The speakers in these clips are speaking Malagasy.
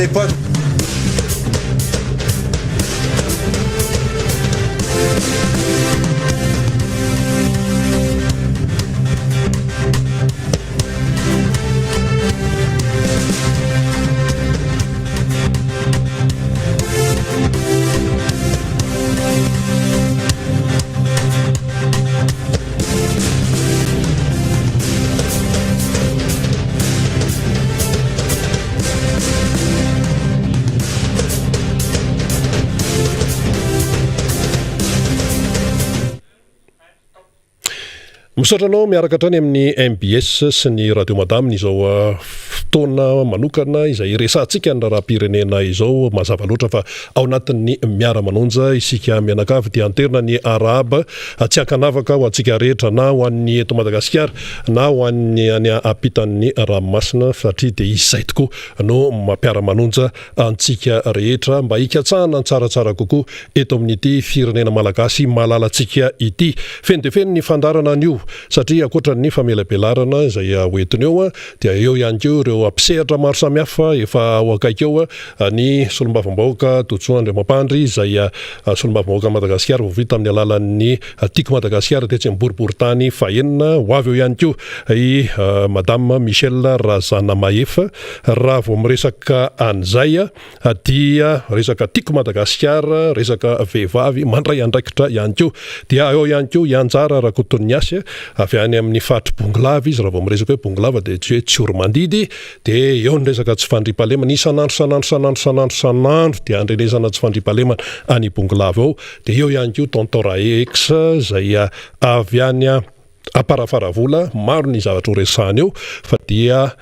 mes potes. Misotranao miaraka hatrany amin'ny MBS sy ny radio madame izao fotoana manokana izay resantsika ny raha-pirenena izao mazava loatra fa ao anatin'ny miara-manonja isika mianakavy dia anterina ny araba tsy ankanavaka ho antsika rehetra na ho an'ny eto Madagasikara na ho an'ny any ampitan'ny ranomasina satria dia izay tokoa no mampiara-manonja antsika rehetra mba hikatsahana tsaratsara kokoa eto amin'ity firenena malagasy malalantsika ity. Feno dia feno ny fandarana an'io satria akoatra ny famelabelarana izay hoentiny eo dia eo ihany koa ireo ampisehatra maro samihafa efa ao akaiky eo ny solombavambahoaka Totsoandry Mampandry izay solombavambahoaka Madagasikara vao vita amin'ny alalan'ny Tiako Madagasikara tetsy amin'ny boriboritany fahenina ho avy eo ihany koa i madame Michel Razana Maefa. Raha vao miresaka an'izay dia resaka Tiako Madagasikara, resaka vehivavy mandray andraikitra ihany koa dia eo ihany koa ianjara Rakotoniasy avy any amin'ny fahatra Bongolava izy raha vao miresaka hoe Bongolava dia tsy hoe Tsiorymandidy dia eo ny resaka tsy fandriam-pahalemana isanandro dia andrenesana tsy fandriam-pahalemana any Bongolava eo dia eo ihany koa Tontora X izay avy any Aparafaravola maro ny zavatra ho resahany eo fa dia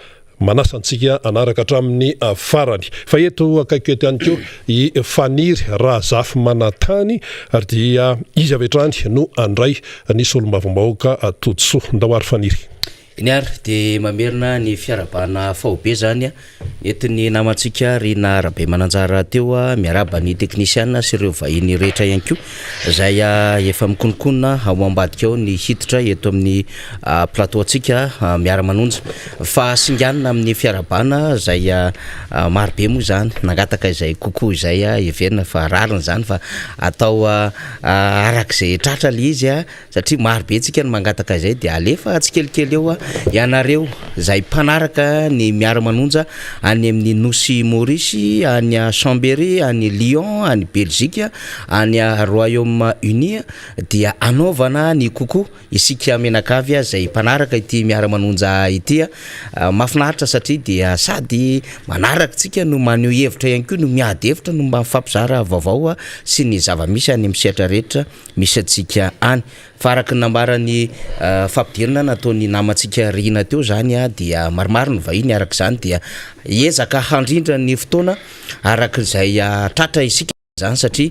manasantsika anaraka hatramin'ny farany fa eto akaiky eto ihany koa i Faniry Razafy Manatany ary dia izy avy hatrany no andray ny solombavambahoaka Totsoa Ndawary Faniry. Inyary dia mamerina ny fiarabana fahobe zany entiny namantsika Rina Rabe Mananjara teo miaraba ny teknisiana sy ireo vahiny rehetra ihany koa izay efa mikonokonna ao ambadika ao ny hiditra eto amin'ny plateau antsika miara-manonja fa singanina amin'ny fiarabana izay marobe moa zany nangataka izay kokoa izay everina fa rariny zany fa atao arak'izay tratra le izy satria marobe tsika no mangataka izay dia alefa tsikelikely eo ianareo izay mpanaraka ny miara-manonja any amin'ny Nosy Maurice, any Chambéry, any Lyon, any Belgique, any Royaume-Uni dia anaovana ny kokoa isika menakavy izay mpanaraka ity miara-manonja ity mahafinaritra satria dia sady manaraka tsika no maneho hevitra ihany koa no miady hevitra no mba mifampizara vaovao sy ny zava-misy any amin'ny sehatra rehetra misy atsika any. Faraka nambarany fampidirana nataony namantsika Rina teo zany dia maromaro ny vahiny araka izany dia ezaka handrindra ny fotoana arak'izay tratra isika zany satria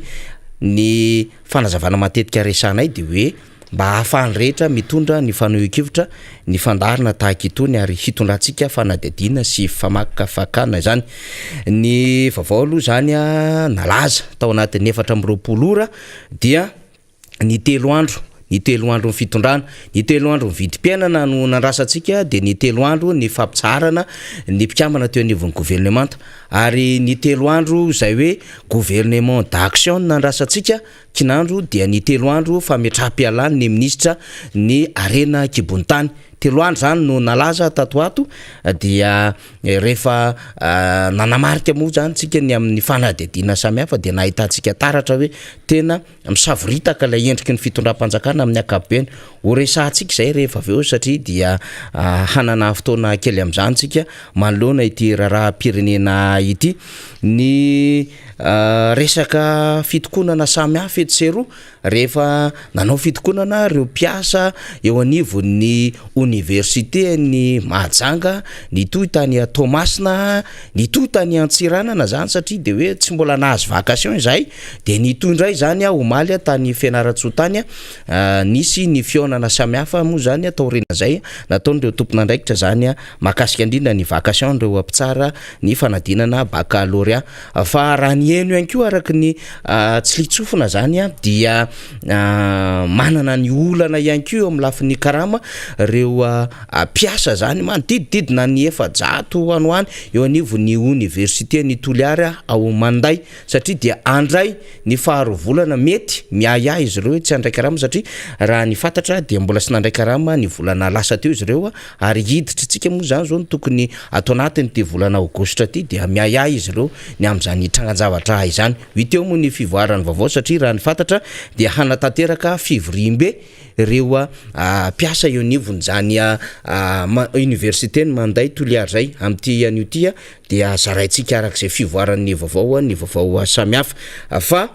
ny fanazavana matetika resanay dia hoe mba ahafahany rehetra mitondra ny fanohon-kevitra ny fandarina tahaka itony ary hitondrantsika fanadihadiana sy famakafakana zany. Ny vaovao aloha zany nalaza tao anatin'ny 4 ora dia ny 3 andro ny 3 andro ny fitondrana, ny 3 andro ny vidim-piainana no nandrasantsika dia ny 3 andro ny fampitsarana ny mpikambana teo anivon'ny gouvernemanta ary ny 3 andro izay hoe gouvernement d'action nandrasantsika kinandro dia ny 3 andro fametraha-pialany ny ministra ny Arena Kibontany. 3 andro zany no nalaza tatoato dia rehefa nanamarika moa zany tsika ny amin'ny fanadihadiana samihafa dia nahitantsika taratra hoe tena misavoritaka ilay endriky ny fitondram-panjakana amin'ny ankapobeny ho resahantsika izay rehefa avy eo satria dia hanana fotoana kely amin'izany tsika manoloana ity raha-pirenena ity. Ny resaka fitokonana samihafa eto seroa rehefa nanao fitokonana ireo mpiasa eo anivon'ny université ny Mahajanga ny toy tany Tomasina ny toy tany Antsiranana zany satria dia hoe tsy mbola nahazo vacation izay dia ny toy indray zany omaly tany Fianarantsoa nisy ny fionana samihafa moa zany taorina zay nataon'ireo tompon'andraikitra zany mahakasika indrindra ny vacation ireo ampitsara ny fanadinana baccalauréat fa raha ny eno ihany koa araka ny tsy litsofina zany dia manana ny olana ihany ko eo amin'ny lafin'ny karama reo mpiasa zany manodidididina ny 400 anoany eo anivo ny université ny Toliara ao Manday satria dia andray ny faharovolana mety miaya izy ireo tsy andray karama satria raha ny fantatra dia mbola sy nandray karama ny volana lasa teo izy ireo ary hiditra tsika moa zany zao tokony atao anatiny ty volana aogositra ty dia miaya izy ireo ny am'zany trangan-javatra izany viteo moa ny fivoarany vaovao satria raha ny fantatra dia hanatanteraka fivoriam-be reo mpiasa eo nivony zany université ny Manday Toliara zay amty anio ty dia zaraintsika arak'izay fivoaran'ny vaovao samihafa fa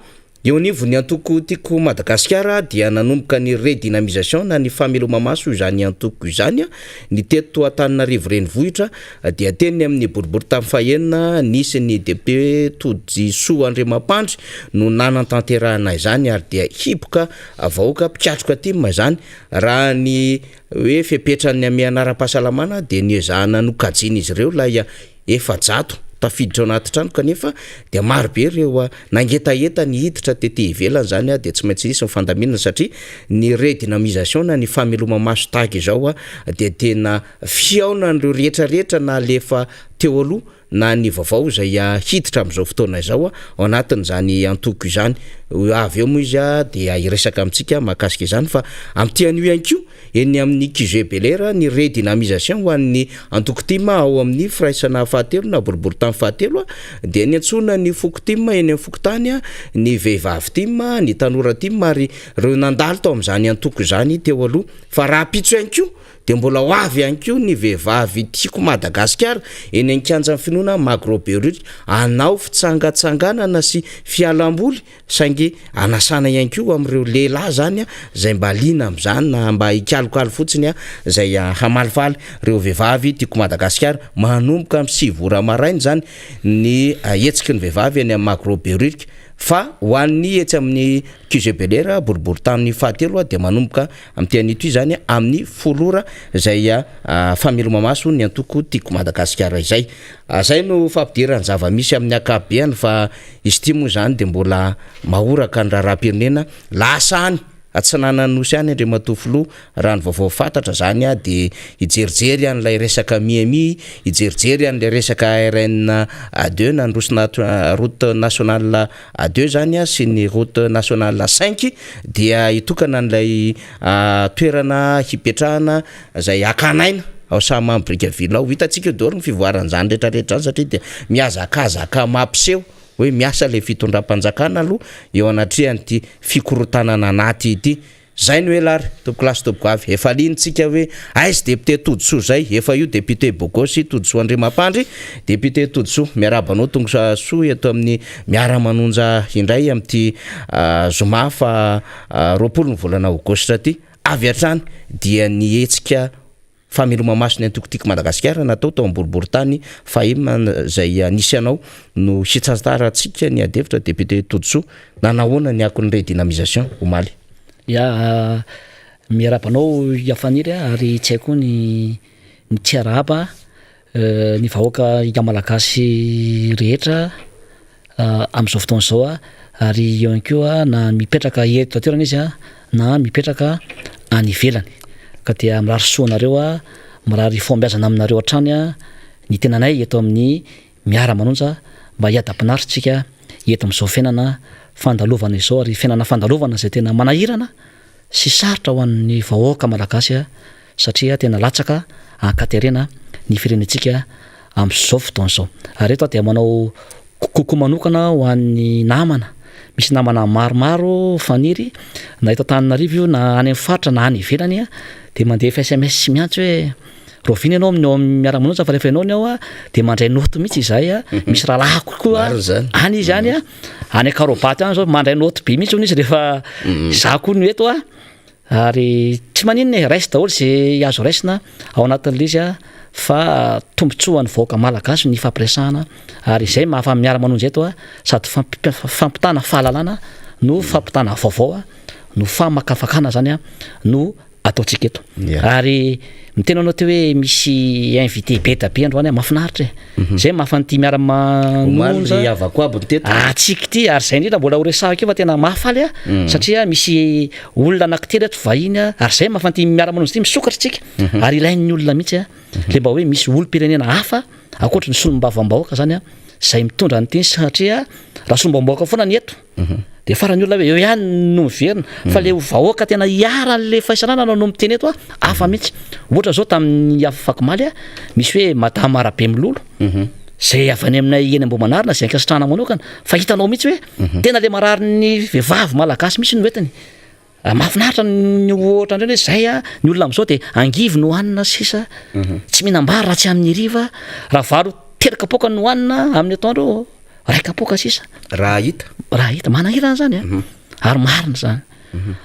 eo nivony antoko tiako Madagasikara dia nanomboka ny redynamisation na ny famelomamaso izany antoko izany ny teto Antananarivo renivohitra dia teny amin'ny boribory tamin'ny fahenina nisy ny député Todjisoa Andriamampandry no nanantanterahana izany ary dia hipoka vahoaka mpiatroka aty izany raha ny hoe fepetrany amin'ny anara-pahasalamana dia ny ezahana nokajiny izy ireo lay 400 tafiditra anaty trano kanefa dia maro be reo nangetaeta ny hiditra tety ivelany zany dia tsy maintsy nisy mifandaminana satria ny redynamisation na ny famelomamaso tahaka izao dia tena fiaona an'ireo rehetrarehetra na lefa teo aloha na ny vaovao zay hiditra am'izao fotoana izao ao anatin' zany antoko izany avy eo moa izy dia iresaka amintsika mahakasika izany fa amty anio ihany ko eny amin'ny QG Belair ny redynamisation ho an'ny antoko tima ao amin'ny firaisana fahatelo na boribory tamy fahatelo dia ny antsona ny foko tima eny amin'ny fokotany ny vehivavy tima ny tanora tima ary reo nandalo tao am'zany antoko izany teo aloha fa raha pitso ihany ko dia mbola ho avy ihany ko ny vehivavy tiako Madagasikara eny an-kianjan'ny finoana Magroberuty anao fitsangatsanganana sy fialamboly saingy anasana ihany ko am'ireo lehilahy zany zay mba liana am'zany na mba hikalokalo fotsiny zay hamalifaly reo vehivavy tiako Madagasikara manomboka amin'ny 7 ora maraina zany ny hetsiky ny vehivavy eny amin'ny Magroberuty fa ho an'ny etsy amin'ny QG Belair boribory tamin'ny fahatelo dia manomboka amty anito izany amin'ny 10 ora zay famelomamaso ny antoko tiako Madagasikara izay zay no fampidirany zava-misy amin'ny akabeany fa izy ty moa zany dia mbola mahoraka ny raharam-pirenena lasany atsanananosy any andre matofilo raha ny vaovao fantatra zany dia ijerijery an'ilay resaka miami ijerijery an'ilay resaka RN 2 na nyrosina route nationale 2 zany sy ny route nationale 5 dia hitokana an'ilay toerana hipetrahana zay akanaina ao sama Brickaville ao hitatsika daholo ny fivoarany zany rehetrarehetra zany satria dia miazakazaka mampiseho hoe miasa le fitondram-panjakana aloha eo anatrehany ty fikorotanana anaty ity zay no elary topoko lasy topoko avy efa linitsika hoe aizy député Todjisoa zay efa io député Bogosy Todjisoa Andriamampandry député Todjisoa miarabanao tongosa soa eto amin'ny miara-manonja indray amty zoma fa 20 ny volana aogositra ty avy atrany dia nihetsika famelomamaso ny antoko tiako Madagasikara natao tao amboribory tany fahimana zay nisy anao no hitsataratsika ny adevitra député Todjisoa nanahoana ny akon'ny redynamisation omaly miarabanao iafaniry ary tsy haiko ny tiarahaba ny vahoaka malagasy rehetra am'izao fotoana zao ary eo ihany koa na mipetraka eto toerana izy na mipetraka any ivelany ka dia mirary soanareo mirary fombiazana aminareo hatrany ny tenanay eto amin'ny miara-manonja mba hiadampinaritsika eto amin'izao fiainana fandalovana izao ary fiainana fandalovana zay tena manahirana sy sarotra ho an'ny vahoaka malagasy satria tena latsaka ankaterena ny firenentsika amin'izao fotoana izao ary eto dia manao koko manokana ho an'ny namana misy namana maromaro faniry na eto Antananarivo io na any amin'ny faritra na any ivelany dia mandefa SMS miantso hoe roviny ianao amin'ao miara-manonja fa rehefa ianao ny ao dia mandray noty mihitsy izay misy rahalahy kokoa any izy any any Karobaty any zao mandray noty be mihitsy izy rehefa za koa no eto ary tsy maninona raisy daholo zay azo raisina ao anatin'ilay izy fa tombotsoan'ny vahoaka malagasy ny fampiresahana ary izay mahafa miara-manonja eto sady fampitana fahalalana no fampitana vaovao no famakafakana zany no ataontsika eto Yeah. ary mitena anao teo hoe misy invité be tabe androany mahafinaritra zay mahafanty miara-manonja omaly avako aby teto atsika ty ary zay indrindra mbola ho resahako eo fa tena mahafaly satria misy olona anankitelo eto vahiny ary zay mahafanty miara-manonja ty misokatra tsika ary ilain'ny olona mihitsy le mba hoe misy olo-pirenena hafa akoatra ny solombavam-bahoaka zany zay mitondra nyteny satria raha solombavam-bahoaka foana ny eto de farany olona hoe eo ihany no miverina fa le vahoaka tena hiaran'le fahaisanana anao no miteny eto hafa mihitsy ohatra zao tamin'ny afakimaly misy hoe madama Arabe Milolo zay avany aminay eny Ambohimanarina zay ankasitrahana manokana fa hitanao mihitsy hoe tena le marary ny vehivavy malagasy mihitsy no entiny mahafinaritra ny ohatra indray hoe zay ny olona am'izao de angivy no hoanina sisa tsy mihinam-bary raha tsy amin'ny riva raha valo teraka poka no hoanina amin'ny atoandro raika poka sisa raha hita manahirana zany ary marina zany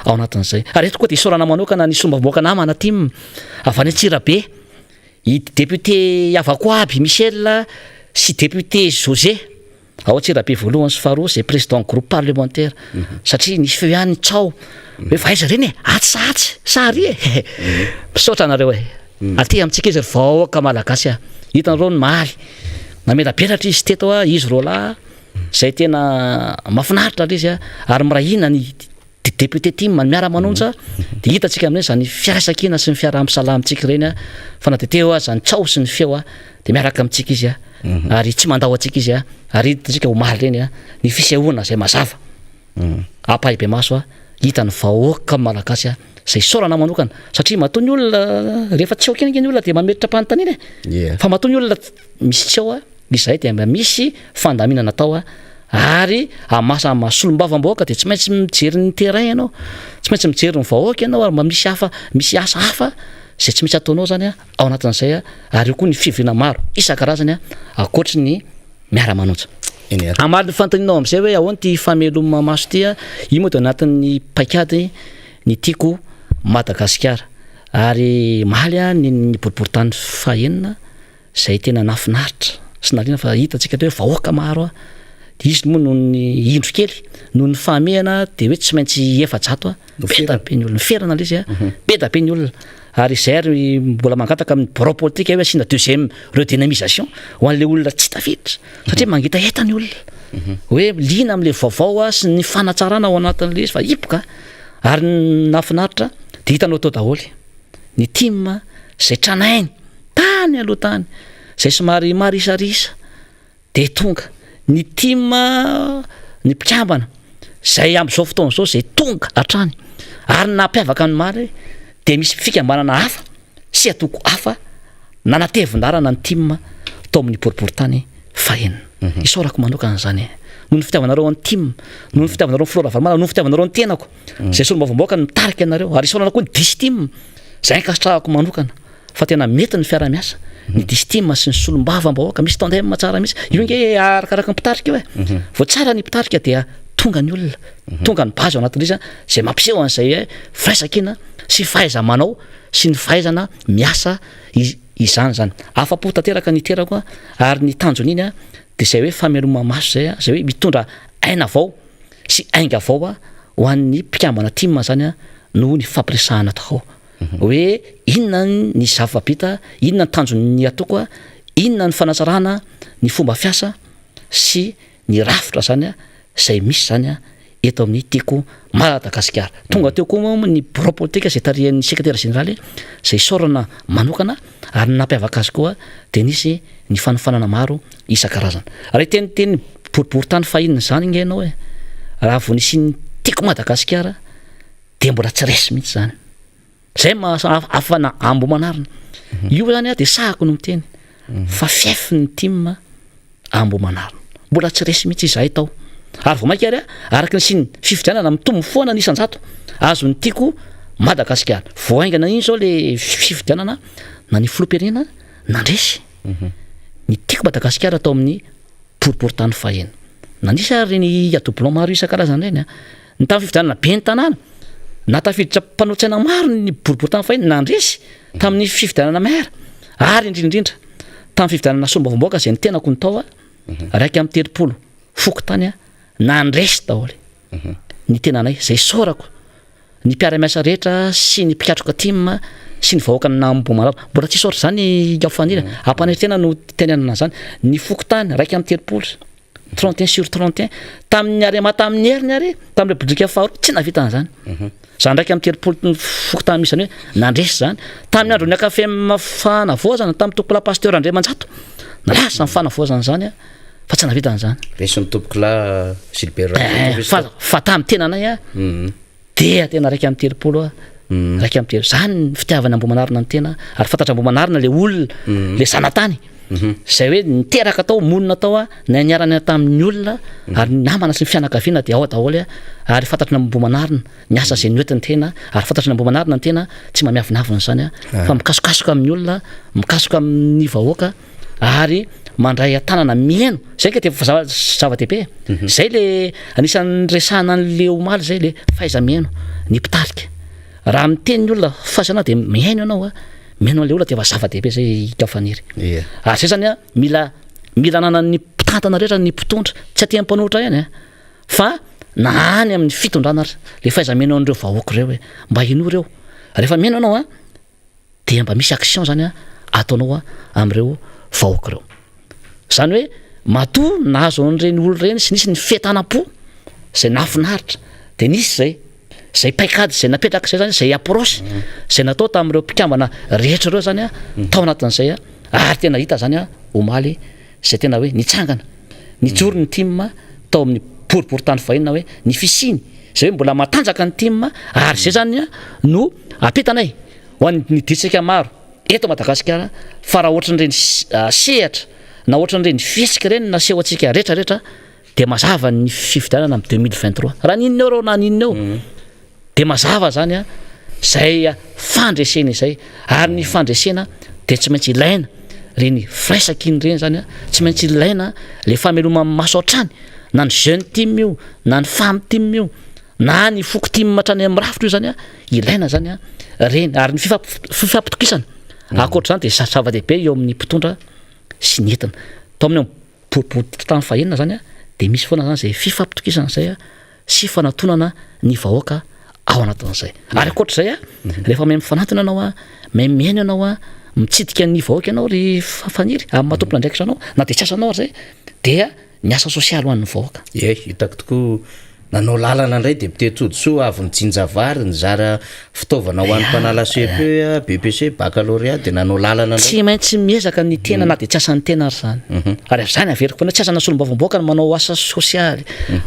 ao anatin'izay ary eto koa de isaorana manokana ny sombaboaka namana ty avy any Antsirabe i député Avakoaby Michel sy député José ao Antsirabe voalohany sy faharoa zay président groupe parlementaire satria nisy feo ihany tsao hoe faiza reny atsatsy sary misaotra anareo aty amintsika izy vahoaka malagasy hitanareo ny mahaly namelabelatra izy teto izy rola zay tena mahafinaritra izy ary mirahina ny député ty miara-manonja de hitatsika amin'izay zany fiasakina sy ny fiaraha-misalamitsika reny fa na de teo zany tsao sy ny feo de miaraka amintsika izy ary tsy mandao atsika izy ary hitatsika ho maly reny ny fisehoana zay mazava apahibe maso hita ny vahoaka malagasy zay saorana manokana satria matoa ny olona rehefa tsy aokena ny olona de mametritra panontaniana fa matoa ny olona misy tsy ao izay de misy fandaminana atao ary amasa mahasolombava-bahoaka de tsy maintsy mijery ny terrain ianao tsy maintsy mijery ny vahoaka ianao ary mba misy asa hafa zay tsy maintsy ataonao zany ao anatin'izay ary io koa ny fivirina maro isan-karazany akoatry ny miara-manonja amaly fantaninao am'izay hoe ahoana ty fameloma maso ty io moa de anatin'ny paikady ny tiako Madagasikara ary mahaly ny boriboritany fahenina zay tena nafinaritra sy naliana fa hitatsika hoe vahoaka maro izy moa noho ny indro kely noho ny fahamehana de hoe tsy maintsy efa-jato be ny olona ferana izy be da be ny olona ary zay ary mbola mangataka amin'ny bureau politique hoe asina deuxième redynamisation ho an'le olona tsy tafiditra satria mangita eta ny olona hoe liana am'le vaovao sy ny fanatsarana ao anatin'le izy fa hipoka ary nafinaritra de hitanao tao daholy ny team zay tranainy tany aloha tany zay somary marisarisa de tonga ny team ny mpikambana zay am'izao fotoana zao zay tonga hatrany ary nampiavaka ny mary de misy fikambanana hafa sy atoko hafa nanatevin-darana ny team tao amin'ny boriboritany fahenina isaorako manokana zany noho ny fitiavanareo ny team noho ny fitiavanareo ny flora varmana noho ny fitiavanareo ny tenako zay solombavam-bahoaka ny mitarika anareo ary isaorana koa ny distime zay ankasitrahako manokana fa tena mety ny fiara-miasa ny distime sy ny solombavam-bahoaka misy tandem tsara misy io nge arakaraka ny mpitarika io vao tsara ny mpitarika dia tonga ny olona tonga ny bazy ao anatin'izy zay mampiseho an'izay firaisakina sy fahaiza-manao sy ny fahaizana miasa izany zany afa-po tanteraka ny terako ary ny tanjony iny de zay hoe fameloma maso zay hoe mitondra aina avao sy ainga avao ho an'ny mpikambana team zany noho ny fampiresahana tao hoe inona ny zava-bita inona ny tanjony atoko inona ny fanatsarana ny fomba fiasa sy ny rafitra zany zay misy zany eto amin'ny tiako Madagasikara tonga teo koa ny bureau politique zay tarihan'ny secrétaire général zay saorana manokana ary nampiavaka azy koa de nisy ny fanofanana maro isan-karazana ary teniteny boriboritany fahinina zany nge ianao raha vo nisy ny tiako Madagasikara de mbola tsy resy mihitsy zany zay afana Ambohimanarina io zany de sahako no miteny fa fiefy ny team Ambohimanarina mbola tsy resy mihitsy izahay tao ary vao mainka ary araka ny siny fifidianana mitombo foana nisan-jato azo ny tiako Madagasikara voaingana iny zao le fifidianana na ny filoam-pirenena nandresy ny tiako Madagasikara atao amin'ny boriboritany fahenina nandrisy ary ny adoblon maro isan-karazany reny ny tamin'ny fifidianana be ny tanàna na tafiditra mpanao-tsaina maro ny boriboritany fahenina nandresy tamin'ny fifidianana mera ary indrindrindra tamin'ny fifidianana sombavam-bahoaka zay ny tenako ny tao raiky amin'ny telopolo foko tany nandresy daholy ny tenanay zay saorako ny mpiara-miasa rehetra sy ny mpikatroka tim sy ny vahoaka nambomaraba mbola tsisy ohatra zany gafanira ampanetena no tenenana zany ny fokotany raiky amin'ny telopolo 31/31 tamin'ny ary mata amin'ny heriny ary tamin'ireo bodrika faharoa tsy navita an'izany zany raiky amin'ny telopolo fokotany misy zany hoe nandresy zany tamin'ny andro ny akafe fanavoazana tamin'ny tompola pasteur Andriamanjato nalasa ny fanavoazana zany fa tsy navita an'izany resy ny tompola Gilbert fa tamin'ny tenanay dia tena raiky amin'ny telopolo raiky amin'ny telo zany ny fitiavana Amboamanarina ny tena ary fantatra Amboamanarina le olona le zanatany zay hoe niteraka tao monina tao na niarana tamin'ny olona ary namana sy ny fianakaviana dia ao daholo ary fantatry ny Amboamanarina ny asa zay noentiny tena ary fantatry ny Amboamanarina ny tena tsy mamiavinavina zany fa mikasokasoka amin'ny olona mikasoka amin'ny vahoaka ary mandray atanana mieno zay ka zava-dehibe zay le anisan'ny resahana an'le omaly zay le faiza mieno ny mpitarika raha miteny ny olona fasana dia mihaino ianao mihaino an'le olona dia zava-dehibe zay gafaniry ary zay zany mila nana ny mpitantana rehetra ny mpitondra tsy aty ampanoratra ihany fa na any amin'ny fitondrana le faiza mihaino an'ireo vahoaka ireo hoe mba ino ireo rehefa mihaino ianao dia mba misy action zany ataonao amin'ireo vahoaka ireo zany hoe matoa nahazo an'ireny olo reny sy nisy ny fitanam-po zay nafinaritra dia nisy zay paikady zay napetraka zay zany zay approche zay natao tamin'ireo mpikambana rehetra ireo zany tao anatin'izay ary tena hita zany omaly zay tena hoe nitsangana nijoro ny tim tao amin'ny boriboritany fahiny hoe ny fisiny zay hoe mbola matanjaka ny tim ary zay zany no apetanay ho an'ny ditsika maro eto Madagasikara fa raha ohatran'ireny sehatra na ohatran'ireny fisika ireny naseho antsika rehetrarehetra dia mazava ny fifidianana amin'ny 2023 raha ninona eo na ninona eo dia mazava zany zay fandresena izay ary ny fandresena dia tsy maintsy ilaina reny fraisakiny reny zany tsy maintsy ilaina le fameloma maso hatrany na ny jeune team io na ny femme team io na ny foko team hatrany amin'ny rafitra io zany ilaina zany reny ary ny fifampitokisana akoatra zany dia zava-dehibe eo amin'ny mpitondra sy ny entana tao amin'ny boriboritany fahenina zany dia misy foana zany zay fifampitokisana zay sy fanatonana ny vahoaka ao anatin'izay ary akoatr'izay rehefa may mifanatona ianao may mihaino ianao mitsidika ny vahoaka ianao ry faniry amin'ny matompona ndraikitra anao na dia tsy asanao ary zay dia ny asa sosialy ho an'ny vahoaka hitako tokoa nanao lalana indray député Todsoa avy nijinjavary nizara fitaovana ho an'ny mpanala CP BPC baccalauréat dia nanao lalana tsy maintsy miezaka ny tena na dia tsy asan'ny tena ary zany ary zany averiko fa tsy asana solombavamboaka no manao asa sosialy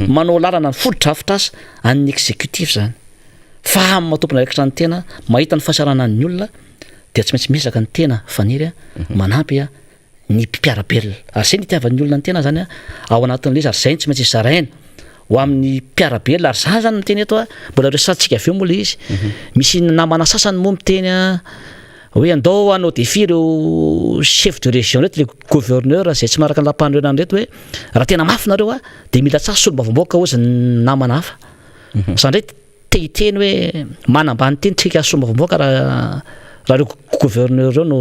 manao lalana ny fododrafitra asa an'ny exécutif zany fa amin'ny matompona ndraikitra ny tena mahita ny fahasarana ny olona dia tsy maintsy miezaka ny tena faniry manampy ny mpiarabelona ary zay nitiavan'ny olona ny tena zany ao anatin'le izy ary zay tsy maintsy zaraina ho amin'ny mpiarabelona ary zany zany miteny eto mbola resantsika avy eo moa le izy misy namana sasany moa miteny hoe andao anao défi ireo chef de région reto le gouverneur zay tsy maraka ny lampanirena reto hoe raha tena mafinareo dia mila tsasy solombavamboaka ozy namana hafa zany ndray tehiteny hoe manambany teny tsika solombavamboaka raha reo gouverneur reo no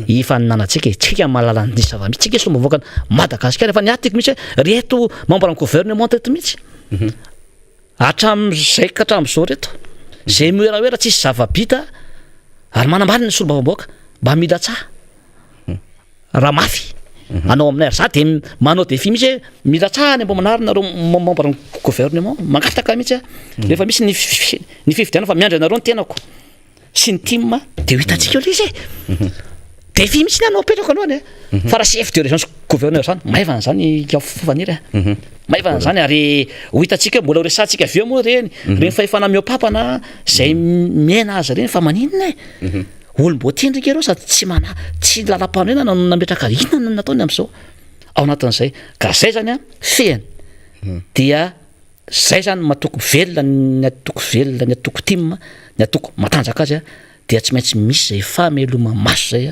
ifaninanantsika tsika mahalala ny zava-misy tsika solombavamboaka Madagasikara efa niatiko mihitsy reto membre ny gouvernement teto mihitsy hatramin'izay ka hatramin'izao reto zay mioeraoera tsisy zava-bita ary manambany ny solombavamboaka mba mila tsaha raha mafy anao aminay ary za dia manao défi mihitsy mila tsaha ny Amboamanarina reo membre ny gouvernement mangataka mihitsy rehefa misy ny fifidiana fa miandry anareo ny tenako sy ny team dia ho hitantsika eo le izy défi mihitsy ny anao apetraka anao fa raha chef de région sy gouverneur zany maivana zany faniry maivana zany ary ho hitantsika mbola resantsika avy eo moa reny fahefana miopapana zay miaina azy reny fa maninona olom-boatendrika ireo sady tsy lalam-panorenana no nametraka inona no nataony amin'izao ao anatin'izay ka zay zany fehany dia zay zany matoko velona ny atoko velona ny atoko team ny atoko matanjaka azy dia tsy maintsy misy zay fameloma maso zay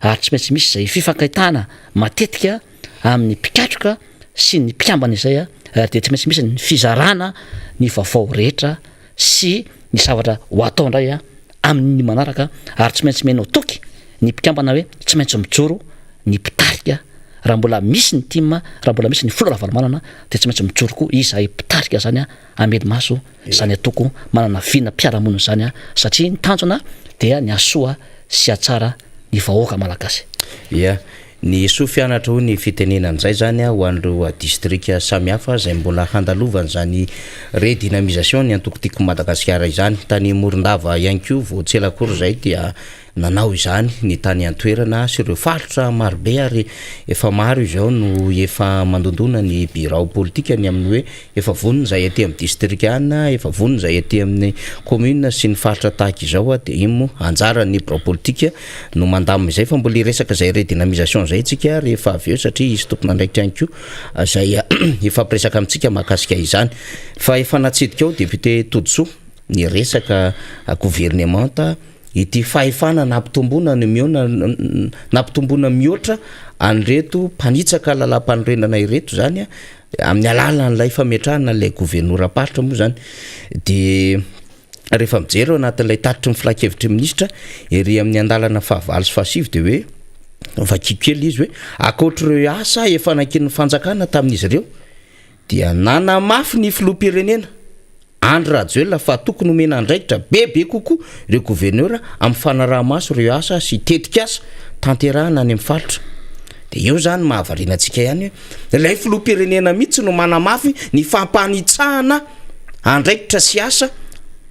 ary tsy maintsy misy zay fifankahitana matetika amin'ny mpikatroka sy ny mpikambana izay ary dia tsy maintsy misy ny fizarana ny vaovao rehetra sy ny zavatra ho atao indray amin'ny manaraka ary tsy maintsy menao toky ny mpikambana hoe tsy maintsy mijoro ny mpitarika raha mbola misy ny team raha mbola misy ny flora valomanana de tsy maintsy mijoro koa izahay mpitarika zany amedy maso zany atoko manana vina mpiaramonina zany satria ny tanjona dia ny asoa sy atsara ny vahoaka malagasy. Ia, ny soa fianatra ho ny fitenenan'izay zany ho an'ireo district samihafa zay mbola handalovany zany redynamisation ny antokotiko Madagasikara izany. Tany Morondava ihany koa vao tselakory zay dia nanao izany ny tany antoerana sy ireo faritra marobe ary efa maro izao no efa mandondona ny birao politika ny amin'ny hoe efa vonona zay aty amin'ny district ana, efa vonona zay aty amin'ny commune sy ny faritra tahaka izao de imo anjara ny birao politika no mandamina izay fa mbola iresaka zay redynamisation zay tsika rehefa avy eo satria izy tompon'andraikitra ihany koa zay efa ampiresaka amintsika mahakasika izany fa efa natsidika ao député Todsoa ny resaka gouvernementa ity fahefana nampitombona ny miona nampitombona mihoatra anreto mpanitsaka lalam-panorenana ireto zany amin'ny alalan'ilay fametrahana ilay gouverneur-paritra moa zany de rehefa mijery anatin'ilay tatitry ny filakevitry ministra ery amin'ny andalana fahavalo sy fahasivy de hoe vakikely izy hoe akoatr'ireo asa efa nankiny fanjakana tamin'izy ireo dia nanamafy ny filoham-pirenena Andry Rajoelina fa tokony omena andraikitra bebe kokoa ireo gouverneur amin'ny fanaraha-maso ireo asa sy tetikasa tanterahana any amin'ny faritra. De eo zany mahavariana antsika ihany hoe ilay filoham-pirenena mihitsy no manamafy ny fampanitsahana andraikitra sy asa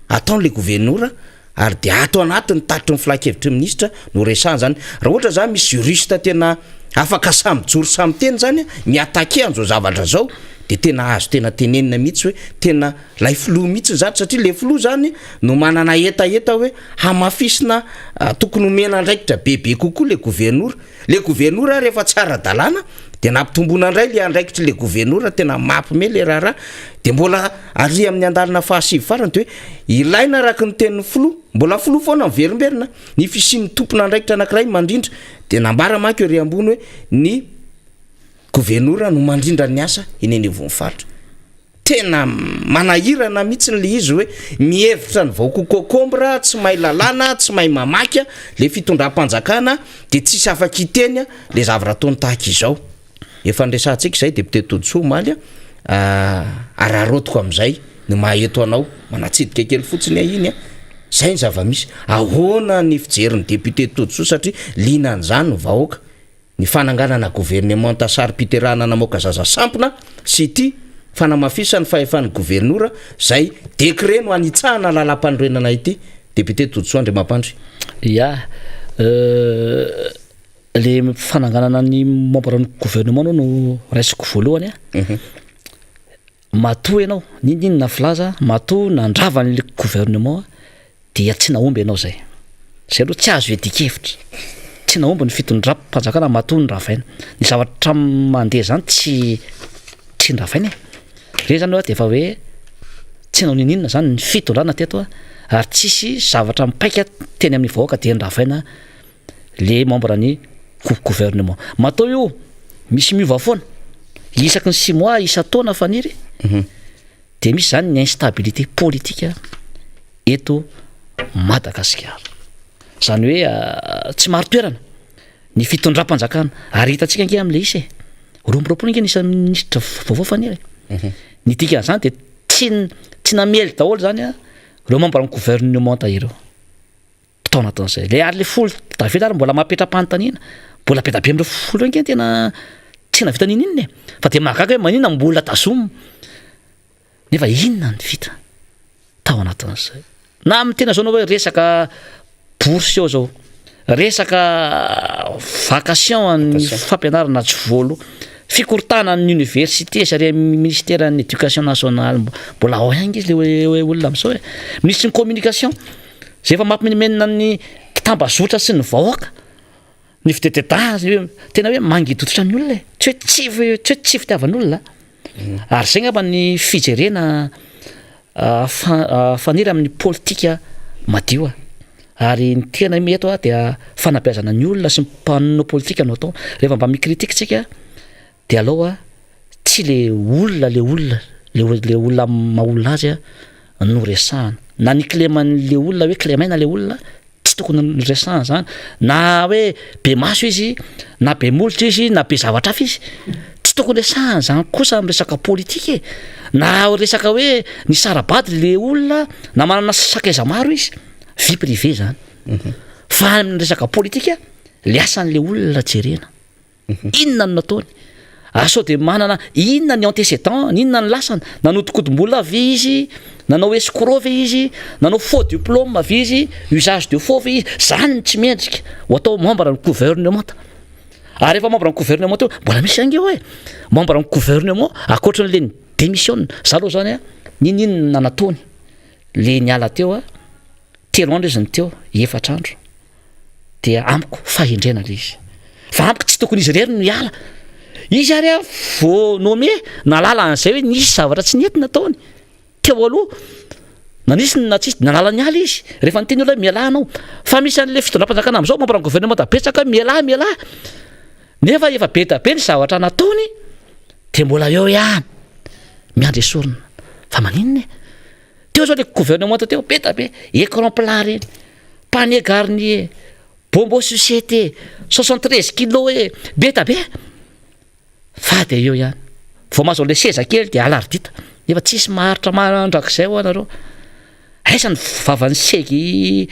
ataon'le gouverneur ary de ato anatin'ny tatitry ny filakevitry ministra no resahana zany. Raha ohatra zany misy juriste tena afaka samy joro samy teny zany miatake an'izao zavatra zao de tena azo tena tenenina mihitsy hoe tena lay filoha mihitsy zany satria le filoha zany no manana etaeta hoe hamafisina tokony omena andraikitra bebe kokoa le gouverneur rehefa tsara dalàna de nampitombona indray le andraikitra le gouverneur tena mampime le raharaha de mbola ary amin'ny andalana fahasivy farany de hoe ilaina araka ny tenin'ny filoha mbola filoha foana miverimberina ny fisian'ny tompona andraikitra anankiray mandrindra de nambara manko ery ambony hoe ny gouverneur no mandrindra ny asa eny anivon'ny faritra tena manahirana mihitsy le izy hoe mihevitra ny vahoaka kokombra tsy mahay lalàna tsy mahay mamaky le fitondram-panjakana de tsisy afaka iteny le zavatra ataony tahaka izao efa ndresantsika izay député Todsoa maly ararotiko amin'izay no maheto anao manatsidika kely fotsiny iny zay ny zava-misy ahoana ny fijeriny député Todsoa satria linan'izany no vahoaka ny fananganana gouvernement sary-piterahana namoaka zaza sampona sy ity fanamafisany fahefan'ny gouverneur zay décret no anitsahana lalam-panorenana ity député Todsoa Andriamampandry. Ya le fananganana ny membre-ny gouvernement no raisiko voalohany matoa ianao ninona filaza matoa nandravany le gouvernement dia tsy naomby ianao zay aloha tsy azo etikevitra tsy naomby ny fitondram-panjakana matoa ny ravaina ny zavatra mandeha zany tsy nravaina re zany hoe de efa hoe tsy nao ninina zany ny fitondrana teto ary tsisy zavatra mipaika teny amin'ny vahoaka de nravaina le membre ny gouvernement matao io misy miova foana isaky ny 6 mois isa taona faniry de misy zany ny instabilité politique eto Madagasikara zany hoe tsy maro toerana ny fitondram-panjakana ary hitantsika ange am'le isy rombropolo nge nisy ministra vaovao faniry ny dikan'izany de tsy namely daholo zany reo membre ny gouvernement tahireo tao anatin'izay le ary le folo davela ary mbola mampetram-panontaniana mbola petabe am'ireo folo nge tena tsy navita ninina fa de mahagaga hoe manina mbola tasomina nefa inona ny vita tao anatin'izay na amin'ny tena zao nao hoe resaka bourse eo zao resaka vacation amin'ny fampianarana tsy volo fikortana ny université sary ministère ny éducation nationale mbola ao ihany izy le hoe olona am'zao hoe ministre ny communication zay efa mampimenimena ny tambazotra sy ny vahoaka ny fitetetage tena hoe mangidototra ny olona tsy hoe tsy fitiavan'olona ary zay ngamba ny fijerena faniry amin'ny politika madio ary ny tena meto dia fanabeazana ny olona sy mpanao politika no atao rehefa mba mikritika tsika de aloha tsy le olona le olona maolona azy no resahana na ny cléman'le olona hoe clémaina le olona tsy tokony resana zany na hoe be maso izy na be molotra izy na be zavatra hafa izy tsy tokony resahana zany kosa amin'ny resaka politika e na resaka hoe ny sarabady le olona na manana sakaiza maro izy vie privée zany fa amin'ny resaka politika le asan'le olona jerena inona no nataony sao de manana inona ny antécédent inona ny lasany nanodikodim-bola ve izy nanao escroc ve izy nanao faux diplôme ve izy usage de faux ve izy zany tsy mendrika ho atao membre ny gouvernement ary rehefa membre ny gouvernement teo mbola misy angeo hoe membre ny gouvernement akoatran'le ny démission za aloha zany a ninona nataony le niala teo a 3 andro izy ny teo 4 andro dia amiko fahendrena le izy fa amiko tsy tokony izy rery no hiala izy ary a vao nome nalala an'izay hoe nisy zavatra tsy nety nataony teo aloha na nisy na tsisy nalala ny ala izy rehefa nyteny olona miala anao fa misy an'le fitondram-panjakana amin'izao membre ny gouvernement betsaka miala nefa efa be da be ny zavatra nataony de mbola eo ihany miandry esorina fa maninona teo zao le gouvernement teo be da be écran plat reny panier garnier bonbon société 73 kilos e be da be fa de eo ihany vao mahazo le seza kely de alardita efa tsisy maharitra mandrak'izay ho anareo aiza ny vavan'ny segy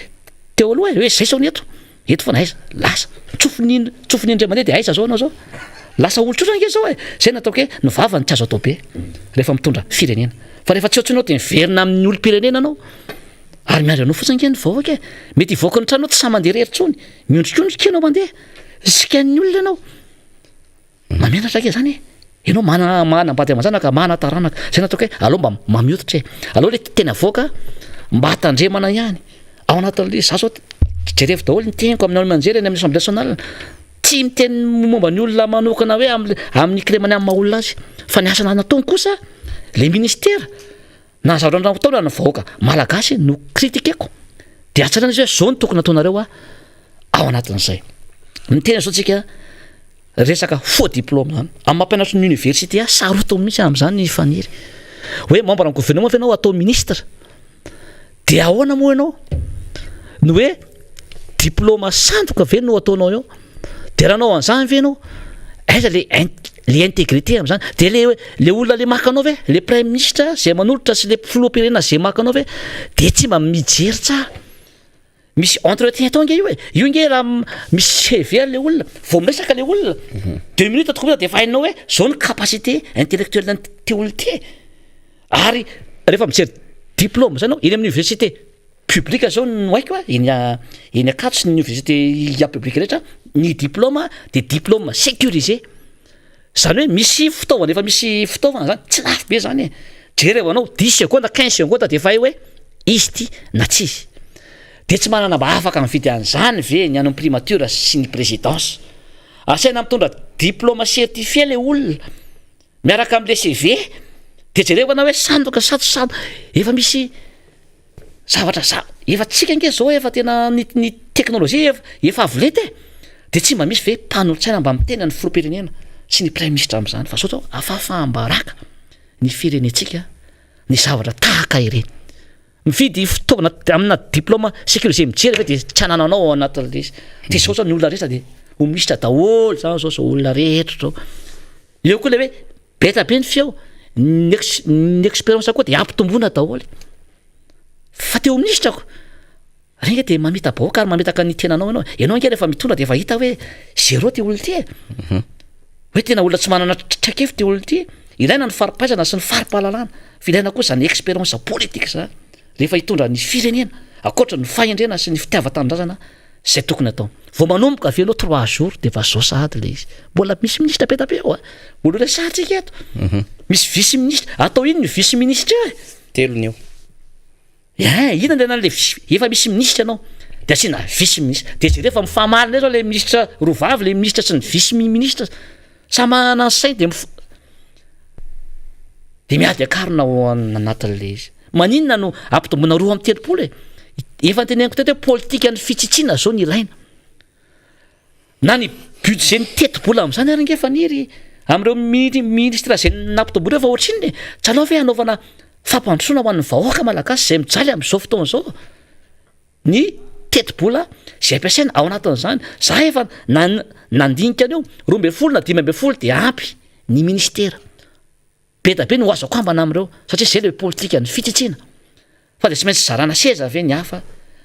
teo aloha hoe zay sao neto eto fa na aiza lasa tsofony indray mandeha de aiza zao anao zao lasa olotra otra nge zao zay nataoko hoe ny vavany tsy azo atao be rehefa mitondra firenena fa rehefa tsy ohatranao de miverina amin'ny olo-pirenena anao ary miandry anao fotsiny ke ny vahoaka e mety hivoaka ny tranao tsy sa mandeha rery-tsony miondrikondrika anao mandeha zikan'ny olona ianao mamenatra ke zany ianao manambady aman-janaka ka manataranaka zay nataoko hoe aloha mba mamiotitra aloha le tena voaka mba hatandremana ihany ao anatin'le za zao jerevy daholo ny teniko amin'ny manjery any amin'ny assemblée nationale tsy miteny momba ny olona manokana hoe amin'ny clémany amin'ny maha-olona azy fa ny asana nataony kosa le ministère na zavatra nataona ny vahoaka malagasy no kritikeko de atsarana izy hoe zao ny tokony nataonareo ao anatin'izay ny tena zao tsika resaka faux diplôme zany amin'ny mampianatra ny université sarotony mihitsy amin'izany ny faniry hoe membre ny gouvernement fa ianao atao ministre de ahoana moa ianao no hoe diplôme sandoka ve no ataonao eo de rahanao an'izany ve ianao aiza le intégrité amin'izany de le olona le maka anao ve le premier ministre zay manolotra sy le filoham-pirenena zay maka anao ve de tsy mba mijery tsara misy entretien atao nge io nge raha misy CV le olona vao miresaka le olona 2 minutes tokoa de efa hainao hoe zao ny capacité intellectuelle ty olona ty ary rehefa mijery diplôme zany anao eny amin'ny université publique zao no haiko eny akato sy ny université ya publique rehetra ny diplôme de diplôme sécurisé zany hoe misy fitaovana efa misy fitaovana zany tsy lafo be zany jereo anao 10 secondes 15 secondes de efa hay hoe izy ty na tsy izy de tsy manana mba afaka mividy an'izany ve ny any primature sy ny présidence asaina mitondra diplôme certifié le olona miaraka amin'le CV de jereo anao hoe sandoka satsosado efa misy zavatra efa tsika nge zao efa tena ny teknôlôjia efa avolety de tsy mba misy ve mpanolotsaina mba miteny ny filoham-pirenena sy ny premier ministre amin'izany fa sao zao afahambaraka ny firenentsika ny zavatra tahaka ireny mividy fitaovana amina diplôme sécurisé mijery ve de tsy anananao anatin'le izy de sao zao ny olona rehetra de ho ministra daholo zany zao olona rehetra zao eo koa le hoe beta be ny feo ny expérience koa de ampitombona daholo fa teo ministrako renge de mamita bahoaka ary mametaka ny tenanao ianao nge rehefa mitondra de efa hita hoe zéro ty olona ty hoe tena olona tsy manana trakefy ty olona ty ilaina ny faripaizana sy ny faripahalalana fa ilaina koa zany expérience politique zany rehefa hitondra ny firenena akoatra ny fahendrena sy ny fitiava-tanindrazana zay tokony atao vao manomboka avy anao 3 jours de efa zao sahady le izy mbola misy ministre be da be ao olo resahatsika eto misy vice ministre atao iny ny vice ministre telony eo ina ndrana le efa misy ministre ianao de asina vice ministre de je rehefa mifamalina zao le ministre rovavy le ministre sy ny vice ministre sa manana sainy de miady akarina ao anatin'le izy maninona no ampitombona 2 efa teneniko teto hoe politika ny fitsitsiana zao ny ilaina na ny budget ny teti-bola amin'izany ary nge faniry amin'ireo ministre zay nampitomboana efa ohatriny tsy alao ve anaovana fampandrosoana ho an'ny vahoaka malagasy zay mijaly amin'izao fotoana zao ny tetibola zay ampiasaina ao anatin'izany za efa nandinika an'io 12 na 15 dia ampy ny ministera be da be no azoko ambana am'ireo satria zay le politika ny fitsitsina fa de tsy maintsy zarana seza ve ny hafa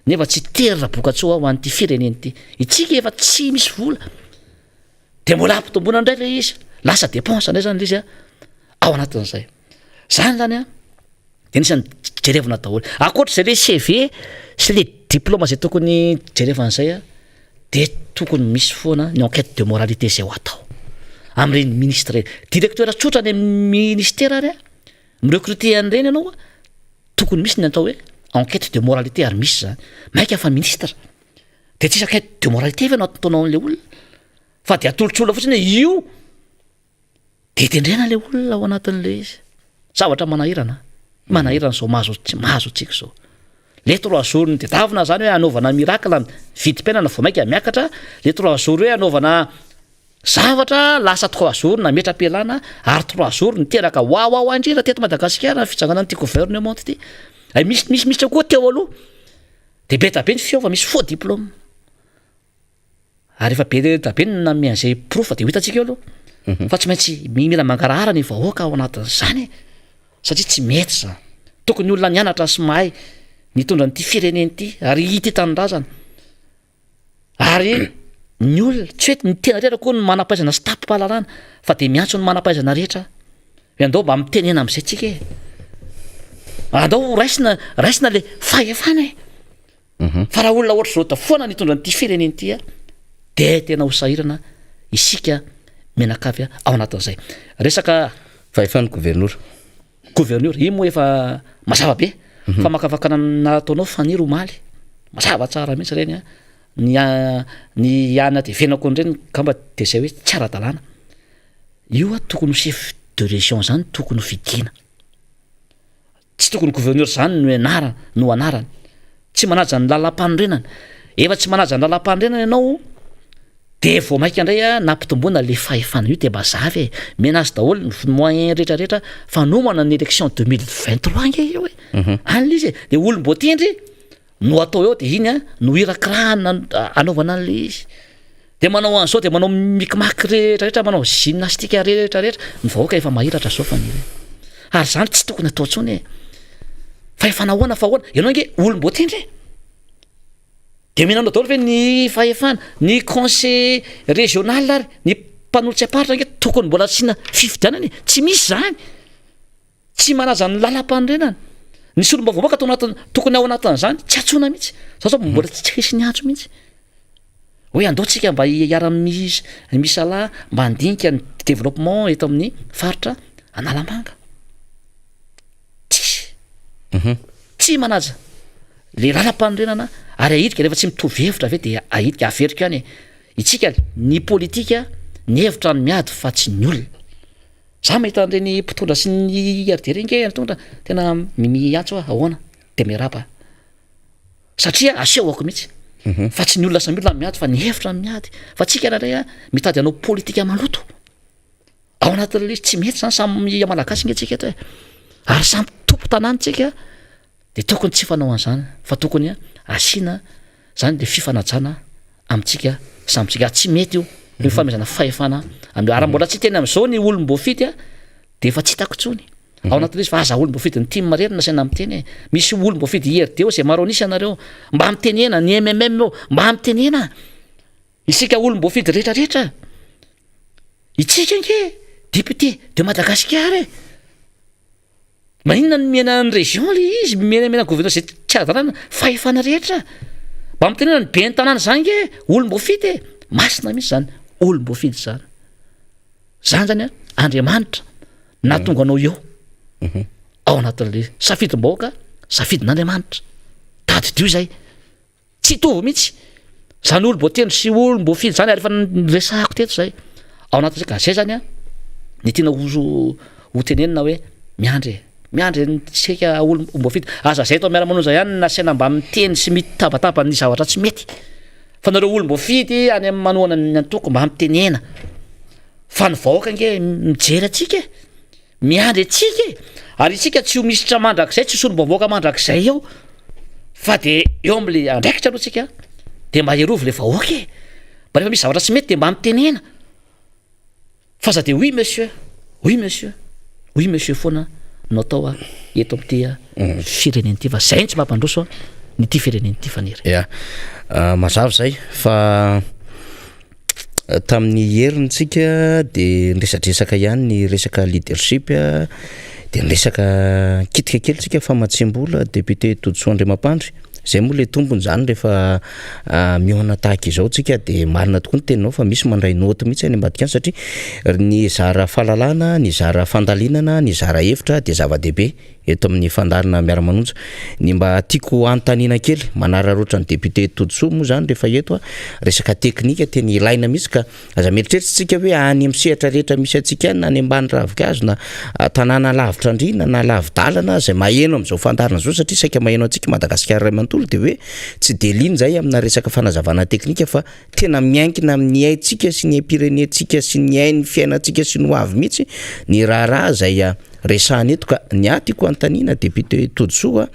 nefa tsy terina bokatsoa ho an'ity fireneny ity itsika efa tsy misy vola de mbola ampitombona indray le izy lasa dépense ndray zany le izy ao anatin'izay zany zany de nisan'ny jerevana daholo akoatra zay le CV sy le diplôma zay tokony jerevan'izay de tokony misy foana ny enquête de moralité zay ho atao am'ireny ministre reny directeur tsotra ny ministère ary mirecruter an'ireny ianao tokony misy ny atao hoe enquête de moralité ary misy zany maika fa ministre de tsisy enquête de moralité ve anao ataonao an'le olona fa de atolotrola fotsiny hoe io de tendrena le olona ao anatin'le izy zavatra manahirana zao mahazo atsika zao le 3 jours ny tedavina zany hoe anaovana miracle vidim-piainana vao maika miakatra le 3 jours hoe anaovana zavatra lasa 3 jours na metra-pialana ary 3 jours niteraka wow andrira teto Madagasikara fitsangana an'ity gouvernement ity ay misy koa teo aloha de be tabe ny fiova misy faux diplôme ary efa be tabe name an'izay profa de ho hitantsika eo aloha fa tsy maintsy mila mangarahara ny vahoaka ao anatin'izany satria tsy mety zany tokony olona nianatra sy mahay nitondra n'ity fireneny ity ary hity tanindrazana ary ny olona tsy hoe ny tena rehetra koa ny manam-pahaizana sy tapim-pahalalana fa de miantso ny manam-pahaizana rehetra andao mba mitenena am'izay tsika andao raisina le fahefana fa raha olona ohatry zao tafoana nitondra n'ity fireneny ity de tena ho sahirana isika menakavy ao anatin'izay resaka fahefan'ny gouverneur io moa efa mazava be fa makavakana nataonao faniry omaly mazava tsara mihitsy reny ny ana de venako an'ireny kamba de zay hoe tsy ara-dalàna io tokony ho chef de région zany tokony ho vidiana tsy tokony gouverneur zany no anarany tsy manaja ny lalam-panorenana efa tsy manaja ny lalam-panorenana ianao de vao maika indray nampitombona le fahefana io de bazavy menazy daholo ny moyen rehetrarehetra fanomana ny élection 2023 nge io an'le izy de olom-boatendry no atao eo de iny no irakirahana anaovana an'le izy de manao an'izao de manao mikimaky rehetrarehetra manao gymnastika rehetrarehetra ny vahoaka efa mahiratra zao fanire ary zany tsy tokony atao ntsony fahefana ahoana fa ahoana ianao nge olom-boatendry de minanao daholo ve ny fahefana ny conseil régional ary ny mpanolotsy aparitra nge tokony mbola tsina fifidianany tsy misy zany tsy manaja ny lalam-panorenana ny solombavam-boaka atao anatiny tokony ao anatin'izany tsy atsona mihitsy zao mbola tsy hisy ny antso mihitsy hoe andaotsika mba misy alahy mba handinika ny développement eto amin'ny faritra Analamanga tsy manaja le lalam-panorenana ary ahidika rehefa tsy mitovy hevitra ve de ahidika averika any itsika ny politika ny hevitra ny miady fa tsy ny olona za mahita an'ireny mpitondra sy ny RD reny nge tonga tena miantso ahoana de miarapa satria asehoko mihitsy fa tsy ny olona samy olona miady fa ny hevitra ny miady fa tsika raray mitady anao politika maloto ao anatin'le tsy mety zany samy malagasy nge tsika eto ary samy tompo tanàntsika de tokony tsy fanao an'izany fa tokony asina zany le fifanajana amitsika samytsika tsy mety io ny famezana fahefana ary mbola tsy teny am'izao ny olom-boafidy de efa tsy hitako tsony ao anatin'izy fa aza olom-boafidy ny tia marerina saina miteny misy olom-boafidy IRD eo zay maro anisy anareo mba mitenena ny MMM eo mba mitenena isika olom-boafidy rehetrarehetra itsika nge député de Madagasikara maninona ny mena ny région le izy menamena gouverneur zay tsy ara-dalàna fahefana rehetra mba mitenena ny be ny tanàna zany nge olom-boafidy masina mihitsy zany olom-boafidy zany zany Andriamanitra natonga anao eo ao anatin'le safidym-bahoaka safidin'Andriamanitra tadidio zay tsy tovy mihitsy zany olom-boatendry sy olom-boafidy zany ary efa resahako teto zay ao anatin'zay ka zay zany ny tiana ho tenenina hoe miandry tsika olom-boafidy aza zay tao miara-manonja ihany nasaina mba miteny sy mitabataba ny zavatra tsy mety fa nareo olom-boafidy any amin'ny manoana ny antoko mba mitenena fa ny vahoaka nge mijery atsika miandry atsika ary itsika tsy ho misitra mandrakizay tsy solom-bahoaka mandrakizay eo fa de eo am'le andraikitra aloha tsika de mba herovy le vahoaka e mba rehefa misy zavatra tsy mety de mba mitenena fa za de oui monsieur oui monsieur oui monsieur foana no atao a eto am'ty fireneny ty fa zay tsy mampandroso ny ty fireneny ty faniry ya mazava zay fa tamin'ny herintsika de nresadresaka ihany ny resaka leadership de nyresaka kitika kely tsika famatsiam-bola député Todsoa Andriamampandry zay moa le tombony zany rehefa miona tahaka izao tsika de marina tokoa ny teninao fa misy mandray noty mihitsy any ambadika any satria ny zara fahalalana ny zara fandalinana ny zara hevitra de zava-dehibe eto amin'ny fandarina miara-manonja ny mba tiako antanina kely manararoatra ny député Todsoa moa zany rehefa eto resaka teknika teny ilaina mihitsy ka aza mieritreritrytsika hoe any amin'ny sehatra rehetra misy atsika any na any ambany ravikazo na tanàna lavitra andrina na lavidalana zay maheno am'izao fandarina zao satria saika maheno antsika Madagasikara ray manontolo de hoe tsy de liny zay amina resaka fanazavana teknika fa tena miankina amin'ny aintsika sy ny pirenetsika sy ny ain'ny fiainantsika sy ny hoavy mihitsy ny raharaha zay resahany eto ka ny atyko antanina député Todsoa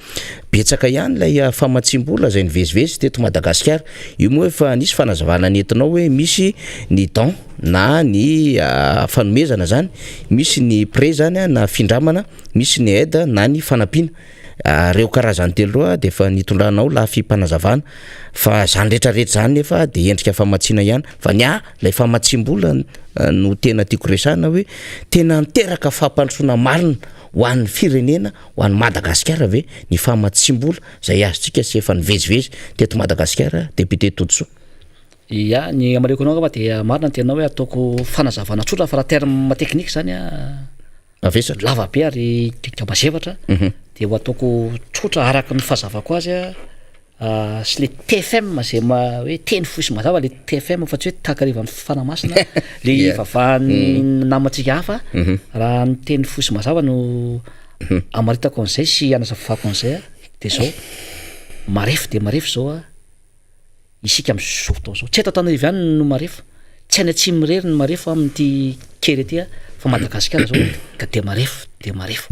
betsaka ihany lay famatsiam-bola zay nivezivezy teto Madagasikara io moa efa nisy fanazavana nentinao hoe misy ny don na ny fanomezana zany misy ny pré zany na findramana misy ny aide na ny fanampiana reo karazany telo roa de efa nitondranao lafim-panazavana fa zany rehetrarehetra zany nefa de endrika famatsiana ihany fa ny lay famatsiam-bola no tena tiako resahana hoe tena niteraka fampandrosoana marina ho an'ny firenena ho an'ny Madagasikara ve ny famatsiam-bola zay azotsika sy efa nivezivezy teto Madagasikara député Todsoa ya ny amareko anao angamba de marina ny tena hoe ataoko fanazavana tsotra fa raha terme teknika zany avesatra lava be ary mazevatra de ho ataoko tsotra araka ny fahazavako azy sy le TFM zay hoe teny fosy mazava le TFM fa tsy hoe takariva ny fanamasina le vavahany namantsika hafa raha ny teny fosy mazava no amaritako an'izay sy anazavako an'izay de zao marefo zao isika am'zao fotoana zao tsy eto Antananarivo ihany no marefo tsy any atsimo irery ny marefo amin'ity kely ty fa Madagasikara zao ka de marefo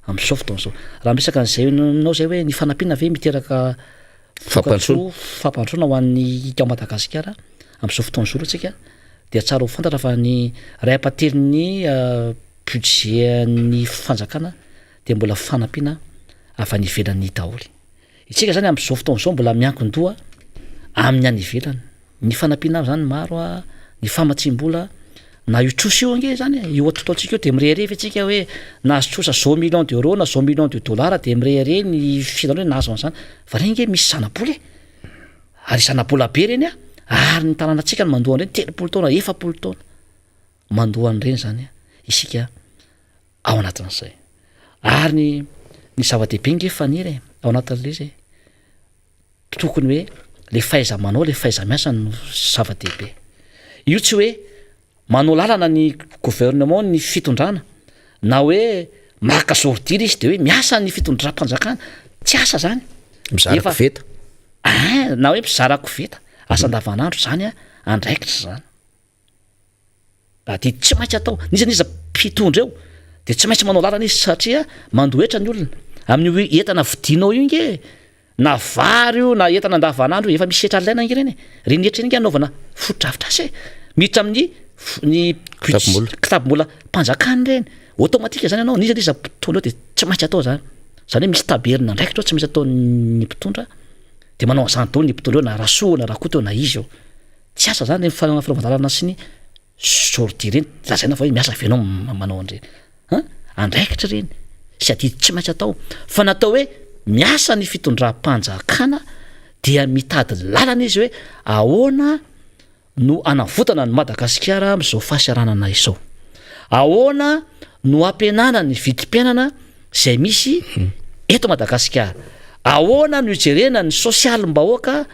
am'zao fotoana zao raha misaka an'izay nao zay hoe ny fanampiana ve miteraka fampandrosoana ho an'ny ao Madagasikara am'zao fotoana zao tsika de tsara ho fantatra fa ny ray apaterin'ny budget ny fanjakana de mbola fanampiana avy any ivelany daholy itsika zany am'zao fotoana zao mbola miankin-doha amin'ny any ivelany ny fanampiana zany maro ny famatsiam-bola na io troso io ange zany io ataotsika io de mirehare fe tsika hoe na azo trosa 100 millions d'euros na 100 millions de dollars de mirehare ny fianao hoe nahazo an'izany fa reny nge misy zanabola ary zanabola be reny ary ny tanànatsika ny mandoha an'ireny 30 taona 70 taona mandoha an'ireny zany isika ao anatin'izay ary ny zava-dehibe nge faniry ao anatin'le izy tokony hoe le fahaiza-manao le fahaiza-miasa no zava-dehibe io tsy hoe manao lalana ny gouvernement ny fitondrana na hoe maka sortir izy de hoe miasa ny fitondram-panjakana tsy asa zany mizarako veta na hoe mizarako veta asa andavanandro zany andraikitra zany de tsy maintsy atao nisaniza mpitondra eo de tsy maintsy manao lalana izy satria mandohetra ny olona amin'ny entana vidinao io nge na vary io na entana andavanandro efa misy etra laina nge reny reny etra nge anaovana fotodrafitra asy miditra amin'ny ny kitapo-bola mpanjakany reny automatika zany anao nisaniza mpitondra eo de tsy maintsy atao zany hoe misy taberina ndraikitra tsy maintsy atao ny mpitondra de manao an'izany daholo ny mpitondra eo na rasoa na rakoto eo na izy eo tsy asa zany fanaovana sy ny sorti reny lazaina fa hoe miasa venao manao an'ireny andraikitra reny sy adidy tsy maintsy atao fa natao hoe miasa ny fitondram-panjakana dia mitady lalana izy hoe ahoana no anavotana ny Madagasikara am'izao fahasiaranana izao ahoana no ampianana ny vidim-piainana zay misy eto Madagasikara ahoana no ijerena ny sosialim-bahoaka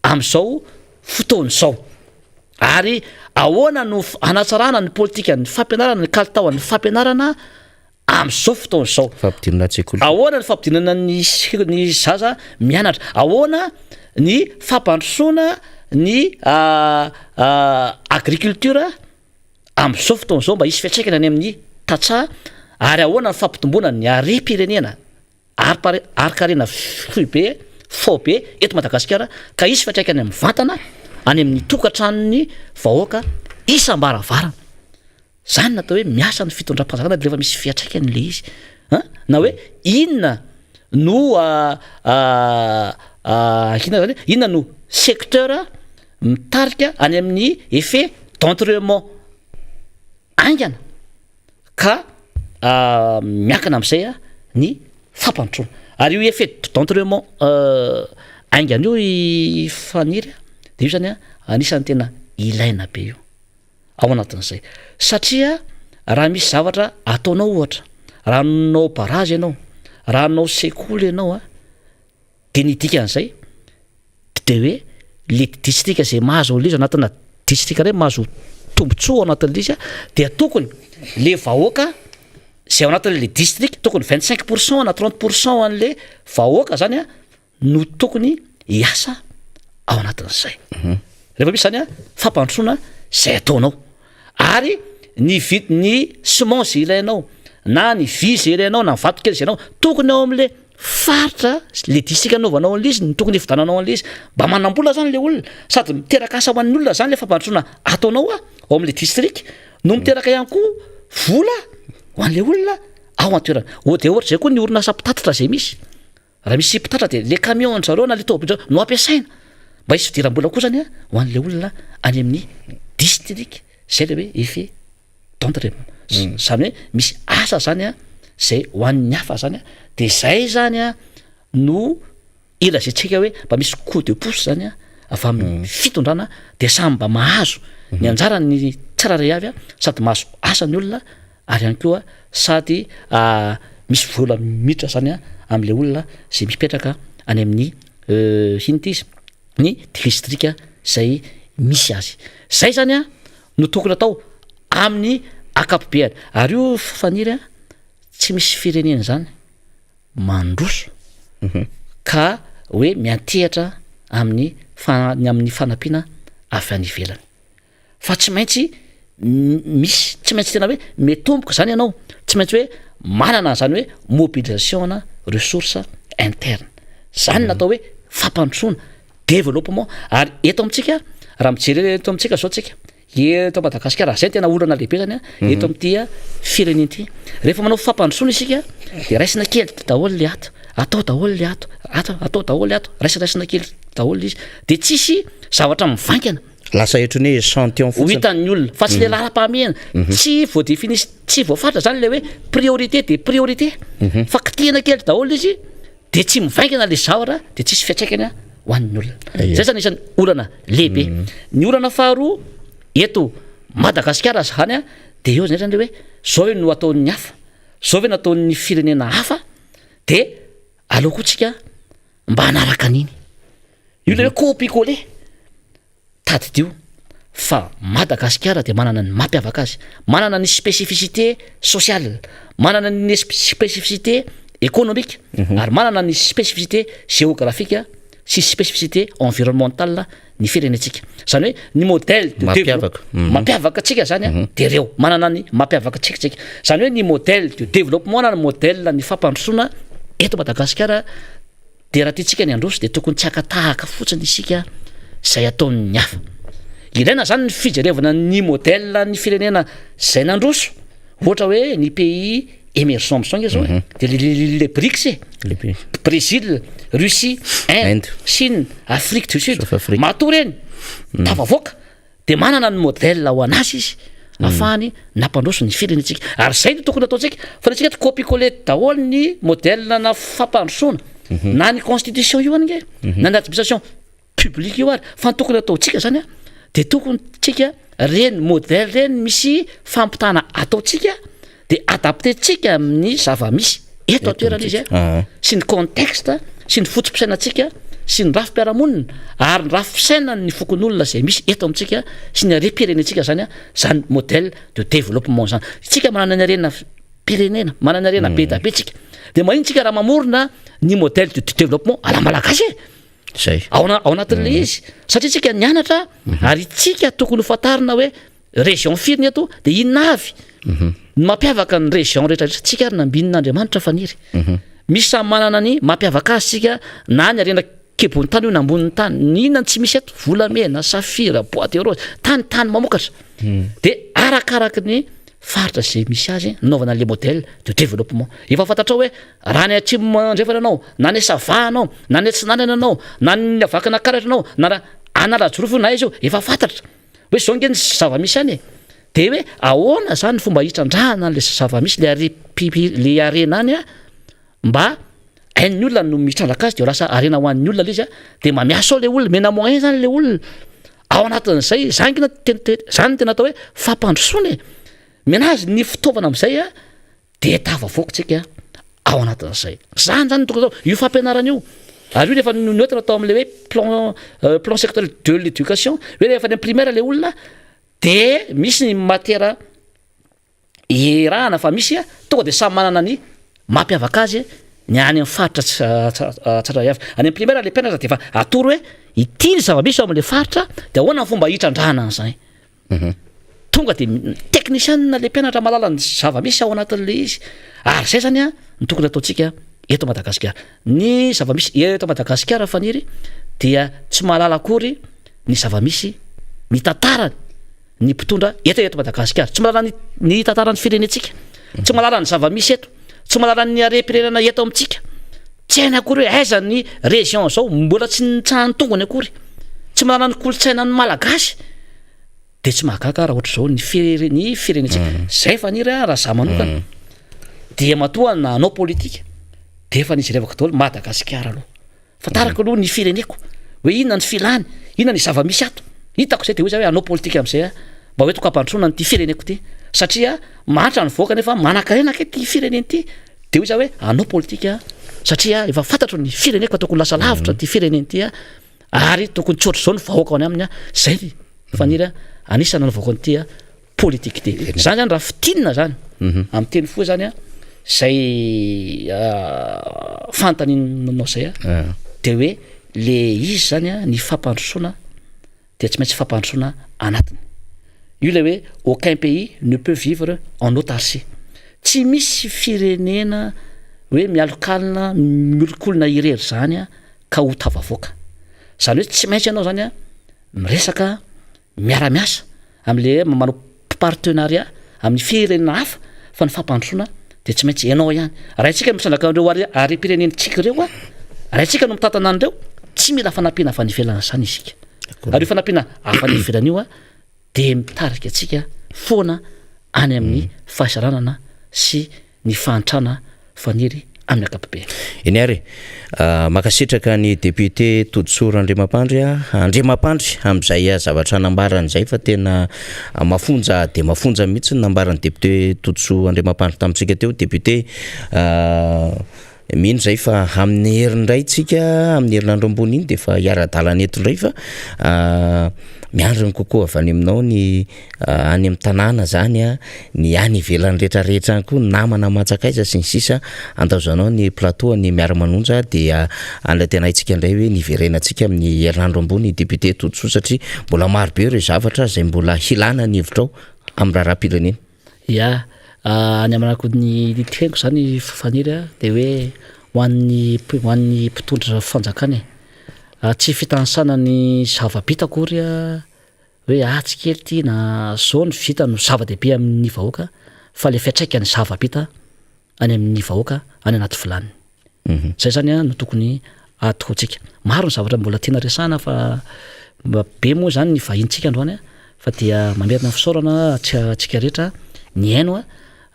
am'izao fotoana izao ary ahoana no anatsarana ny politika ny fampianarana ny kalitao ny fampianarana am'izao fotoana izao ahoana ny fampidinana ny zaza mianatra ahoana ny fampandrosoana ny agriculture am'izao fotoana izao mba hisy fiantraikana any amin'ny tatsaha ary ahoana ny fampitomboana ny are-pirenena ary-karena foibe fao be eto Madagasikara ka isy fiatraikany amin'ny vantana any amin'ny tokantranony vahoaka isam-baravarana. Zany natao hoe miasa ny fitondram-panjakana rehefa misy fiatraikany le izy. Na hoe inona no inona no secteur mitarika any amin'ny effet d'entraînement aingana ka miankana amin'izay ny fampandrosoana. Ary io effet d'entraînement aingana io i faniry de io zany anisan'ny tena ilaina be io ao anatin'izay satria raha misy zavatra ataonao ohatra raha nanao barrage ianao raha nanao sekoly ianao de ny dikan'izay de hoe le distrika zay mahazo an'ilay izy anatina distrika ray mahazo tombotsoa anatin'ilay izy dia tokony le vahoaka zay ao anatin'le district tokony 25% na 30% an'le vahoaka zany no tokony hiasa ao anatin'izay. Rehefa misy zany fampandrosoana zay ataonao ary ny semence ilainao na ny vy zay ilainao na vato kely zay ianao tokony ao amin'le faritra le distrika anaovanao an'ilay izy ny tokony hividananao an'ilay izy mba manam-bola zany le olona sady miteraka asa ho an'ny olona zany le fampandrosoana ataonao ao amin'le district no miteraka ihany koa vola ho an'le olona ao an-toerana. De ohatra zay koa ny orinasa mpitatitra zay misy raha misy mpitatra de le camion zareo na le tômôbily no ampiasaina mba hisy fidiram-bola koa zany ho an'le olona any amin'ny district zay le hoe effet d'entraînement. Zany hoe misy asa zany zay ho an'ny hafa zany de zay zany no ilazaintsika hoe mba misy coup de pouce zany avy amin'ny fitondrana de samy mba mahazo ny anjara ny tsiraray avy sady mahazo asa ny olona ary ihany koa sady misy vola miditra zany amin'le olona zay mipetraka any amin'ny inona izy ny distrika zay misy azy. Zay zany no tokony atao amin'ny akapobeany. Ary io faniry tsy misy firenena zany mandroso ka hoe miantehatra amin'ny amin'ny fanampiana avy any ivelany fa tsy maintsy misy tsy maintsy tena hoe metomboka zany ianao tsy maintsy hoe manana zany hoe mobilisation na ressource interne zany natao hoe fampandrosoana développement. Ary eto amintsika raha mijery eto amintsika zao tsika eto Madagasikara zay tena olana lehibe zany eto amin'ty firenena ity rehefa manao fampandrosoana isika de raisina kely daholo le atao daholo le atao daholo le raisina kely daholo izy de tsisy zavatra mivankana lasa ohatran'ny hoe échantillon fotsiny hitan'ny olona fa tsy le lalam-pahamehana tsy voadefinisy tsy voafatra zany le hoe priorité de priorité fa kitihana kely daholo izy de tsy mivankana le zavatra de tsisy fiatraikany ho an'ny olona. Zay zany isan'ny olana lehibe. Ny olana faharoa eto Madagasikara zany de eo zany hoe zao no ataon'ny hafa zao ve nataon'ny firenena hafa de aleo koa tsika mba hanaraka an'iny io le hoe copier-coller tadidio fa Madagasikara de manana ny mampiavaka azy manana ny spécificité sociale manana ny spécificité économique ary manana ny spécificité géographique sy spécificité environnementale ny firenetsika zany hoe ny modèle de mampiavaka tsika zany de reo manana ny mampiavaka tsika zany hoe ny modèle de développement na ny modèle ny fampandrosoana eto Madagasikara de raha tiatsika ny androso de tokony tsy akatahaka fotsiny isika zay ataon'ny hafa. Ilaina zany ny fijerevana ny modèle ny firenena zay nandroso ohatra hoe ny pays émergents zao zao de les BRICS Brésil, Russie, Inde, Chine, Afrique du Sud mato reny tafavoaka de manana ny modèle ho anazy izy afahany nampandroso ny firenetsika ary zay no tokony ataontsika fa tsika ty copier-coller daholo ny modèle na fampandrosoana na ny constitution io any na ny administration publique io ary fa tokony ataontsika zany de tokony tsika reny modèle reny misy fampitana ataontsika de adapté-tsika amin'ny zava-misy eto atoerana izy sy ny contexte sy ny fotopisainatsika sy ny rafim-piarahamonina ary ny rafim-pisaina ny fokon'olona zay misy eto amintsika sy ny repirenetsika zany zany modèle de développement zany tsika manana ny arena pirenena manana arena be da be tsika de manino tsika raha mamorona ny modèle de développement ala malagasy zay ao anatin'le izy satria tsika nianatra ary tsika tokony hofantarina hoe région firy ny ato de inona avy ny mampiavaka ny région rehetra tsika ary nambinin'Andriamanitra faniry misy samy manana ny mampiavaka azy tsika na ny arena kebony tany io na ambonin'ny tany ninona tsy misy eto volamena safira boîte de rose tany mamokatra de arakaraka ny faritra zay misy azy naovana le modèle de développement efa fantatra hoe raha ny atsimo mandrefana anao na ny sava anao na ny tsinanana anao na ny avakana karatra anao na analajorofo na izy io efa fantatra hoe zao nge ny zava-misy any de hoe ahoana zany fomba hitrandrahana le zava-misy le arena any mba hain'ny olona no mitrandraka azy de lasa arena ho an'ny olona le izy de mamiasa ao le olona mena moyen zany le olona ao anatin'izay zany tena atao hoe fampandrosoana menazy ny fitaovana am'izay de tavavoakotsika ao anatin'izay zany tokony io fampianarana io ary io rehefa neutre atao am'le hoe plan sectoriel de l'éducation hoe rehefa ny primaire le olona de misy ny matière irahana fa misy tonga de samy manana ny mampiavaka azy ny any amin'ny faritra tsara avy any amin'ny primaire le mpianatra de efa atoro hoe ity ny zava-misy am'le faritra de ahoana ny fomba hitrandrahana an'izay tonga de technicien le mpianatra malala ny zava-misy ao anatin'le izy ary zay zany ny tokony ataontsika eto Madagasikara ny zava-misy eto Madagasikara faniry dia tsy mahalala akory ny zava-misy ny tantarany ny mpitondra eto Madagasikara tsy mahalala ny tantarany firenetsika tsy mahalala ny zava-misy eto tsy mahalala ny are-pirenena eto amintsika tsy hainy akory hoe aiza ny région zao mbola tsy nitsahany tongony akory tsy mahalala ny kolotsaina ny malagasy de tsy mahagaga raha ohatra zao ny firenetsika zay faniry raha za manokana dia matoa na anao politika de efa nisy revaka daholo Madagasikara aloha fantarako aloha ny fireneko hoe inona ny filany inona ny zava-misy ato hitako zay de hoe za hoe anao politika am'izay mba hoe tokampandrosoana ny ty fireneko ty satria mahatra ny voaka nefa manankarenaka ty fireneny ty de hoe za hoe anao politika satria efa fantatro ny fireneko fa tokony lasa lavitra ty fireneny ty ary tokony tsotra zao ny vahoaka any aminy zay faniry anisana ny vahoaka nyty politika ty zany zany raha fitinina zany amin'ny teny foa zany zay fantaninao zay de hoe le izy zany ny fampandrosoana de tsy maintsy fampandrosoana anatiny io le hoe aucun pays ne peut vivre en autarcie tsy misy firenena hoe mialokalina miolokolona irery zany ka ho tavavoaka zany hoe tsy maintsy ianao zany miresaka miara-miasa am'le manao partenariat amin'ny firenena hafa fa ny fampandrosoana de tsy maintsy ianao ihany raha itsika misandraka andreo are-pirenentsika reo raha itsika no mitantana andreo tsy mila fanampiana avy any ivelana zany isika ary io fanampiana avy any ivelana io de mitarika atsika foana any amin'ny fahasaranana sy ny fahantrana faniry amin'ny akapobe eny ary makasitraka ny député Todisora Andriamampandry am'izay zavatra nambarany zay fa tena mafonja de mafonja mihitsy nambarany député Todisora Andriamampandry tamintsika teo député mino zay fa amin'ny herindray tsika amin'ny herinandro ambony iny de fa hiara-dalana eto indray fa miandriny kokoa avy any aminao ny any amin'ny tanàna zany ny any ivelany rehetrarehetra any koa namana matsakaiza sy ny sisa andaozanao ny plateau ny miara-manonja dia an'ilay tena haitsika indray hoe niverenantsika amin'ny herinandro ambony député Todisora satria mbola maro be ireo zavatra zay mbola hilana ny hevitrao amin'ny raharaham-pirenena any amanako ny teniko zany faniry de hoe hoan'ny mpitondra fanjakany tsy fitansana ny zava-bita akory hoe tsy kely ty na zao ny vita no zava-dehibe amin'ny vahoaka fa le fiatraika ny zava-bita any amin'ny vahoaka any anaty vilany zay zany no tokony atokontsika maro ny zavatra mbola tiana resahana fa be moa zany ny vahintsika androany fa dia mamerina fisaorana atsika rehetra ny aino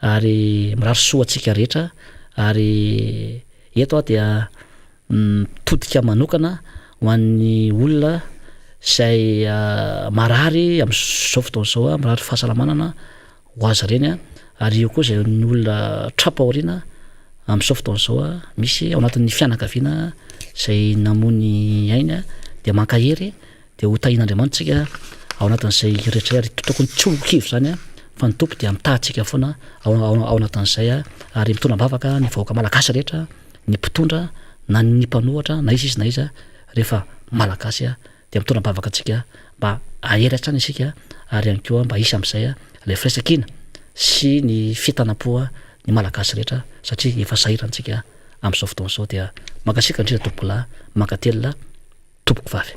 ary mirary soa atsika rehetra ary eto dia mitodika manokana ho an'ny olona zay marary am'izao fotoana zao mirary fahasalamanana ho azy reny ary io koa zay ny olona trapaoriana am'izao fotoana zao misy ao anatin'ny fianakaviana zay namony ainy de mankahery de ho tahin'Andriamanitra ao anatin'izay rehetra ary tokony tsy olokivy zany fa ny tompo dia mitahantsika foana ao anatin'izay ary mitondra bavaka ny vahoaka malagasy rehetra ny mpitondra na ny mpanohatra na izy na iza rehefa malagasy de mitondra bavaka atsika mba ahery atrany isika ary ihany koa mba isy am'izay le firesakina sy ny fitanam-poa ny malagasy rehetra satria efa sahirantsika am'izao fotoana zao dia makasika indrindra tombola mankatelina tompoko vavy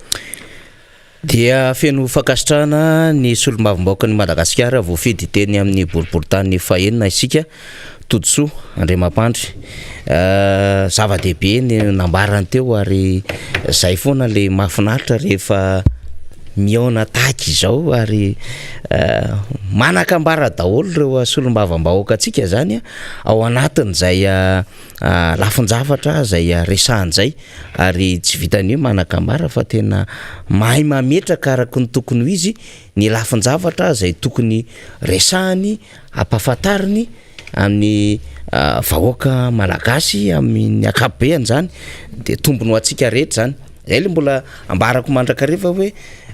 dia feno fakasitrana ny solombavom-baoaka ny Madagasikara voafidy teny amin'ny boriboritany fahenina isika Todosoa Andriamampandry zava-dehibe ny nambarany teo ary zay foana le mahafinaritra rehefa miaona tahaky izao ary manakambara daholo reo solombavam-bahoaka antsika zany ao anatin'izay lafinjavatra zay resahan'izay ary tsy vitany hoe manakambara fa tena mahay mametraka araka ny tokony ho izy ny lafinjavatra zay tokony resahany ampahafantariny amin'ny vahoaka malagasy amin'ny akapobeany zany de tombony ho antsika rehetra zany zay le mbola ambarako mandrakariva hoe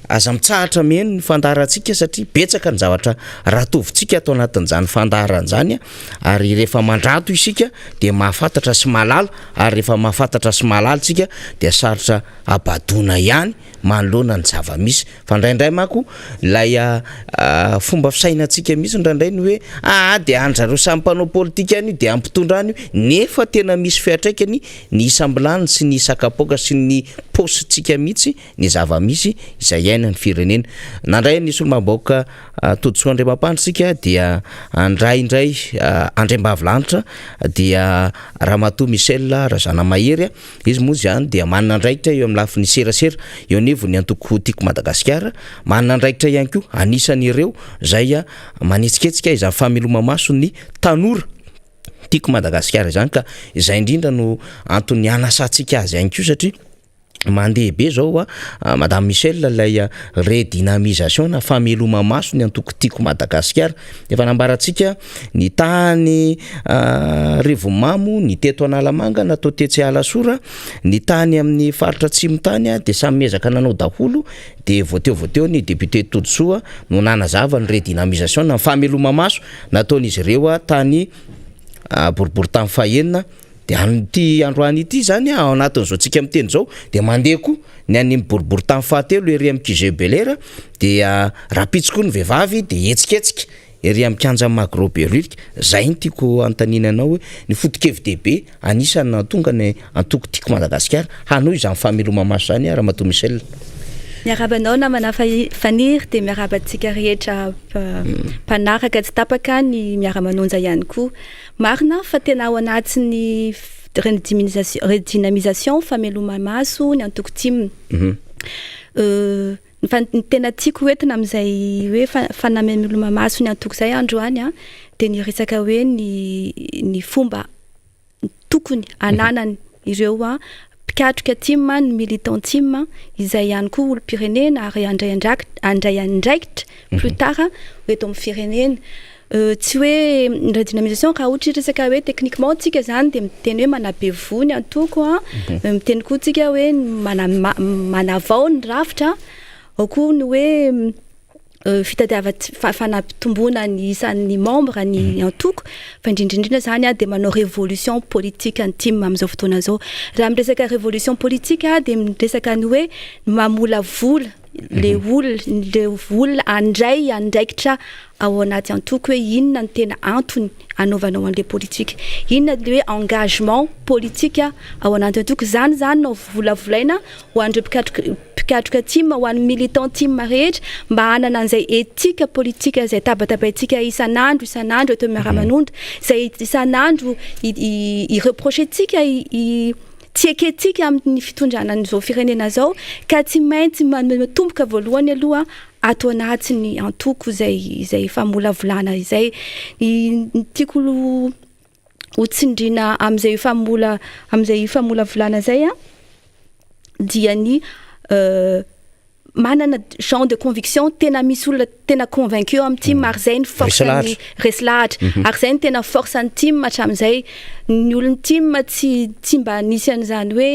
aza mitsahatra miheno ny fandarantsika satria betsaka ny zavatra ratovintsika atao anatin'izany fandaran'izany ary rehefa mandrato isika de mahafantatra sy malala ary rehefa mahafantatra sy malala tsika de sarotra abadona ihany manoloana ny zava-misy fa ndraindray mako lay fomba fisainantsika misy ndraindray ny hoe de andrareo samy mpanao politika any de ampitondrany nefa tena misy fiatraikany ny isambilany sy ny sakapoka sy ny positsika mihitsy ny zava-misy izay iainany firenena nandray ny solombavam-bahoaka Todosoa Andriamampandry dia andraindray Andriambavilanitra dia Ramatoa Michel Razana Mahery izy moa zany dia manana andraikitra eo amin'ny lafiny serasera eo anivony antoko tiako Madagasikara manana andraikitra ihany koa anisan'ireo zay manetsiketsika izany famelomamaso ny tanora tiako Madagasikara zany ka izay indrindra no antony anasantsika azy ihany koa satria mandeha be zao Madame Michel lay redynamisation na famelomamaso ny antoko tiako Madagasikara efa nambarantsika ny tany Revomamo ny teto Analamanga natao tetsy Alasora ny tany amin'ny faritra Tsimotany de samy mezaka nanao daholo de voateo ny député Todosoa no nanazava ny redynamisation na famelomamaso nataon'izy ireo tany boriboritany fahenina de an'ity androany ity zany ao anatin'izao tsika miteny zao de mandeha koa ny any boriboritany fahatelo ery amin'ny QG Belair de rapitsiko ny vehivavy de etsiketsika ery amin'ny Kanja Magroberuk zay ny tiako antaninanao hoe ny foto-kevin-dehibe anisany tonga ny antoko tiako Madagasikara hanao izany famelomamaso zany Ramatoa Michel. Miarabanao namana faniry de miarabantsika rehetra mpanaraka tsy tapaka ny miaramanonja ihany koa marina fa tena ao anatin'ny redynamisation famelomamaso ny antoko tim ny tena tiako hoentina amin'izay hoe fanamelomamaso ny antoko zay androany de ny resaka hoe ny fomba tokony ananany ireo pikatroka tim ny militant tim izay ihany koa olo-pirenena ary andray andraikitra plus tard eto amin'ny firenena tsy hoe redynamisation raha ohatra resaka hoe techniquement tsika zany de miteny hoe manabe vony antoko miteny koa tsika hoe manavao ny rafitra ao koa ny hoe fanampitombona ny isan'ny membre ny antoko fa indrindrindrindra zany de manao révolution politique ny team amin'izao fotoana zao raha miresaka révolution politique de miresaka ny hoe mamola vola le olona andraikitra ao anaty antoko hoe inona ny tena antony anaovanao an'le politique inona le hoe engagement politique ao anaty antoko zany no volavolaina ho an'ireo pikatroka team ho an'ny militant team rehetra mba hanana an'izay éthique politique zay tabatabaitsika isan'andro eto miara-manondro zay isan'andro i-reprochetsika tsy eketsika amin'ny fitondrana n'izao firenena zao ka tsy maintsy matomboka voalohany aloha ato anatiny antoko zay famolavolana izay ny tiako ho tsindrina amin'izay famolavolana zay dia ny manana genre de conviction tena misy olona tena convaincu amin'ny team ary zay ny force ny reslahatra ary zay ny tena force ny team hatramin'izay ny olon'ny team tsy mba nisy an'izany hoe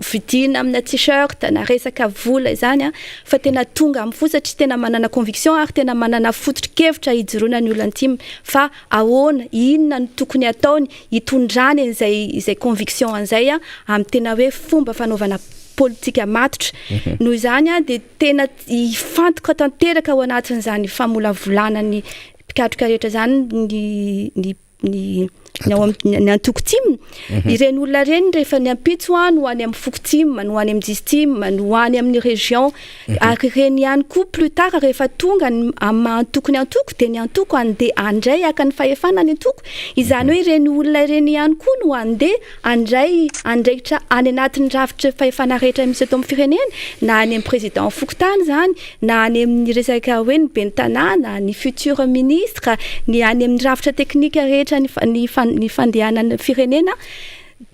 vidina amina t-shirt na resaka vola zany fa tena tonga amin'ny fo satria tena manana conviction ary tena manana fototra-kevitra hijoroana ny olon'ny team fa ahoana inona ny tokony ataony hitondrany izay conviction an'izay amin'ny tena hoe fomba fanaovana politika matotra noho izany de tena ifantoka tanteraka ao anatin'izany famolavolana ny pikatroka rehetra zany ny ny antoko tim ireny olona reny rehefa ny ampitso no any amin'ny foko tim no any amin'ny jistim no any amin'ny région ary reny ihany koa plus tard rehefa tonga antoko ny antoko de ny antoko andeha andray aka ny fahefana ny antoko izany hoe ireny olona ireny ihany koa no andeha andray andraikitra any anatin'ny rafitra fahefana rehetra misy eto amin'ny firenena na any amin'ny président fokotany zany na any amin'ny resaka hoe ny ben'ny tanàna ny futur ministre ny any amin'ny rafitra teknika rehetra ny fandehanana firenena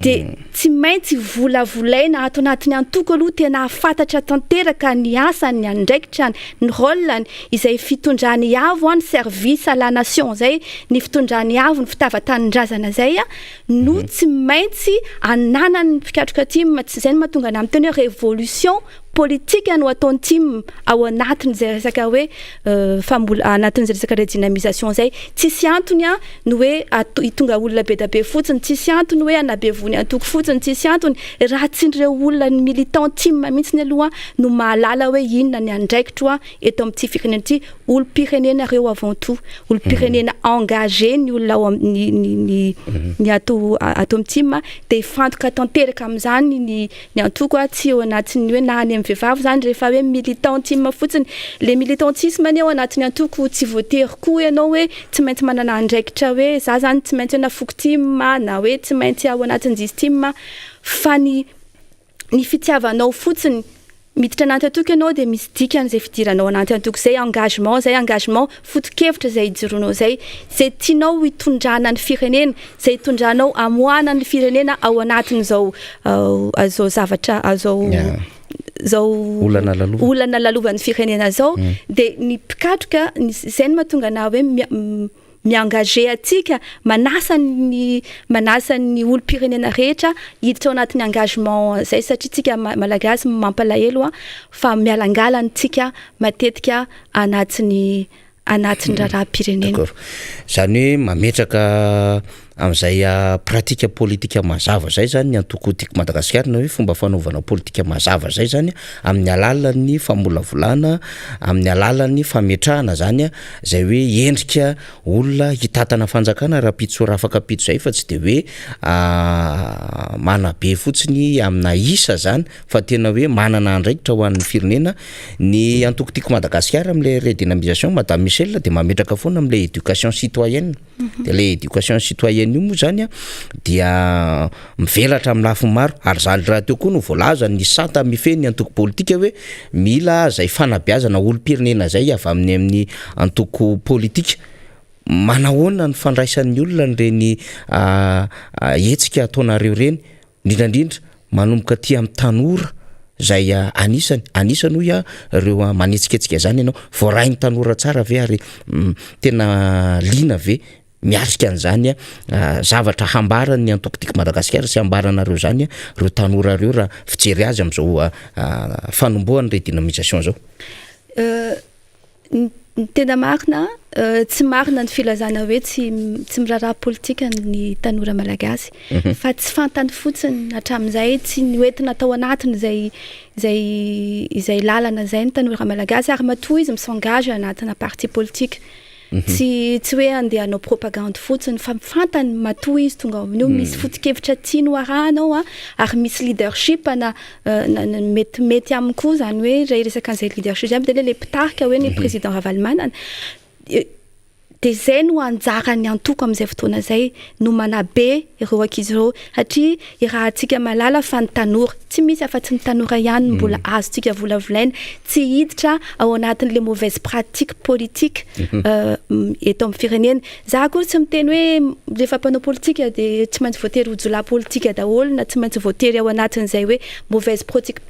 de tsy maintsy volavolaina ato anatin'ny antoko aloha tena afantatra tanteraka ny asany ny andraikitra ny rôlany izay fitondrany avo ny service à la nation zay ny fitondrany avo ny fitavan-tanindrazana zay no tsy maintsy ananany pikatroka tim zay no mahatonga anay miteny hoe révolution politika no ataony tim ao anatin'izay resaka hoe anatin'izay resaka redynamisation zay tsisy antony no hoe itonga olona be da be fotsiny tsisy antony hoe anabevony antoko fotsiny tsisy antony raha tsy ireo olona ny militant tim mihitsy ny aloha no mahalala hoe inona ny andraikitra eto amin'ity firenena ity olo-pirenena reo avant tout olo-pirenena engagé ny olona ny ato amin'ny tim de ifantoka tanteraka amin'izany ny antoko tsy ao anatin'ny hoe na any vehivavy zany rehefa hoe militantisme fotsiny le militantisme ny ao anatin'ny antoko tsy voatery koa ianao hoe tsy maintsy manana andraikitra hoe za zany tsy maintsy ana fokotim na hoe tsy maintsy ao anatin'ny jistim fa ny fitiavanao fotsiny miditra anaty antoko ianao de misy dikany zay fidiranao anaty antoko zay engagement foto-kevitra zay idironao zay tianao hitondrana ny firenena zay hitondranao amoana ny firenena ao anatin'izao zavatra olana lalovan'ny firenena zao de ny pikatroka zay no mahatonga na hoe miengagé atsika manasa ny olo-pirenena rehetra hiditra ao anatin'ny engagement zay satria tsika malagasy mampalahelo fa mialangalany tsika matetika anatin'ny raharaha-pirenena zany hoe mametraka am'izay pratika politika mazava zay zany ny antoko tiako Madagasikara na hoe fomba fanaovana politika mazava zay zany amin'ny alalan'ny famolavolana amin'ny alalan'ny fametrahana zany zay hoe endrika olona hitatana fanjakana raha pitso rafaka pitso zay fa tsy de hoe manabe fotsiny amina isa zany fa tena hoe manana andraikitra ho an'ny firenena ny antoko tiako Madagasikara am'le redynamisation Madame Michel de mametraka foana am'le éducation citoyenne de le éducation citoyenne io moa zany dia mivelatra amin'ny lafiny maro ary zany raha teo koa no voalaza ny santa mifeny antoko politika hoe mila zay fanabeazana olo-pirenena zay avy amin'ny antoko politika manahoana ny fandraisan'ny olona reny hetsika ataonareo reny indrindrandrindra manomboka aty amin'ny tanora zay anisany hoy reo manetsiketsika zany ianao voarainy tanora tsara ve ary tena lina ve miatrika an'izany zavatra hambarany antoko tiako Madagasikara sy hambaranareo zany reo tanora reo raha fijery azy am'izao fanombohan'ny redynamisation zao tena marina tsy marina ny filazana hoe tsy miraharaha politika ny tanora malagasy fa tsy fantany fotsiny hatramin'izay tsy noentina tao anatiny izay lalana zay ny tanora malagasy ary matoa izy misengage anatina parti politika tsy hoe andeha hanao propagande fotsiny fa mifantany matoa izy tonga amin'io misy foto-kevitra tiany arahanao ary misy leadership mety aminy koa zany hoe ray resaka an'izay leadership zay de le pitarika hoe ny président Ravalomanana de zay no anjarany antoko amin'izay fotoana zay no manabe ireo ankizy ireo satria raha tsika malala fa ny tanora tsy misy afa-tsy ny tanora ihany mbola azo tsika volavolaina tsy hiditra ao anatin'le mauvaise pratique politique eto amin'ny firenena za koa tsy miteny hoe rehefa mpanao politika de tsy maintsy voatery hojolahy politika daholo na tsy maintsy voatery ao anatin'izay hoe mauvaise pratique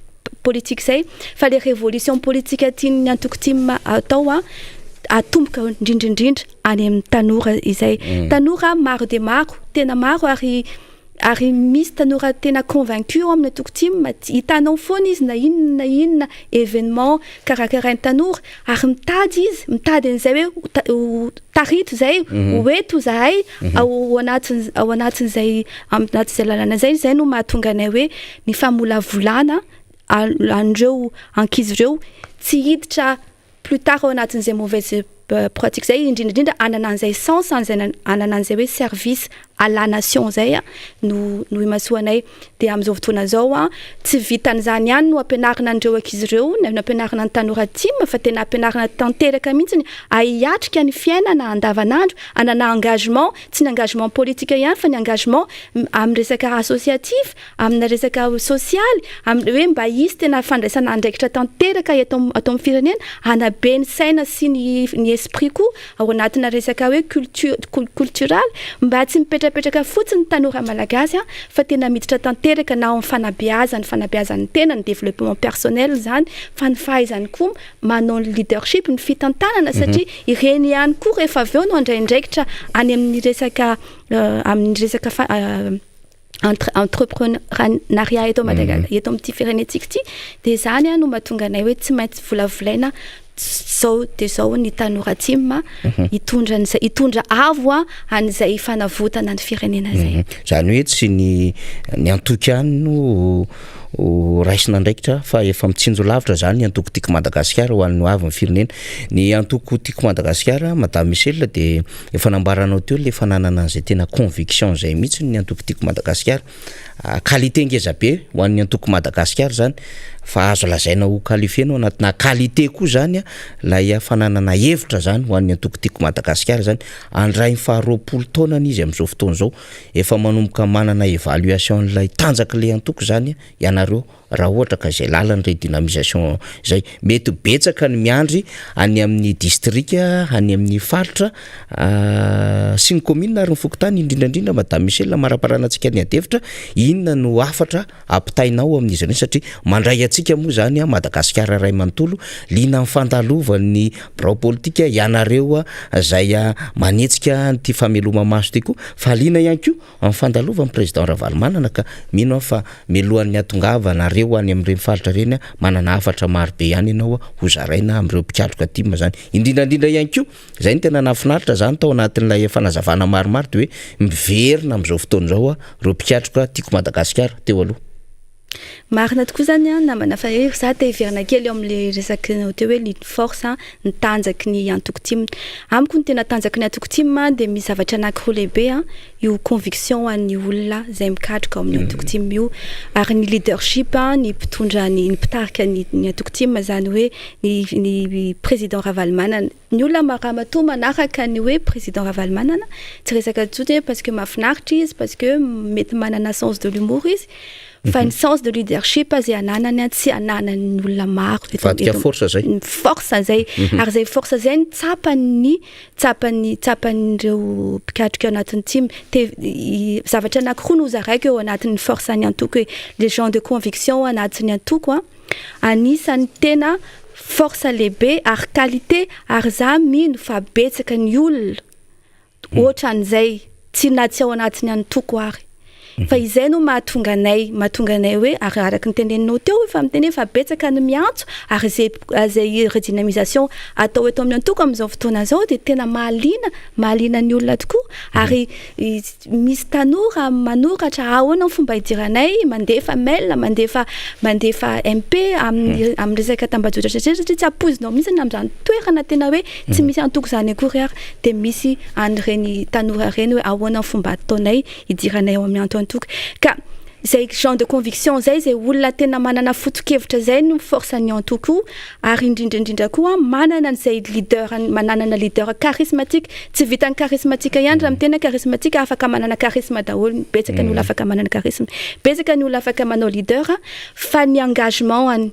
politique zay fa le révolution politique tiany antoko tim atao atomboka indrindrindrindra any amin'ny tanora izay tanora maro de maro tena maro ary misy tanora tena convaincu amin'ny antoko tim hitanao foana izy na inona événement karakarain'ny tanora ary mitady an'izay hoe tarito zay oeto zahay ao anatin'izay lalana zay no mahatonga anay hoe ny famolavolana andreo ankizy ireo tsy hiditra plus tard ao anatin'izay mauvaise pratique zay indrindraindrindra anana an'izay sens anana an'izay hoe service à la nation zay no imasoanay dia amin'izao fotoana zao tsy vitan'izany ihany no ampianarina andreo ankizy ireo no ampianarina ny tanora timy fa tena ampianarina tanteraka mihitsiny ahiatrika ny fiainana andavanandro anana engagement tsy ny engagement politique ihany fa ny engagement amin'ny resaka associatif amina resaka social hoe mba hisy tena fandraisana andraikitra tanteraka atao amin'ny firenena hanabe ny saina sy ny esprit koa ao anatina resaka hoe cultural mba tsy mipetrapetraka fotsiny tanora malagasy fa tena miditra tanteraka na amin'ny fanabeazany tena ny développement personnel zany fa ny fahaizany koa manao ny leadership ny fitantanana satria ireny ihany koa rehefa avy eo no andraindraikitra any amin'ny resaka entrepreneuriat eto eto amin'ity firenentsika ity dia zany no mahatonga anay hoe tsy maintsy volavolaina zao ny tanora timy hitondra avo an'izay fanavotana ny firenena zay zany hoe tsy ny antoky ihany no raisina andraikitra fa efa mitsinjo lavitra zany ny antoko tiako Madagasikara ho an'ny avy ny firenena ny antoko tiako Madagasikara Madame Michel dia efa nambaranao teo le fananana an'izay tena conviction zay mihitsy ny antoko tiako Madagasikara qualité ngeza be ho an'ny antoko Madagasikara zany fa azo lazaina ho qualifienao anatina qualité koa zany lay fananana hevitra zany ho an'ny antoko tiako Madagasikara zany andray 20 taonany izy amin'izao fotoana zao efa manomboka manana évaluation lay tanjaka le antoko zany ianareo raha ohatra ka izay lalany redynamisation zay mety betsaka ny miandry any amin'ny district any amin'ny faritra sy ny commune ary ny fokotany indrindrandrindra Madame Michel maraparanantsika ny adevitra inona no afatra ampitainao amin'izy ireny satria mandray atsika moa zany Madagasikara ray manontolo lina mifandalovan'ny birao politika ianareo zay manetsika ty fameloma maso ty koa fa lina ihany koa am'fandalovan'ny président Ravalomanana ka mino fa melohan'ny atongavana reo any amin'ireny faritra reny manana afatra maro be ihany ianao ho zaraina amin'ireo mpikatroka tima zany indrindrandrindra ihany koa zay ny tena nafinaritra zany tao anatin'ilay fanazavana maromaro de hoe miverina amin'izao fotoana zao ireo mpikatroka tiako Madagasikara teo aloha marina tokoa zany namana fa hoe za te hiverina kely eo amin'le resaka teo hoe ny force ny tanjaky ny antoko timy amiko ny tena tanjaky ny antoko timy dia misy zavatra anankiroa lehibe io conviction an'ny olona zay mikatroka amin'ny antoko timy io ary ny leadership ny mpitondra ny mpitarika ny antoko timy zany hoe ny président Ravalomanana ny olona maramatoa manaraka ny hoe président Ravalomanana tsy resaka tsotra parce que mahafinaritra izy parce que mety manana sens de l'humour izy fa ny sens de leadership zay ananany tsy ananany olona maro force zay ary zay force zay tsapan'ireo mpikatroka anatin'ny team zavatra anankiroa no zaraiko eo anatin'ny force ny antoko hoe les gens de conviction anatin'ny antoko anisany tena force lehibe ary qualité ary za mino fa betsaka ny olona ohatran'izay tsy natsy ao anatin'ny antoko ary fa izay no mahatonga anay hoe araky ny tendeninao teo efa miteny fa betsaka ny miantso ary zay redynamisation atao eto amin'ny antoko amin'izao fotoana zao dia tena mahalina ny olona tokoa ary misy tanora manoratra ahoana ny fomba hidiranay mandefa mail mandefa MP amin'ny resaka tambajotra satria tsy apozinao mihitsy amin'izany toerana tena hoe tsy misy antoko zany akory ary dia misy an'ireny tanora reny hoe ahoana ny fomba ataonay hidiranay ao amin'ny antoko ka zay genre de conviction zay olona tena manana foto-kevitra zay no force ny antoko ary indrindraindrindra koa manana an'izay manana leader charismatique tsy vitany charismatique ihany raha mitena charismatique afaka manana charisme daholo betsaka ny olona afaka manana charisme betsaka ny olona afaka manao leader fa ny engagement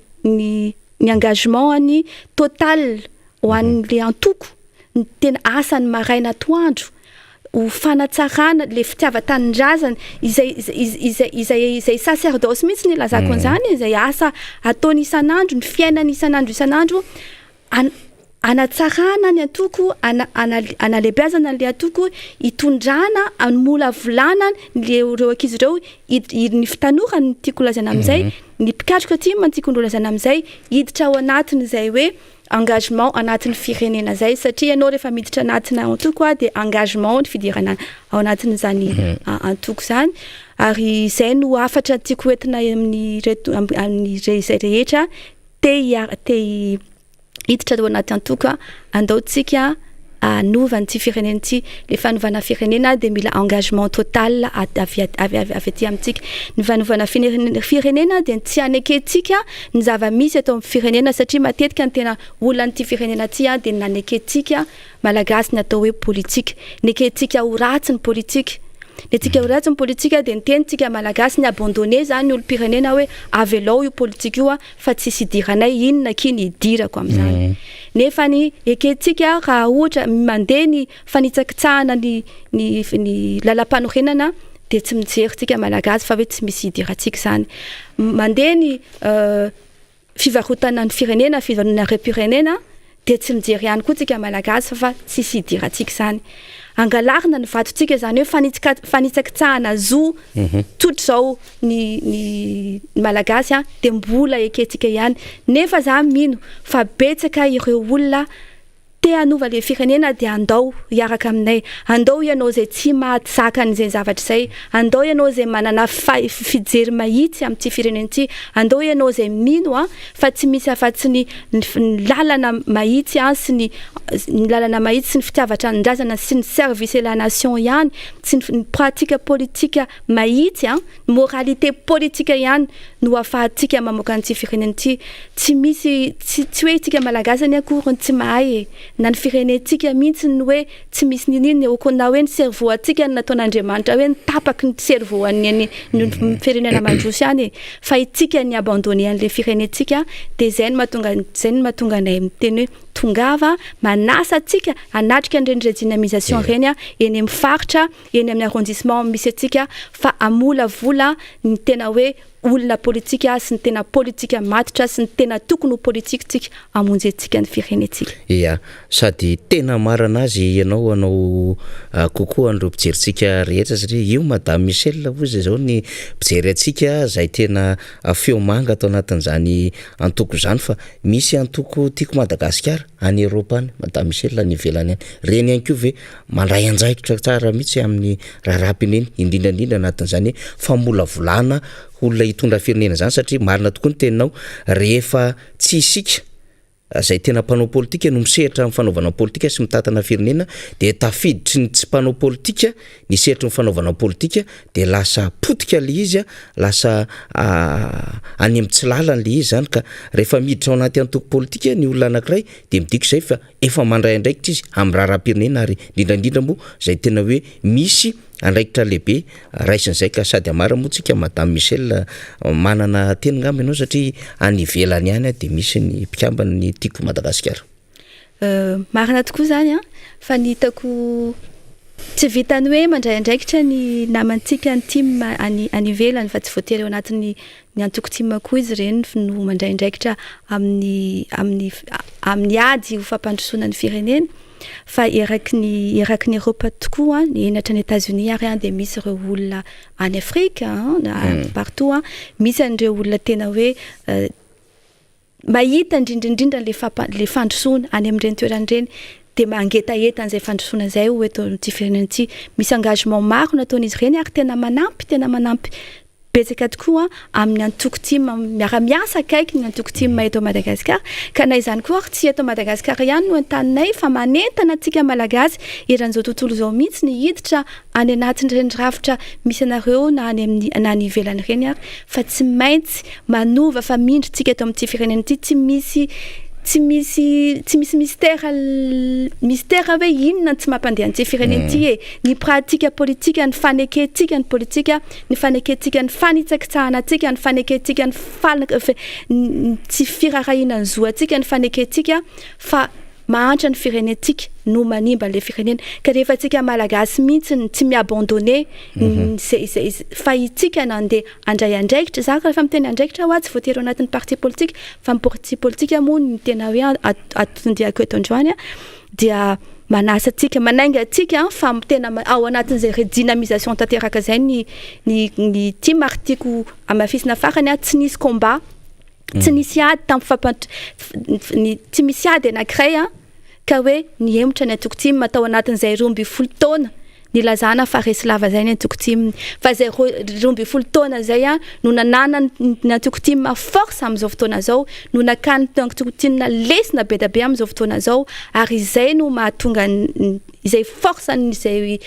ny total ho an'le antoko ny tena asany maraina atoandro ho fanatsarana le fitiava-tanindrazana izay sacerdoce mihitsy ny lazako an'izany izay asa ataony isan'andro ny fiainany isan'andro anatsarana ny antoko analebiazana le antoko hitondrana mola volana reo ankizy ireo ny fitanora ny tiako lazana amin'izay ny mpikatroka ty mantiako lazana amin'izay hiditra ao anatiny zay hoe engagement anatin'ny firenena zay satria ianao rehefa miditra anatina antoko dia engagement ny fidirana ao anatin' zany antoko zany ary zay no afatra tiako entina amin'ny zay rehetra te hiditra ao anaty antoko andaotsika anovany ty firenena ty le fanovana firenena de mila engagement total avy aty amintsika ny fanovana firenena de tsy aneketika ny zava-misy atao amin'ny firenena satria matetika ny tena olona nyty firenena ty de naneketika malagasy ny atao hoe politika neketika ho ratsy ny politika le tsika ho ratsy ny politika de nitenitsika malagasy ny abandonné zany olo pirenena hoe avy alao io politika io fa tsy sidiranay inona kiny idirako am'izany nefa ny eketsika raha ohatra mandeha ny fanitsakitsahana ny lalam-panorenana de tsy mijery tsika malagasy fa hoe tsy misy idiratsika zany mandeha ny fivarotana ny firenena fivarotana repirenena de tsy mijery ihany koa tsika malagasy fa tsy idiratsika zany angalarina ny vatotsika zany hoe fanitsakitsahana zo totro zao ny malagasy de mbola eketsika ihany nefa za mino fa betsaka ireo olona te anova le firenena de andao hiaraka aminay andao ianao zay tsy maty zakan'izay zavatra zay andao ianao zay manana fijery mahitsy amin'ty firenena ty andao ianao zay mino fa tsy misy afa-tsy ny lalana mahitsy sy ny lalana mahitsy sy ny fitiavatra an-drazana sy ny service la nation ihany sy ny pratika politika mahitsy moralité politika ihany no afahantsika mamoaka an'ty firenena ty tsy misy tsy hoe tsika malagasy any akoriny tsy mahay na ny firenetsika mihitsy ny hoe tsy misy nininy okona hoe ny cerveau atsika ny nataon'Andriamanitra hoe nitapaky ny cerveau any firenena mandrosy any fa itsika ny abandonné an'le firenetsika de zay ny mahatonga anay miteny hoe tongava manasa atsika anatrika an'ireny redynamisation reny eny amin'ny faritra eny amin'ny arrondissement misy atsika fa amolavola ny tena hoe olona politika sy ny tena politika matitra sy ny tena tokony ho politika tsika amonjy atsika ny firenetsika ia sady tena marana azy anao kokoa an'ireo mpijeritsika rehetra satria io madame Michel ozy zao ny mpijery atsika zay tena feo manga atao anatin'izany antoko zany fa misy antoko tiako Madagasikara any Europe any madame Michel any ivelany any reny ihany koa ve mandray anjaikitra tsara mihitsy amin'ny raharapiny eny indrindrandrindra anatin'izany famolavolana olona hitondra firenena zany satria marina tokoa ny teninao rehefa tsy isika zay tena mpanao politika no misehatra amin'ny fanaovana politika sy mitatana firenena de tafiditry ny tsy mpanao politika ny sehatra ny fanaovana politika de lasa potika le izy lasa any amin'ny tsy lalany le izy zany ka rehefa miditra ao anaty antoko politika ny olona anankiray de midiko zay fa efa mandray andraikitra izy amin'ny raharaham-pirenena ary indrindrandrindra moa zay tena hoe misy andraikitra lehibe raisin'izay ka sady amara moa tsika madame Michel manana teny ngamba ianao satria any ivelany ihany de misy ny mpikambany ny tiako Madagasikara marina tokoa zany fa ny hitako tsy vitany hoe mandray andraikitra ny namantsika ny team any ivelany fa tsy voatery ao anatin'ny antoko team koa izy reny no mandray andraikitra amin'ny ady ho fampandrosoana ny firenena fa eraky ny Europe tokoa ny enatra ny États-Unis ary de misy ireo olona any Afrique partout misy an'ireo olona tena hoe mahita indrindrandrindra le fandrosoana any amin'ireny toerana ireny de mangetaeta an'izay fandrosoana zay ho eto ty firenena ty misy engagement maro nataon'izy ireny ary tena manampy betsaka tokoa amin'ny antoko team miara-miasa akaiky ny antoko team eto Madagasikara ka na izany koa tsy eto Madagasikara ihany no antaninay fa manentana antsika malagasy eran'izao tontolo zao mihitsy ny hiditra any anatin'ireny rafitra misy anareo na any ivelany reny ary fa tsy maintsy manova fa mindritsika eto amin'ity firenena ty tsy misy mystère hoe inona tsy mampandeha an'ity firenena ty ny pratika politika ny faneketika ny politika ny faneketika ny fanitsakitsahana atsika ny faneketika ny tsy firarahina ny zo atsika ny faneketika fa mahantra ny firenetsika no manimba le firenena ka rehefa tsika malagasy mihitsy tsy miabandonné fa itsika nandeha andray andraikitra za rehefa miteny andraikitra ho tsy voatery anatin'ny parti politique fa parti politique moa ny tena hoe atondiako eto androany dia manasa atsika manainga atsika fa tena ao anatin'izay redynamisation tanteraka zay ny team artico amafisina farany tsy nisy combat tsy nisy ady tsy misy ady anankiray ka hoe ny hemotra ny antoko team atao anatin'izay 12 taona nilazana fa resy lava zay ny antoko-timy fa zay 12 taona zay no nanana ny antoko-timy force am'izao fotoana zao no nakany antoko-timy lesina be da be am'izao fotoana zao ary izay no mahatonga izay force izay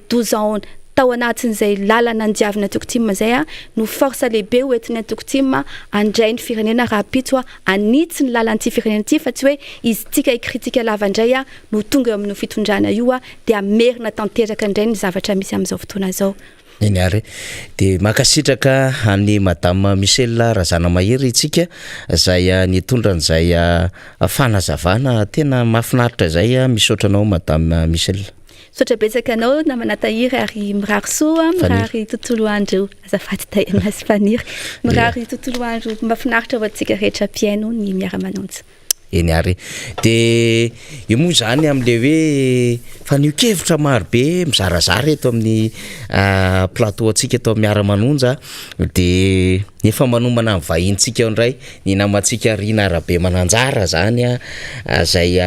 12 ans tao anatin'izay lalana andiavina antoko-timy zay no force lehibe hoentin'ny antoko-timy andray ny firenena rapitso anitsy ny lalan'ity firenena ity fa tsy hoe izy tika ikritika lava indray no tonga eo amin'ny fitondrana io dia merina tanteraka indray ny zavatra misy am'izao fotoana zao. Iny ary de makasitraka any madame Michel Razana Mahery itsika zay nitondra an'izay fanazavana tena mahafinaritra zay misaotranao madame Michel. Sotra betsaka anao namana tahiry ary mirary soa mirary tontolo andro azafady tayana sy faniry mirary tontolo andro mahafinaritra ho antsika rehetra mpiaino ny miara-manonja. Eny ary de io moa zany am'le hoe fanio-kevitra maro be mizarazara eto amin'ny plateau atsika eto miara-manonja de efa manomana amin'ny vahintsika indray ny namantsika Rina Rabe Mananjara zany zay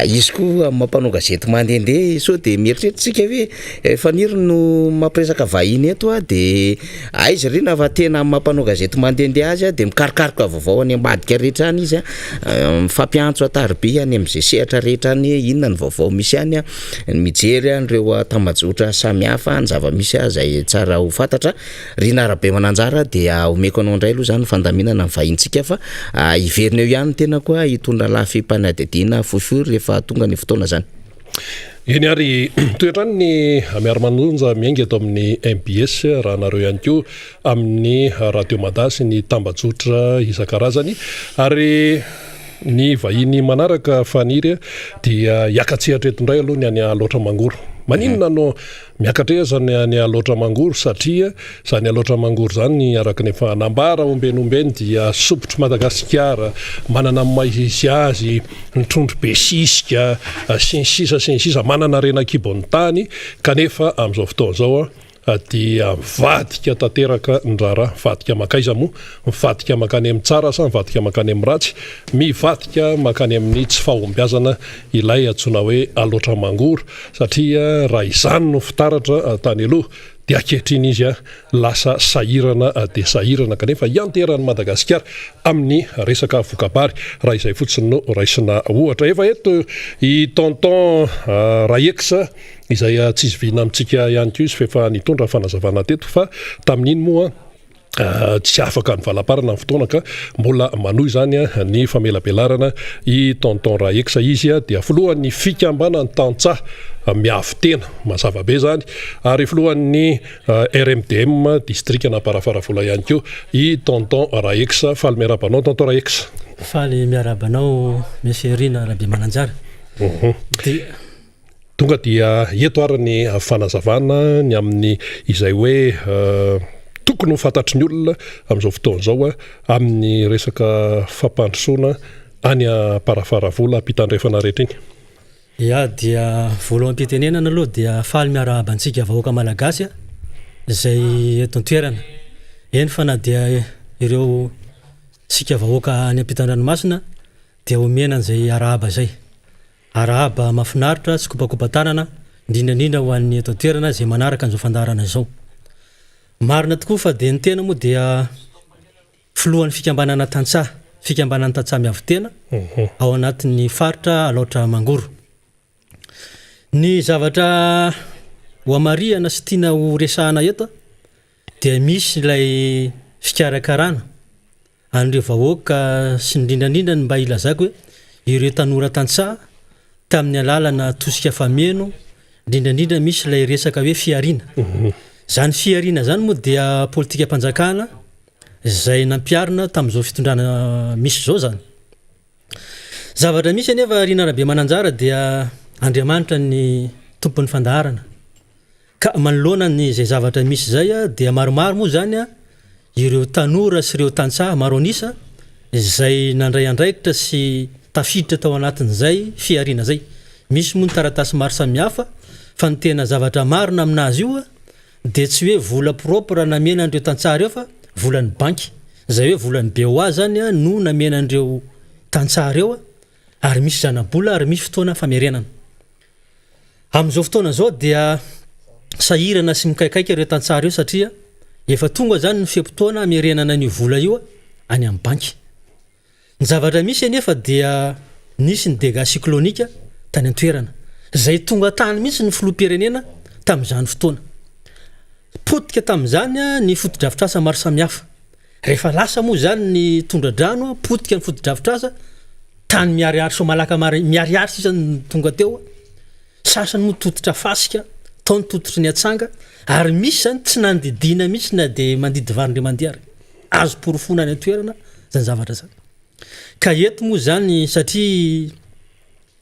izy koa mampanao gazety mandehandeha so de mieritreritsika hoe faniry no mampiresaka vahiny eto de izy Rina fa tena mampanao gazety mandehandeha azy de mikarikaroka vaovao any ambadika rehetra any izy fampiantso atarby any am'izay sehatra rehetra any inona ny vaovao misy any mijery an'ireo tambajotra samihafa ny zava-misy zay tsara ho fantatra. Rina Rabe Mananjara dia omeko anao indray aloha zany fandaminana ny vahintsika fa iverina eo ihany tena koa hitondra lafim-panadihadiana foifoy rehefa tonga ny fotoana zany. Eny ary toetrany ny miara-manonja miainga eto amin'ny MBS raha nareo ihany koa amin'ny radio Madasy ny tambajotra isan-karazany ary ny vahiny manaraka faniry dia hiakatsehatra eto indray aloha ny any Aloatra Mangoro. Maninona no miakatra zany any Aloatra Mangoro satria zany Aloatra Mangoro zany araka ny efa nambara ombenombeny dia sopotro Madagasikara manana mahizy azy nitrondro be sisika sy ny sisa manana rena-kibon'ny tany kanefa am'izao fotoana zao dia vadika tanteraka ny rara vadika makaiza moa mivadika makany amin'ny tsara sa mivadika makany amin'ny ratsy mivadika makany amin'ny tsy fahombiazana ilay antsona hoe Aloatra Mangoro satria raha izany no fitaratra tany aloha dia ankehitriny izy lasa sahirana de sahirana kanefa ianteran'ny Madagasikara amin'ny resaka vokabary raha izay fotsiny no raisina ohatra efa eto i tonton Rayex izay tsy izy vina amintsika ihany koa izy fefa nitondra fanazavana teto fa tamin'iny moa tsy afaka ny valaparana ny fotoana ka mbola manohy zany ny famelabelarana i tonton Rayex izy dia filohan'ny fikambana ny tantsaha miavy tena mazava be zany ary filohan'ny RMDM district na Parafaravola ihany koa i tonton Rayex faly miarabanao tonton Rayex. Faly miarabanao monsieur Rina Rabe Mananjara. Tonga dia eto ary ny fanazavana ny amin'ny izay hoe tokony ho fantatry ny olona amin'izao fotoana zao amin'ny resaka fampandrosoana any Parafaravola ampitandrefana rehetra iny. Ya dia voaloham-pitenenana aloha dia faly miarabantsika vahoaka malagasy zay eto an-toerana eny fa na dia ireo sika vahoaka any ampitan-dranomasina dia omena an'izay arahaba zay arahaba mafinaritra sy kopakopa-tanana indrindrandrindra ho an'ny eto an-toerana zay manaraka an'izao fandarana zao. Marina tokoa fa dia ny tena moa dia filohan'ny fikambanana tantsaha miavy tena ao anatin'ny faritra Aloatra Mangoro. Ny zavatra ho amariana sy tiana ho resahana eto dia misy ilay fikarakarana an'ireo vahoaka sy indrindrandrindra mba ilazako hoe ireo tanora tantsaha tamin'ny alalana tosika famieno indrindrandrindra misy ilay resaka hoe fiariana. Zany fiariana zany moa dia politika mpanjakana zay nampiarina tamin'izao fitondrana misy zao zany. Zavatra misy anefa Rina Rabe Mananjara dia Andriamanitra ny tompon'ny fandaharana ka manoloana ny zay zavatra misy zay dia maromaro moa zany ireo tanora sy ireo tantsaha maro anisa zay nandray andraikitra sy tafiditra tao anatin'izay fiariana zay. Misy moa ny taratasy maro samihafa fa ny tena zavatra marina aminazy io dia tsy hoe vola propre namena andreo tantsaha reo fa volan'ny banky zay hoe volan'ny BOA zany no namena andreo tantsaha reo ary misy zanabola ary misy fotoana famerianana. Amin'izao fotoana zao dia sahirana sy mikaikaika ireo tantsara io satria efa tonga zany ny fiam-potoana mirenana ny vola io any amin'ny banky. Ny zavatra misy anefa dia nisy ny dégâts cycloniques tany an-toerana zay tonga tany mihitsy ny filoham-pirenena tamin'izany fotoana. Potika tamin'izany ny foto-drafitrasa maro samihafa. Rehefa lasa moa zany ny tondra-drano potika ny foto-drafitrasa tany miariary so malaka miariary sisa ny tonga teo. Sasany moa totitra fasika tao ny tototry ny atsanga ary misy zany tsy nandidina mihitsy na dia mandidy varindre mandiary azo porofona any an-toerana zany zavatra zany. Ka eto moa zany satria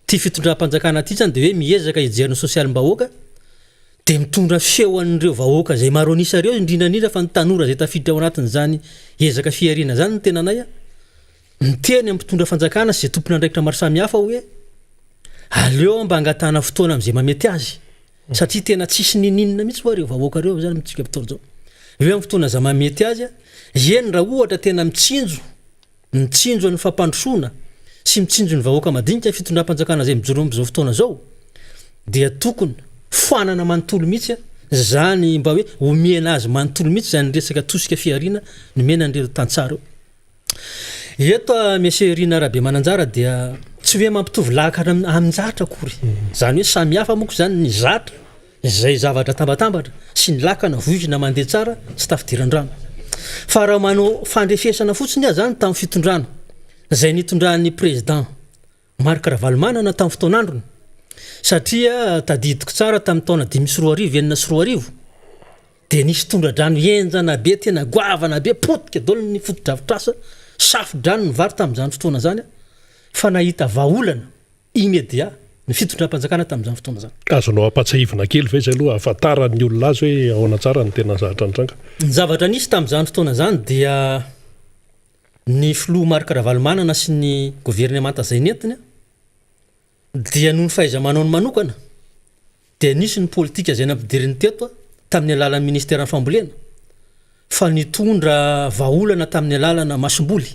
ty fitondram-panjakana ty zany dia hoe miezaka hijeriny sosialim-bahoaka dia mitondra feoan'ireo vahoaka zay maro anisa reo indrindrandrindra fa ny tanora zay tafiditra ao anatin'izany ezaka fiariana zany ny tenanay miteny amin'ny mpitondra fanjakana sy zay tompona andraikitra maro samihafa hoe aleo mba angatana fotoana amin'izay mamety azy satria tena tsisy nininina mihitsy ho reo vahoaka reo zany mitsika fotoana zao. Eo amin'ny fotoana za mamety azy eny raha ohatra tena mitsinjo amin'ny fampandrosoana sy mitsinjo ny vahoaka madinika ny fitondram-panjakana zay mijoro amin'izao fotoana zao dia tokony foanana manontolo mihitsy zany mba hoe omena azy manontolo mihitsy zany resaka tosika fiariana nomena an'ireo tantsara eo. Eto Monsieur Rina Rabe Mananjara dia tsy hoe mampitovy lahaka amin-jatra akory. Zany hoe samihafa moko zany ny zatra izay zavatra tambatambatra sy ny lakana voizina mandeha tsara sy tafidiran-drano. Fa raha manao fandrefesana fotsiny zany tamin'ny fitondrana izay nitondran'ny président Marc Ravalomanana tamin'ny fotoan'androny satria tadidiko tsara tamin'ny taona 2024 enina sy 2024 dia nisy tondra-drano enjana be tena goavana be potika daholo ny foto-drafitrasa safo-drano ny vary tamin'izany fotoana zany fa nahita vahaolana immédiat ny fitondram-panjakana tamin'izany fotoana zany. Azonao ampatsahivina kely ve zay aloha ahafantaran'ny olona azy hoe ahoana tsara ny tena zatra ny tranga. Ny zavatra nisy tamin'izany fotoana zany dia ny filoha Marc Ravalomanana sy ny gouvernemanta zay nentiny dia noho ny fahaiza-manao ny manokana dia nisy ny politika zay nampidiriny teto tamin'ny alalan'ny ministèran'ny fambolena fa nitondra vahaolana tamin'ny alalana masomboly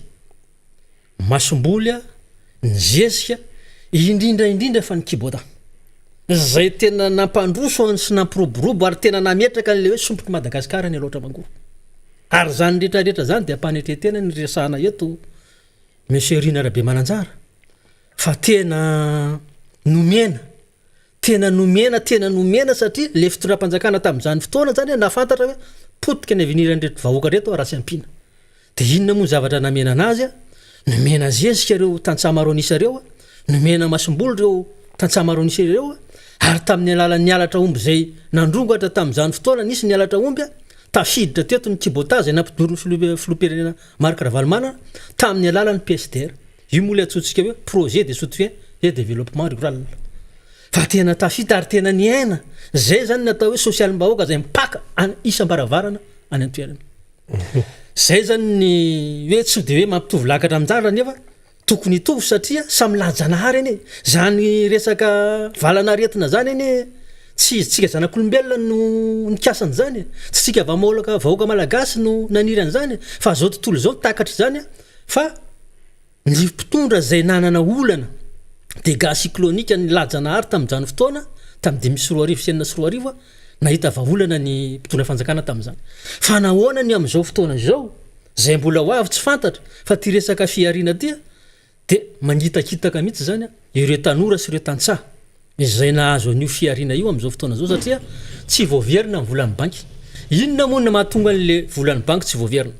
ny zezika indrindra fa ny kibota zay tena nampandroso sy nampiroborobo ary tena nametraka n'le hoe sompoky Madagasikara ny loatra mangoro ary zany rehetrarehetra zany dia ampanetretena ny resahana eto Monsieur Rina Rabe Mananjara fa tena nomena satria le fitondram-panjakana tamin'izany fotoana zany nafantatra hoe potika ny aveniran'ireto vahoaka reto raha sy ampina dia inona moa zavatra namena anazy nomena zezika reo tantsaha-maronisa reo nomena masombolo reo tantsaha-maronisa reo ary tamin'ny alalan'ny nialatra omby zay nandrongatra tamin'izany fotoana nisy nialatra omby tafiditra teto ny kibota zay nampidoron'ny filoham-pirenena Marc Ravalomanana tamin'ny alalan'ny PSDR io moa le atsotsika hoe projet de soutien et développement rural fa tena tafita ary tena niaina zay zany natao hoe sosialim-bahoaka zay mipaka isam-baravarana any an-toerana. Zay zany ny hoe tsy dia hoe mampitovy lakatra amin'jara nefa tokony hitovy satria samy lajanahary eny zany resaka valanaretina zany eny tsy tsika zanak'olombelona no nikasany zany tsy tsika vahoaka malagasy no nanirany zany fa zao tontolo zao takatra zany fa ny mpitondra zay nanana olana dégâts cycloniques ny lajanahary tamin'izany fotoana tamin'ny 2024 sy 2024 nahita vahaolana ny mpitondra fanjakana tamin'izany fa nahoana ny amin'izao fotoana izao zay mbola ho avy tsy fantatra fa ty resaka fiariana ty dia mangitakitaka mihitsy zany ireo tanora sy ireo tantsaha izay nahazo an'io fiariana io amin'izao fotoana zao satria tsy voaverina amin'ny volan'ny banky. Inona moa ny mahatonga an'le volan'ny banky tsy voaverina?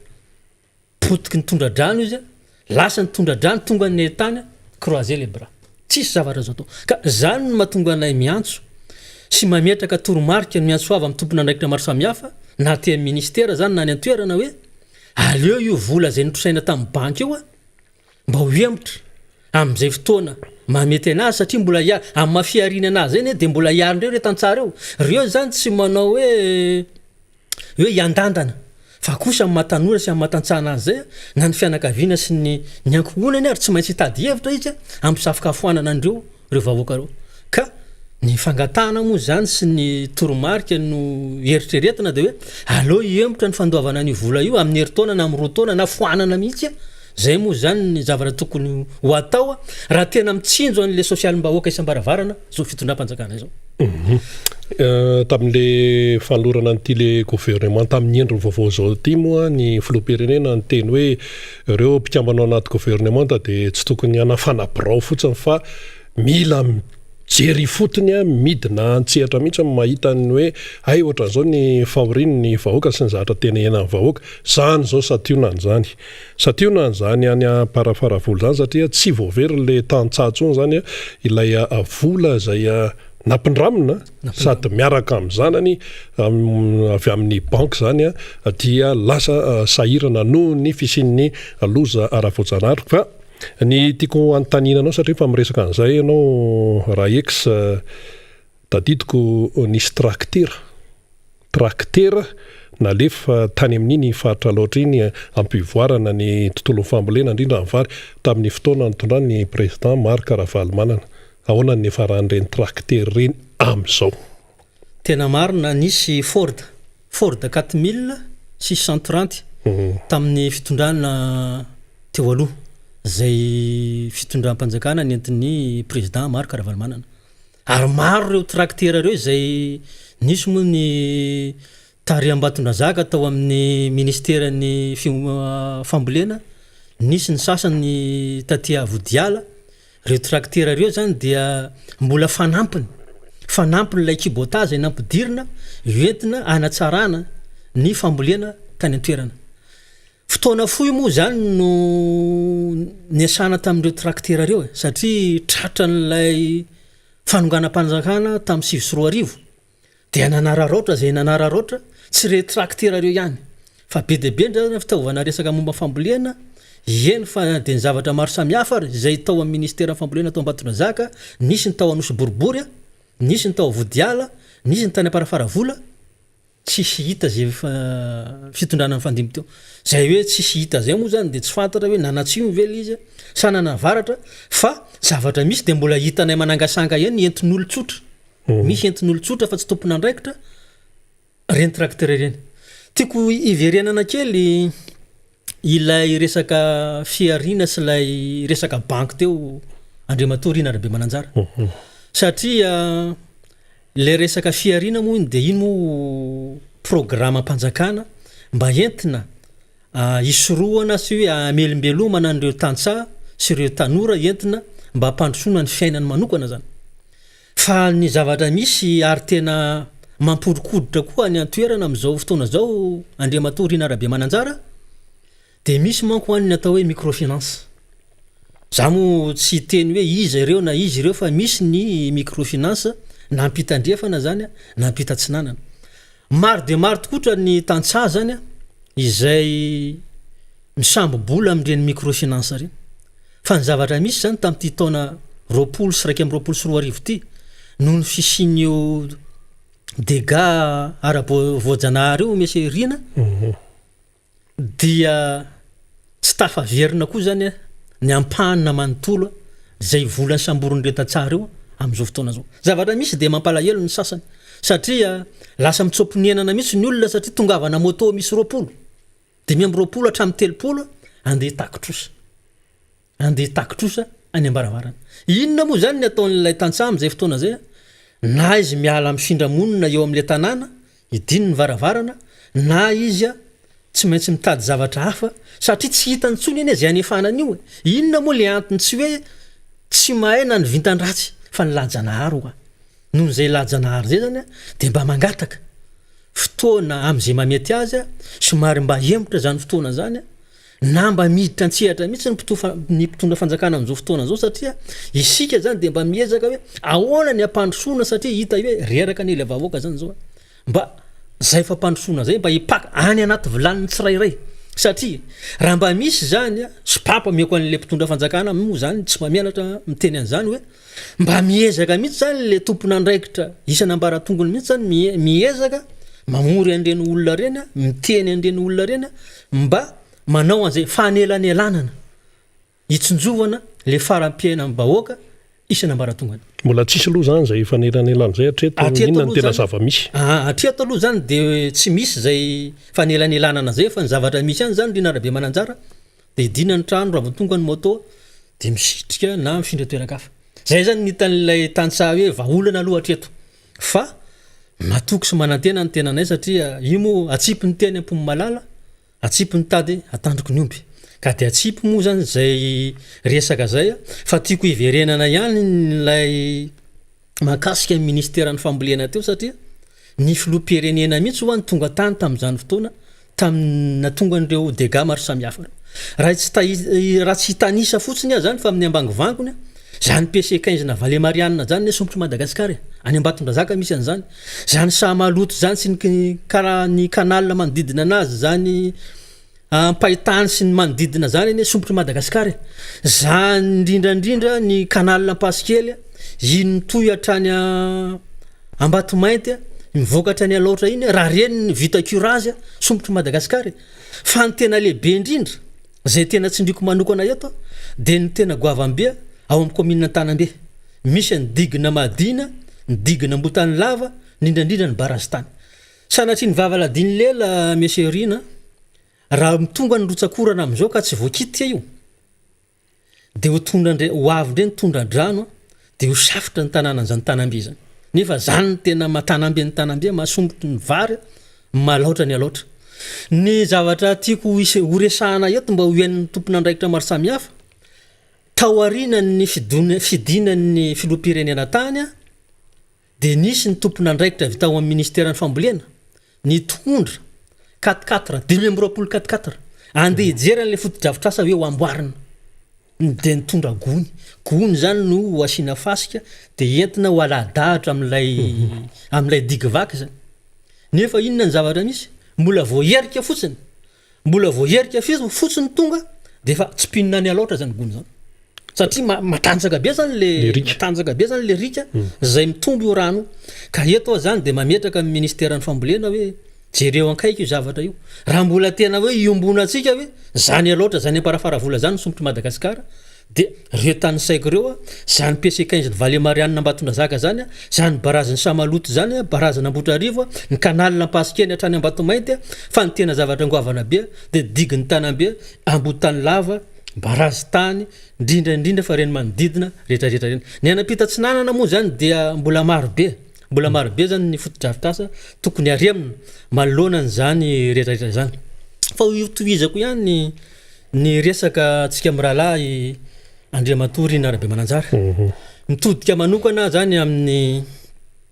Potiky ny tondra-drano izy lasa ny tondra-drano tonga ny tany croiser les bras tsisy zavatra zao atao ka zany no mahatonga anay miantso sy mametraka toromarika miantso avy amin'ny tompona andraikitra maro samihafa na ty amin'ny ministera zany na ny an-toerana hoe aleo io vola zay nitrosaina tamin'ny banky io mba ho emotra amin'izay fotoana mamety anazy satria mbola amin'ny mafiariana anazy zany dia mbola hiarindreo re tantsara reo zany tsy manao hoe iandandana fa kosa amin'ny matanora sy amin'ny matantsahana azy zay na ny fianakaviana sy ny ankohonany ary tsy maintsy hitady hevitra izy ampisafokafoanana andreo reo vahoaka reo ka ny fangatana moa zany sy ny toromarika no eritreretina dia hoe aleo iemotra ny fandoavana ny vola io amin'ny heritaona na amin'ny roataona na foanana mihitsy zay moa zany ny zavatra tokony ho atao raha tena mitsinjo an'le sosialim-bahoaka isam-baravarana zao fitondram-panjakana izao. Tamin'le fanolorana an'ity le gouvernement tamin'ny endro vaovao zao ty moa ny filoham-pirenena ny teny hoe ireo mpikambanao anaty gouvernement dia tsy tokony hanafana birao fotsiny fa mila jery fotony a midina antsehatra mihitsy mahita ny hoe hay ohatran'izao ny fahoriny ny vahoaka sy ny zahatra tena henan'ny vahoaka zany zao sationa n'izany any aparafaravolo zany satria tsy voavery le tantsatso zany ilay vola zay nampindramina sady miaraka amin'ny zanany avy amin'ny banky zany dia lasa sahirana noho ny fisian'ny loza ara-voajanahary fa ny tiako anotaninanao satria fa miresaka an'izay ianao raha ex tadidiko nisy traktera nalefa tany amin'iny faritra loatra iny ampivoarana ny tontolon'ny fambolena indrindra amin'ny vary tamin'ny fotoana nitondrany ny président Marc Ravalomanana. Ahoana ny faran'ireny trakter reny amin'izao? Tena marina nisy Ford 4630 tamin'ny fitondrana teo aloha zay fitondram-panjakana nentin'ny président Marc Ravalomanana. Ary maro reo traktera reo zay nisy moa ny Tariambatondrazaka tao amin'ny ministeran'ny fambolena, nisy ny sasany taty Vodiala. Reo traktera reo zany dia mbola fanampiny lay kibotazy nampidirina entina anatsarana ny fambolena tany an-toerana. Fotoana fohy moa zany no niasana tamin'ireo traktera reo satria tratra n'lay fanonganam-panjakana tamin'ny 2024 dia nanararoatra zay nanararoatra tsy re traktera reo ihany fa be dia be ndrana fitaovana resaka momba fambolena eny fa dia ny zavatra maro samihafa zay tao amin'ny ministera fambolena tao Ambatondrazaka, nisy ny tao Anosy Boribory, nisy ny tao Vodiala, nisy ny tany Aparafaravola, tsisy hita zay fitondrana ny fandimby teo. Zay hoe tsisy hita zay moa zany dia tsy fantatra hoe nanatsimo vely izy sa nanavaratra fa zavatra misy dia mbola hitanay manangasanga eny entin'olon-tsotra. Misy entin'olon-tsotra fa tsy tompona andraikitra reny traktera reny. Tiako iverenana kely ilay resaka fiarina sy ilay resaka banky teo Andriamatoa Rina Rabemananjara. Satria le resaka fiarina moa dia ino moa programam-panjakana mba entina isorohana sy hoe amelombelomana an'ireo tantsaha sy ireo tanora entina mba hampandrosoana ny fiainany manokana zany. Fa ny zavatra misy ary tena mamporokoditra koa ny antoerana amin'izao fotoana zao Andriamatoa Rina Rabemananjara dia misy manko an'ny atao hoe microfinance. Za moa tsy teny hoe izy ireo na izy ireo fa misy ny microfinance nampitandrefana zany nampita-tsinanana. Maro dia maro tokotra ny tantsaha zany izay misambobola amin'ireny microfinance ireny. Fa ny zavatra misy zany tamin'ity taona 2024 ty noho ny fisian'io dégâts ara-voajanahary io mesy Rina dia tsy tafaverina koa zany ny ampanina manontolo zay volany samborony retan-tsara io amin'izao fotoana zao. Zavatra misy dia mampalahelo ny sasany satria lasa mitsoponienana misy ny olona satria tongavana moto misy 20 dia miamby 20 hatramin'ny 30 andeha takitrosa any ambaravarana. Inona moa zany ny ataon'ilay tantsaha amin'izay fotoana zay na izy miala amifindra monina eo amin'ilay tanàna idiny ny varavarana na izy tsy maintsy mitady zavatra hafa satria tsy hitany tsony eny zay anefanany io. Inona moa le antony tsy hoe tsy mahay na ny vintan-dratsy fa ny lajanahary oa. Noho zay lajanahary zay zany dia mba mangataka fotoana amin'izay mamety azy somary mba hemotra zany fotoana zany na mba miditra antsehatra mihitsy ny mpitondra fanjakana amin'izao fotoana zao satria isika zany dia mba miezaka hoe ahoana ny ampandrosoana satria hita hoe reraka ny vahoaka zany zao mba zay fampandrosoana zay mba hipaka any anaty vilaniny tsirairay satria raha mba misy zany sy papa mieko an'le mpitondra fanjakana moa zany tsy mba mianatra miteny an'izany hoe mba miezaka mihitsy zany le tompona andraikitra isan'ambaratongony mihitsy zany miezaka mamory an'ireny olona reny miteny an'ireny olona reny mba manao an'izay fanelanelanana hitsonjovana le faram-piaina vahoaka isan'ambaratongany. Mbola tsisy aloha zany zay fanelanelan zay inona ny tena zava-misy hatreto aloha zany dia tsy misy zay fanelanelanana zay fa ny zavatra misy any zany Rina Rabemananjara dia idina ny trano raha vao tonga ny moto dia misitrika na mifindra toeran-kafa. Zay zany nitan'ilay tantsaha hoe vahaolana aloha hatreto fa matoky sy manantena ny tenanay satria io moa atsipy ny teny ampomy malala atsipy ny tady atandroko ny omby ka de atsipy moa zany zay resaka zay fa tiako iverenana ihany nlay makasika ny ministèran'ny fambolena teo satria ny filoam-pirenena mihitsy ho any tonga tany tamin'izany fotoana tamina tonga an'ireo dégâts maro samihafa raha tsy hitanisa fotsiny a zany fa amin'ny ambangovangony zany PC15 na Valle Marianina zany ny sombotry Madagasikara any Ambatondrazaka misy an'zany zany Sahamaloto zany sy ny karaha ny canal manodidina anazy zany ampahitany sy ny manodidina zany ny sombotry Madagasikara zany indrindrandrindra ny canal Ampasikely iny toy hatrany Ambatomainty mivoaka hatrany aloatra iny raha reny ny vita curage sombotry Madagasikara fa ny tena lehibe indrindra zay tena tsindriko manokana eto de ny tena Goavambe ao amin'ny commune Antanambe misy ny digina Madina ny digina Mbotany Lava indrindrandrindra ny Barazitany sanatria ny vavaladiny lela meserina raha mitonga ny rotsakorana am'izao ka tsy voakitika io de ho tondra ho avy ndre ny tondra-drano de ho safitra ny tanàna an'izany Tanambe zany nefa zany ny tena matanambe ny Tanambe mahasombotry ny vary malaotra ny aloatra ny zavatra tiako ho resahana eto mba ho iain'ny tompon'andraikitra maro samihafa taoriana ny fidinan'ny filoam-pirenena tany de nisy ny tompon'andraikitra vita ao amin'ny ministèran'ny fambolena ny tondra 44 2024 andeha hijery an'le fotodrafitrasa hoe ho amboarina de nitondra gony zany no asina fasika de entina ho aladahatra amin'ilay digivaky zany nefa inona ny zavatra misy mbola voaherika fotsiny fotsiny tonga de fa tsy pinina ny aloatra zany gony zany satria matanjaka be zany le rika zay mitombo io rano ka eto zany de mametraka amin'ny ministèran'ny fambolena hoe jereo ankaiky io zavatra io raha mbola tena hoe iombona atsika hoe zany aloatra zany amparafara-vola zany sombotry Madagasikara de reo tany saiko reo zany PC15 Valle Marianina Ambatondrazaka zany zany barazany Sahamaloto zany barazana Ambotrarivo ny canal Ampasikely hatrany Ambatomainty fa ny tena zavatra Ngoavana be de diginy Tanambe Ambotany Lava Barazitany indrindrandrindra fa reny manodidina rehetrarehetra reny ny anapita-tsinanana moa zany dia mbola marobe zany ny fotodrafitrasa tokony aremina malonany zany rehetrarehetra zany fa io toizako ihany ny resaka atsika amin'ny rahalahy Andriamatory na Rabe Mananjara mitodika manokana zany amin'ny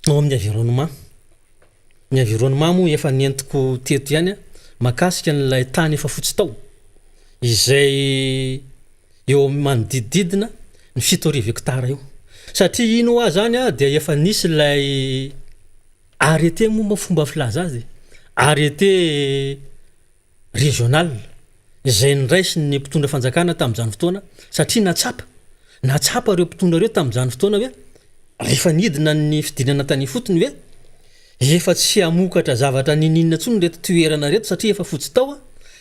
environnement ny environnement moa efa nentiko teto ihany makasika n'ilay tany efa fotsy tao izay eo manodidididina ny 7 hektara io satria ino a zany de efa nisy lay arrêté moa fomba filaza azy arrêté régional izay niraisy ny mpitondra fanjakana tamin'izany fotoana satria natsapa reo mpitondra reo tamin'izany fotoana hoe rehefa nidina ny fidinana tany fotony hoe efa tsy amokatra zavatra nininina tsony reto toerana reto satria efa fotsy tao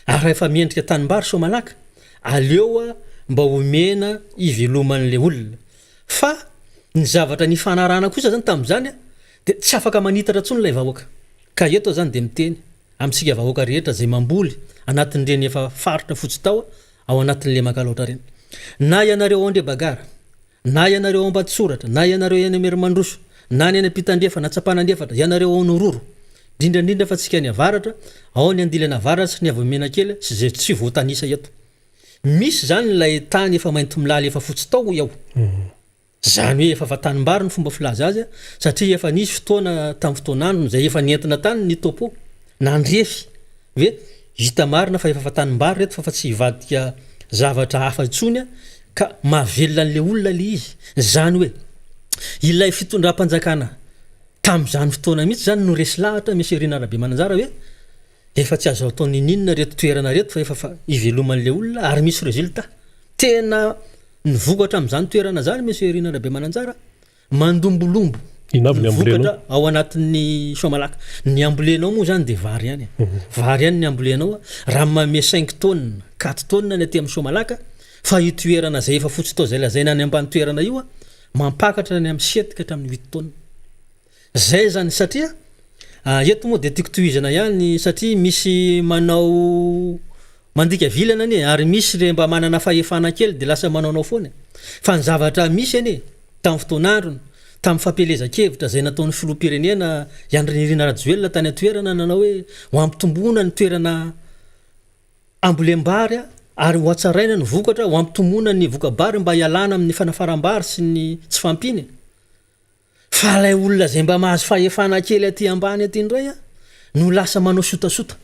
ary efa miendrika tanimbary so malaka aleo mba homena iveloman'le olona fa ny zavatra ny fanarana kosa zany tamin'izany de tsy afaka manitatra tsony lay vahoaka ka eto zany de miteny amintsika vahoaka rehetra zay mamboly anatin'ireny efa faritra fotsy tao ao anatin'le makaloatra reny na ianareo ao Andrebagara na ianareo ao Ambatsoratra na ianareo eny Merimandroso na ny eny Ampitandrefa na Tsapanandefatra ianareo ao Nororo indrindrandrindra fa tsika ny avaratra ao ny andilana avaratra sy ny avamena kely sy zay tsy voatanisa eto misy zany lay tany efa mainty milaly efa fotsy tao ao zany hoe efa fatanimbary ny fomba filaza azy satria efa nisy fotoana tamin'ny fotoanandro zay efa nentina tany ny topo nandrefy hoe hita marina fa efa fatanimbary reto fa tsy hivadika zavatra hafa itsony ka mahavelona an'le olona le izy zany hoe ilay fitondram-panjakana tamin'izany fotoana mihitsy zany no resy lahatra misy Irina Rabe Mananjara hoe efa tsy azo atao nininona reto toerana reto fa efa iveloman'le olona ary misy résultat tena nivokatra amin'izany toerana zany misy Irina Rabe Mananjara mandombolombo vokatra ao anatin'ny Somalaka ny ambolenao moa zany de vary ihany ny ambolenao raha mame 5 tonnes 4 tonnes ny aty amin'ny Somalaka fa io toerana zay efa fotsy tao zay lazaina any ambany toerana io mampakatra ny amin'ny 7 ka hatramin'ny 8 tonnes zay zany satria eto moa de tiako tohizana ihany satria misy manao mandika vilana ny ary misy re mba manana fahefana kely de lasa manaonao foana fa ny zavatra misy anie tamin'ny fotoanandrony tamin'ny fampelezan-kevitra zay nataon'ny filoam-pirenena Andry Nirina Rajoelina tany atoerana nanao hoe ho ampitomboana ny toerana ambolembary ary ho atsaraina ny vokatra ho ampitomboana ny vokabary mba hialana amin'ny fanafaram-bary sy ny tsy fampinina fa ilay olona zay mba mahazo fahefana kely aty ambany aty indray no lasa manao sotasota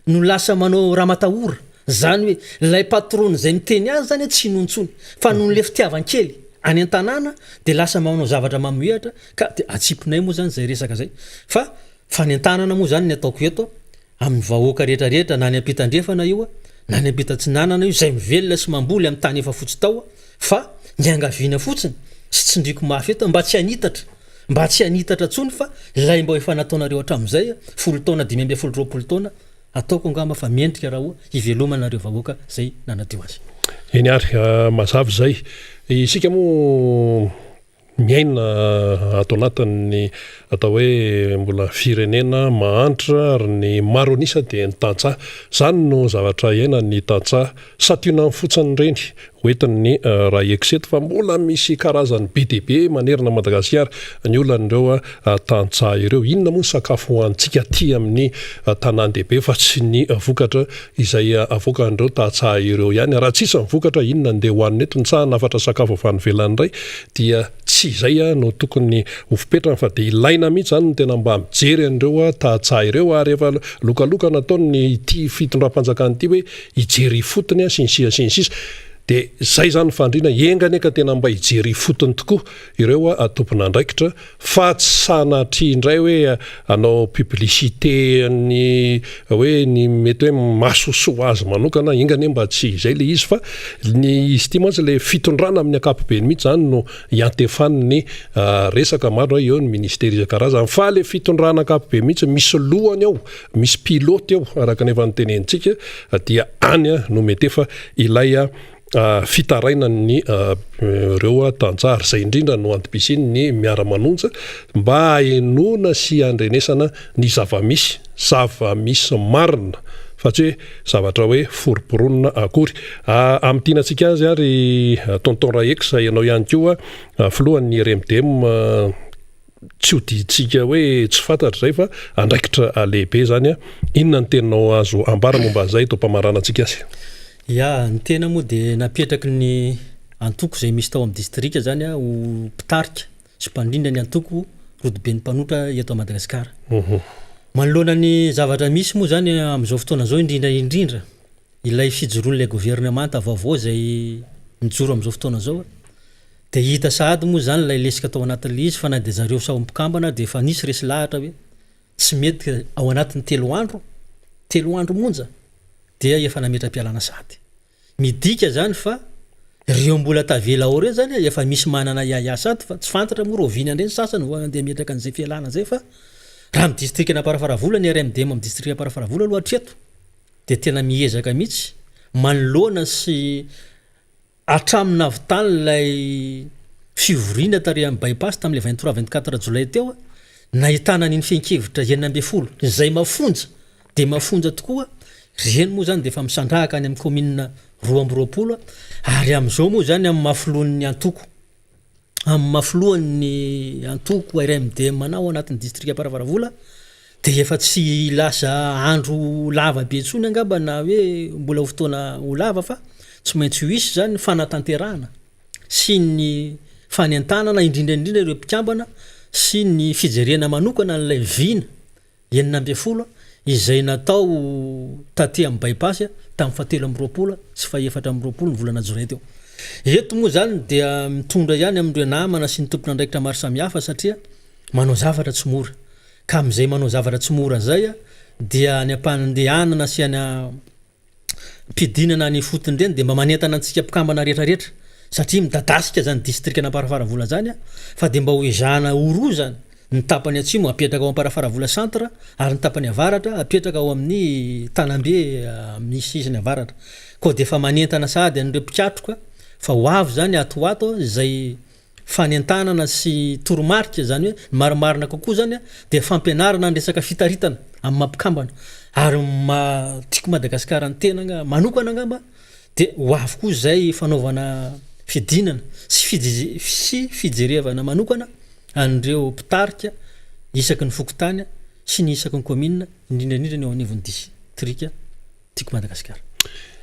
no lasa manao ramatahora zany hoe ilay patrony zay miteny azy zany tsy nontsony fa noho le fitiavan-kely any an-tanàna dia lasa manao zavatra mamoehatra ka dia atsipinay moa zany zay resaka zay fa fanentanana moa zany ny ataoko eto amin'ny vahoaka rehetrarehetra na ny ampitandrefana io na ny ampita-tsinanana io zay mivelona sy mamboly amin'ny tany efa fotsy tao fa ny angaviana fotsiny sy tsindriko mafy eto mba tsy hanitatra tsony fa ilay mba efa nataonareo hatramin'izay 10 taona 520 taona ataoko angamba fa miendrika raha ho ivelomanareo vahoaka zay nanateo azy eny ary mazavy zay isika moa miaina ato anatin'ny atao hoe mbola firenena mahantra ary ny maro anisa dia ny tantsaha zany no zavatra iaina ny tantsaha sationa ny fotsiny reny hoentin'ny raha ekseto fa mbola misy karazany be dia be manerina Madagasikara ny olonan'ireo tantsaha ireo inona moa ny sakafo hoantsika aty amin'ny tanàn-dehibe fa tsy ny vokatra izay avoakan'ireo tantsaha ireo ihany raha tsisy ny vokatra inona andeha hoanina eto ny tsahana afatra sakafo avy any ivelany iray dia tsy izay no tokony hofipetrana fa dia ilaina mihitsy zany no tena mba mijery an'ireo tantsaha ireo ary efa lokaloka nataony ity fitondram-panjakana ity hoe hijery fotony sinsisa dia zay zany fandrina engany eka tena mba hijery fotony tokoa ireo tompon'andraikitra fa tsy sanatry indray hoe anao publicité ny hoe ny mety hoe masosoa azy manokana engany mba tsy izay le izy fa ny izy ity mantsy le fitondrana amin'ny akapobe mihitsy zany no hiantefan'ny resaka maro eo ny ministera isan-karazany fa le fitondrana akapobe mihitsy misy lohany ao misy pilote ao araka nefa nytenentsika dia any no mety efa ilay fitaraina ny reo tanjary zay indrindra no antibisiny ny miara-manonja mba haenona sy andrenesana ny zavamisy marina fa tsy hoe zavatra hoe foroporonina akory am'tianantsika azy ary tonton Raex ianao ihany koa filohan'ny RMDM tsy hoditsika hoe tsy fantatra zay fa andraikitra lehibe zany inona ny teninao azo ambara momba zay tompamarana antsika azy ny tena moa dia napetraky ny antoko zay misy tao amin'ny distrika zany ho mpitarika sy mpandrindra ny antoko rodibe ny mpanotra eto Madagasikara manoloana ny zavatra misy moa zany amin'izao fotoana zao indrindra ilay fijoroan'ilay gouvernemanta vaovao zay mijoro amin'izao fotoana zao dia hita sahady moa zany ilay lesika tao anatin'ilay izy fa na dia zareo sao mpikambana dia efa nisy resy lahatra hoe tsy mety ao anatin'ny telo andro monja dia efa nametra-pialana sady midika zany fa reo mbola tavela ao reny zany efa misy manana sady fa tsy fantatra moa roviny andreny sasany ho andeha metraka an'izay fialana zay fa raha amin'ny distrika namparafaravola ny RMDM amin'ny distrika namparafaravola aloha hatreto dia tena miezaka mihitsy manoloana sy atramina avy tany ilay fivoriana tary amin'ny bypass tamin'ilay 23-24 jolay teo nahitana n'iny fenkevitra 9 zay mafonja dia mafonja tokoa reny moa zany dia efa misandrahaka any amin'ny commune 220 ary amin'izao moa zany amin'ny mafilohan'ny antoko RMDM manao anatin'ny distrika Paravaravola dia efa tsy lasa andro lava be tsony angamba na hoe mbola ho fotoana ho lava fa tsy maintsy ho isy zany fanatanterahana sy ny fanentanana indrindraindrindra ireo mpikambana sy ny fijerena manokana n'ilay vina 9 izay natao taty amin'ny bypass tamin'ny 7 sy 4 ny volana jolay teo eto moa zany dia mitondra ihany amin'ireo namana sy ny tompon'andraikitra maro samihafa satria manao zavatra tsy mora ka amin'izay manao zavatra tsy mora zay dia ny ampandehanana sy any mpidinana ny fotony reny dia mba manentana antsika mpikambana rehetrarehetra satria midadasika zany distrika namparafaravola zany fa dia mba hoezahana oro zany ny tapany atsimo apetraka ao amparafaravola centre ary ny tapany avaratra apetraka ao amin'ny tanambe amin'ny sisiny avaratra koa dia efa manentana sady an'ireo mpikatroka fa ho avy zany atoato zay fanentanana sy toromarika zany hoe marimarina kokoa zany dia fampianarana ny resaka fitaritana amin'ny mampikambana ary tiako Madagasikara ny tenanga manokana angamba dia ho avy koa zay fanaovana fidinana sy fijerevana manokana an'ireo mpitarika isaky ny fokotany sy ny isaky ny commune indrindraindrindra ny eo anivon'ny distrika tiako Madagasikara.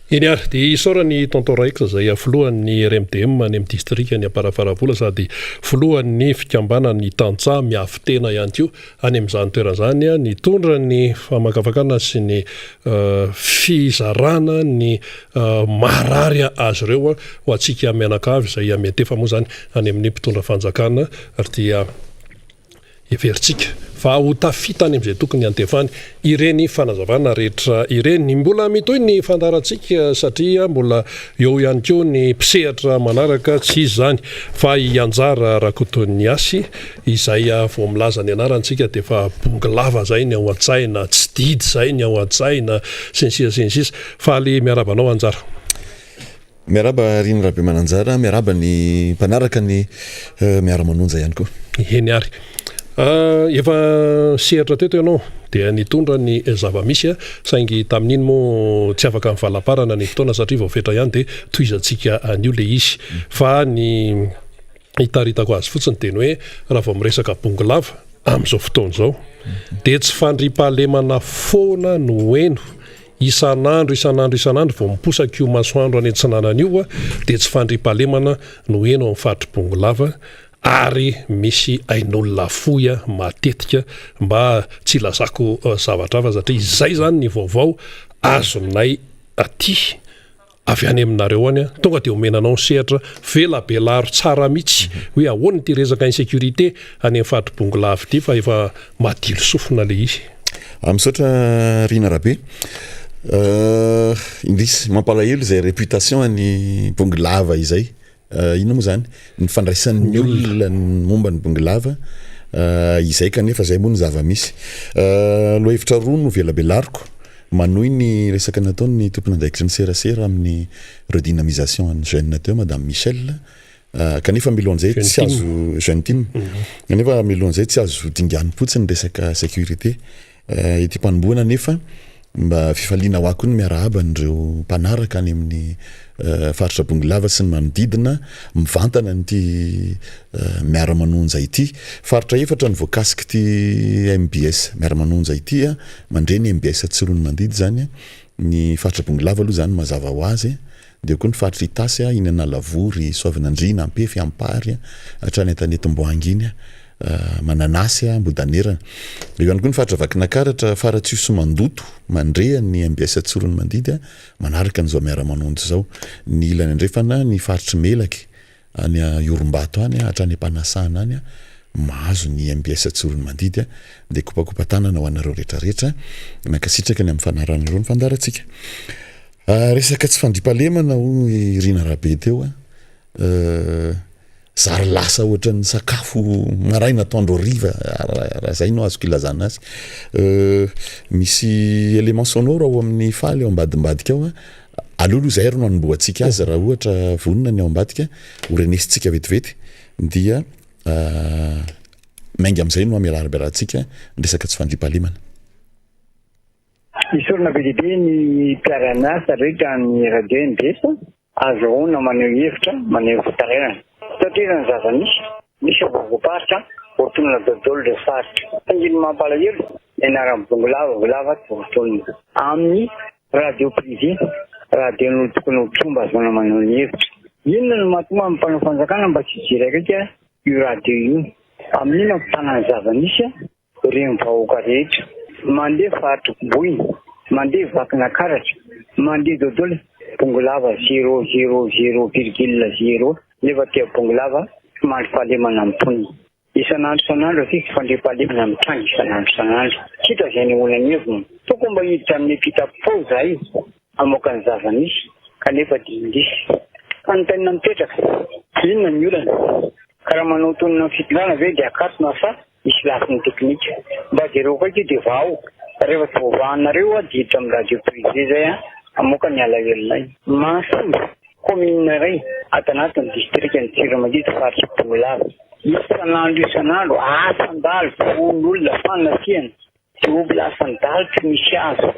Eny ary dia isaorany tonton Raix izay filohan'ny RMDM any amin'ny distrika ny Amparafaravola sady filohan'ny fikambanany tantsaha miafy tena ihany koa any amin'izany toeran'izany nitondra ny famakafakana sy ny fizarana ny marary azy ireo ho antsika mianakavy izay amiantefa moa zany any amin'ny mpitondra fanjakana ary dia everitsika fa ho tafita any amin'izay tokony antefany ireny fanazavana rehetra ireny mbola mitoy ny fandarantsika satria mbola eo ihany koa ny mpisehatra manaraka tsy izy zany fa ianjara Rakotoniasy izay vao milaza ny anarantsika dia fa bongy lava zay ny ao an-tsaina tsy didy zay ny ao an-tsaina sensisa fa le miarabanao anjara. Miaraba Riny Rabemananjara, miaraba ny mpanaraka ny miara-manonja ihany koa. Eny ary. Efa sehatra teto ianao dia nitondra ny zava-misy saingy tamin'iny moa tsy afaka amin'ny valaparana ny fotoana satria vao fetra ihany dia toizantsika anio le izy fa ny hitaritako azy fotsiny teny hoe raha vao miresaka bongy lava amin'izao fotoana izao dia tsy fandriam-pahalemana foana no eno isan'andro vao miposaka io masoandro any antsinanan'io dia tsy fandriam-pahalemana no eno amin'ny faritry bongy lava ary misy ain'olona foya matetika mba tsy lazako zavatra hafa satria izay zany ny vaovao azonay aty avy any aminareo any tonga dia omenanao ny sehatra vela belaro tsara mihitsy hoe ahoana ty resaka insécurité any amin'ny faritry bongy lava ity fa efa madilo sofina le izy. Misaotra Rina Rabe. Indrisy mampalahelo izay réputation any bongy lava izay. Ino moa zany ny fandraisan'ny olona momba ny bongy lava izay kanefa zay moa ny zava-misy lohevitra roa no velabelariko manohy ny resaka nataony tompony andraikitry ny serasera amin'ny redynamisation any jeune teo madame Michel kanefa milohan'izay tsy azo jeune team kanefa milohan'izay tsy azo dingany potsiny ny resaka sécurité ity mpanomboana nefa mba fifaliana ho ako ny miarahaba n'ireo mpanaraka any amin'ny faritra bongy lava sy ny manodidina mivantana n'ity miara-manonja ity faritra efatra ny voakasiky ity MBS miara-manonja ity mandre ny MBS Tsirony Mandidy zany ny faritra bongy lava aloha zany mazava ho azy dia koa ny faritra Itasy iny Analavory Soavinandrina Ampefy Ampary hatrany Antanetim-Boangy iny Mananasy Ambodanerana eo ihany koa ny faritra Vakinakaratra Faratsiuso Mandoto mandre ny MBS Tsirony Mandidy manaraka n'izao miara-manonja zao ny ilany andrefana ny faritry Melaky any Iorombato any hatrany Ampanasana any mahazo ny MBS Tsirony Mandidy dia kopakopatanana ho anareo rehetrarehetra nakasitraka ny amin'ny fanaranareo ny fandarantsika. Resaka tsy fandriampahalemana ho Rina Rabe teo zary lasa ohatra ny sakafo maraina atoandro riva raha zay no azoko ilazana azy misy élément sonore ao amin'ny faly ao ambadimbadika ao alolo zay ro no anomboantsika azy raha ohatra vonona ny ao ambadika horenesitsika vetivety dia maingy amin'izay no amiaraharaberantsika ny resaka tsy fandriampahalemana. Isorina be dehibe ny mpiara-miasa rehetra ny radio MBS azahoana maneho hevitra maneho fitaterana satria ny zava-misy voaparitra voatonona dodolo le faritra anginy mampalahelo ianaran'ny bongy lava voatonona amin'ny radio privé radio ny tokony ho tromba azahoana maneho ny hevitra inona no mahatonga amin'ny mpanao fanjakana mba tsy jiraiky io radio io amin'iny mampitanany zava-misy reny vahoaka rehetra mandeha faritra Boiny mandeha Vakinakaratra mandeha dodolo bongy lava 0,0,0,0 nefa tia bongy lava mandriampahalemana amin'ny tonony isan'andro asika fandriampahalemana amin'ny trano isan'andro kita zay ny olona nevina tokony mba hiditra amin'ny epitapao zay amoaka ny zava-misy kanefa diindisy anotanina mipetraka inona ny olana karaha manao tonona ny fitondrana ve dia akatona fa misy lafin'ny teknika mba jereo kaiky dia vao rehefa tsy voavahanareo diditra amin'ny radio privé zay amoaka ny alahelonay mahasimba commune iray atanatiny distrika ny Tsirony Mandidy faritra bongy lava isan'andro asandalo fon'olona fanasiana tsy obla asandalo tsy misy azo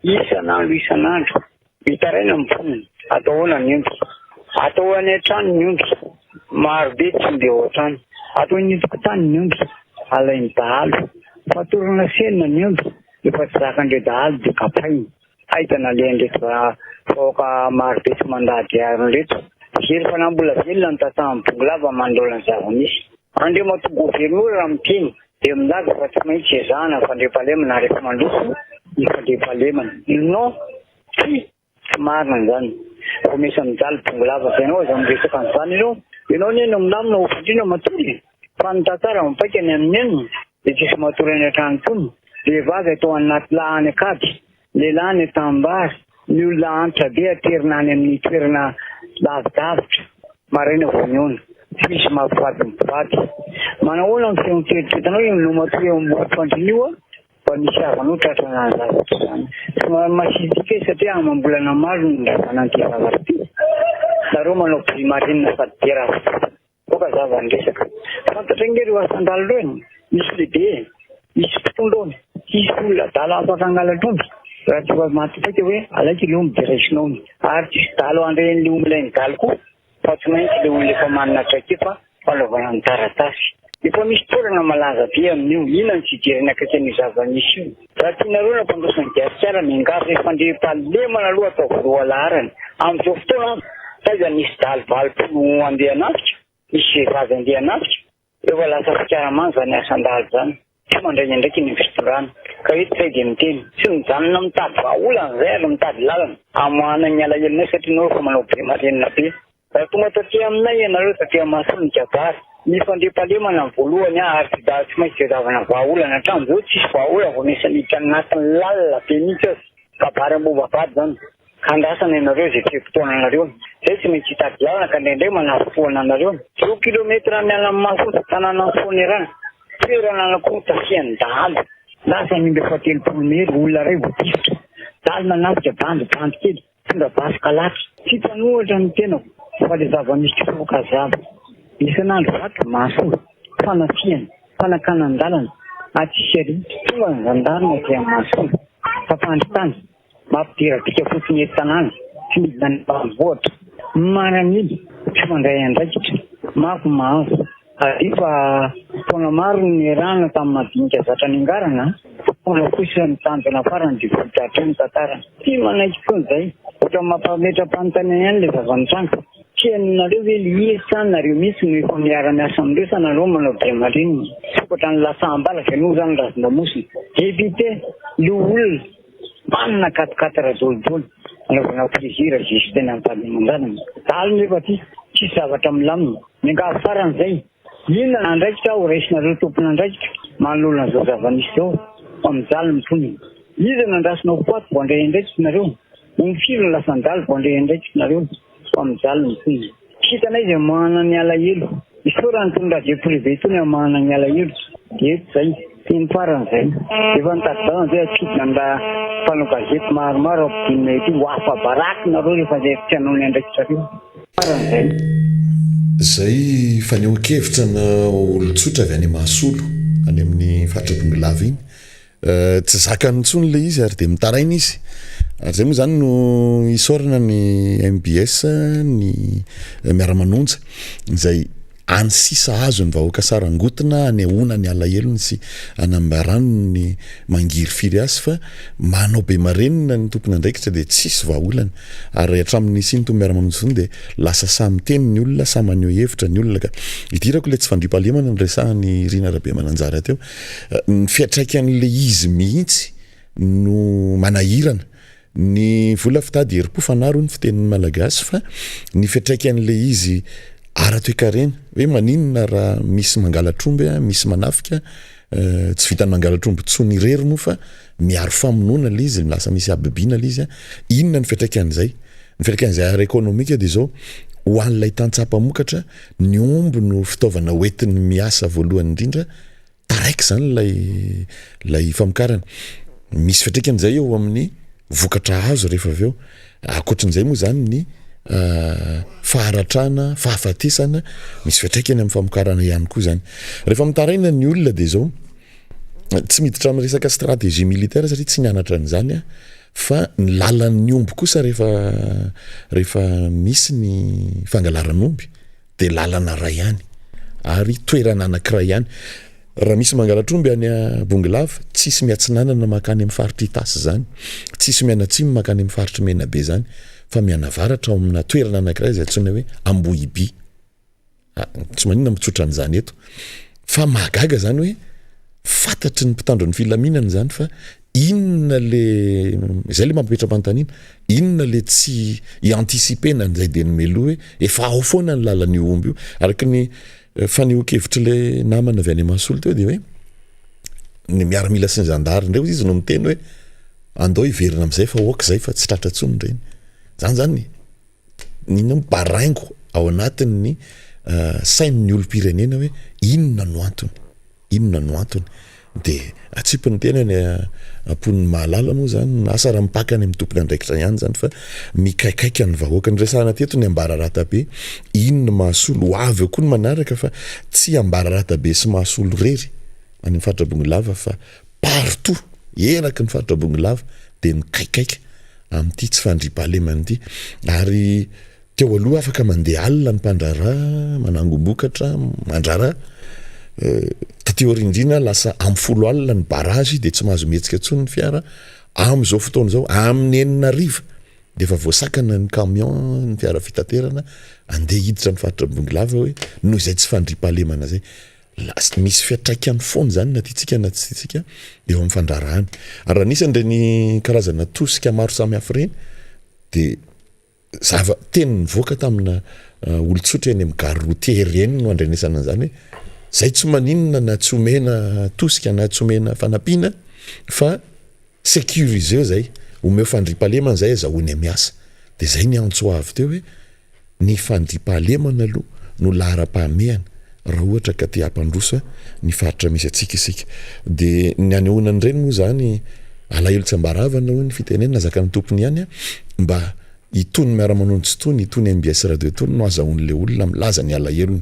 isan'andro mitaraina mifoniny atao hoana ny omby atao any an-trano ny omby marobe tsy mbe ao an-trano ataony tokotany ny omby alainy dahalo fatorana senina ny omby efa tsy zakandreo dahalo de kapainy ahitana leandreto vahoaka maro be tsy mandady aronreto zery fa na mbola velona ny tatamin'ny Bongolava mandrola ny zava-misy andreo matongo velon'olo raha miteny de milaza fa tsy maintsy ezahana fandriam-pahalemana rehefa mandroso ny fandriam-pahalemana non tsy marina zany vao misy mijaly Bongolava fa ianao za miresaka an'izany ianao ny eno milamina ofindrina matory fa ny tantara mipaika ny amin'ny eniny de tsisy matory any an-trano tony vehivavy atao anaty lahany akady lehilahy ny tambary ny olona antitra be aterina any amin'ny toerana lavidavitra maraina voaniona tsy misy mampivady mipivady manahoana ny feonteritritanao no matory eo ambony fandrinio fa misy avano tratrana zavatra zany masisika satria amam-bolana maro ny ravananty zavatra ty zareo manao primarinina sady dera boka zavany resaka fantatra ngery asandalo reny misy lehibe misy mpitondrony misy olona dala afaka angalatromby raha tsy fa matypaika hoe alaiky le omby directionao ary tsisy dalo andren'le omby ilay ny dalo koa fa tsy maintsy le olona efa manana traike fa fanaovana ny taratasy efa misy toerana malaza be amin'io inona ny tsy ijerena akaiky ny zava-misy io raha tianareo na mpandrosan'ny diasiara miangafy fandriam-pahalemana aloha atao voalohalarany amin'izao fotoana taiza nisy dalo valopolo andeha anafika misy vehivavy andeha anafika efa lasa fikaramany zany asan-dalo zany tsy mandray ndraiky ny fitorana ka hoe tsy de miteny tsy mijanona mitady vahaolana zay ary mitady lalana amoana ny alahelonay satria nao fa manao primarenina be raha tonga taty aminay ianareo taty masony kabary ny fandriam-pahalemana ny voalohany ary tsy da tsy maintsy zavana vahaolana hatramin'izao tsisy vahaolana vao misy miditra anatin'ny lalina be mihitsy azy kabary ambovavady zany kandrasana ianareo zay fe-potoana anareo zay tsy maintsy hitady lalana ka indraindray manafoana anareo 2 kilometra miala amin'ny masosa tanàna foanerana toerana anakoa tasiany dahalo lasa mimby efa 30 mery olona ray voatifitra dalina nafika bandy kely tonga basy kalatra tsy tanohatra ny tenako fa le zava-misy kifoka zava isan'andro vato maso fanafiany fanakanan-dalana atsisy arity tonga ny zandarina dia maso fampandritany mampidiradika fotsiny etanany tsy midina ny mpanvoatra maranily tsy mandray andraikitra mafy mahazo fa taona maro ny rano tamin'ny madinika zatra ny angarana taona kosa ny tanjona farany de vohitatra ny tantarana tsy manaiky foana zay ohatra mampametra-panontany ihany le zava-nitranga tianareo hoe liesany nareo misy no efa miara-miasa amindreo sa nareo manao primarinina sokatra ny lasambala zany zany razondamosina débité le olona manana katikatara dolodolo anaovana plaisir zisy tena ampalimandanana dalo nefa ty tsisy zavatra milamina miangavy farany zay inona andraikitra aho raisinareo tompona andraikitra manolona zao zava-misy zao fa mijaly mitony izy nandrasinao koaty vo andray andraikitra nareo mifiro lasandalo vo andray andraikitra nareo fa mijaly mitony hitanay zay manana ny alahelo isorany tony radio privé tony manana ny alahelo de zay teny farany zay efa nitadidana zay atsidina nda mpanao gazety maromaro ampidinina ety hoafa baraky nareo rehefa zay tianao ny andraikitra reo farany zay zay fanehoan-kevitra na olon-tsotra avy any mahasolo any amin'ny faritra Bongolava iny tsy zakany intsony le izy ary de mitaraina izy ary zay moa zany no isorana ny MBS ny miara-manonja zay any sisa azo ny vahoaka sarangotina any ahona ny alahelony sy anambarano ny mangiry firy azy fa manao be marenina ny tompony andraikitra de tsisy vahaolana ary hatramin'ny siny to miara-manonja de lasa samy teny ny olona samy maneho hevitra ny olona ka idirako le tsy fandriam-pahalemana ny resahany Rina Rabe Mananjara teo ny fiatraikan'le izy mihitsy no manahirana ny vola fitady herim-po fanaro ny fitenin'ny malagasy fa ny fiatraikan'le izy ara-toekarena hoe maninona raha misy mangalatromby misy manafika tsy vitany mangalatromby tsony irery moa fa miaro famonoana le izy lasa misy abibiana le izy inona ny fiatraikan'izay ny fiatraikan'izay ara-ekônomika de zao ho an'ilay tantsapa-mokatra ny omby no fitaovana hoentin'ny miasa voalohany indrindra taraiky zany lay famokarana misy fiatraikan'izay eo amin'ny vokatra azo rehefa aveo akoatran'izay moa zany ny faharatrana fahafatesana misy fiatraikany amin'ny famokarana ihany koa zany rehefa mitaraina ny olona de zao tsy miditra amin'ny resaka stratégie militaire satria tsy nianatra an'izany fa ny lalan'ny omby kosa rehefa misy ny fangalaran'omby de lalana ray ihany ary toerana anankiray ihany raha misy mangalatromby any Bongolava tsisy miatsinanana makany amin'ny faritry Itasy zany tsisy mianatsimy makany amin'ny faritry Menabe zany fa mianavaratra ao amina toerana anankiray izay antsoina hoe Ambohiby tsy maninona mitsotra an'izany eto fa mahagaga zany hoe fantatry ny mpitandro ny filaminana zany fa inona le zay le mampipetra-panontaniana inona le tsy iantisipena an'izay de nomeloa hoe efa ao foana ny lalan'io omby io araky ny fanehoan-kevitry le namana avy any Masolo teo de hoe ny miaramila sy ny zandary ndreo izy no miteny hoe andao hiverina am'izay fa oka zay fa tsy tratra tsony reny zany nino baraingo ao anatin'ny sain'ny olom-pirenena hoe inona no antony de atsipiny tena ny ampon'ny mahalala moa zany asa raha mipakany amin'ny tompony andraikitra ihany zany fa mikaikaika ny vahoaka ny resahana teto ny ambararata be inona mahasolo ho avy eo koa ny manaraka fa tsy ambararata be sy mahasolo rery any faritra Bongolava fa partout eraky ny faritra Bongolava de nikaikaika amin'ity tsy fandriam-pahalemana ity ary teo aloha afaka mandeha alina ny mpandrara manangom-bokatra mandrara tateo rindrina lasa amin'ny 10 alina ny barazy de tsy mahazo mihetsika tsony ny fiara am'izao fotoana zao amin'ny 9 de efa voasakana ny camion ny fiara fitaterana andeha hiditra ny faritra Bongolava hoe noho izay tsy fandriam-pahalemana zay misy fiatraikany foana zany na titsika na tsy titsika de eo amin'ny fandrarahany ary anisan'ireny karazana tosika maro samihafa reny de teny nivoaka tamina olon-tsotra eny amin'ny gare routière eny no andrenesana an'izany hoe zay tsy maninona na tsy omena tosika na tsy omena fanampiana fa sécurisé zay omeo fandriam-pahalemana zay azahoany miasa de zay ny antso avy teo hoe ny fandriam-pahalemana aloha no lahara-pahamehana raha ohatra ka te hampandrosa ny faritra misy atsika isika de ny anehoanany reny moa zany alahelo tsy ambaravana hoy ny fitenena zakany tompony ihany mba itony miara-manonjy itony itony MBS radio itony no azahoan'le olona milaza ny alahelony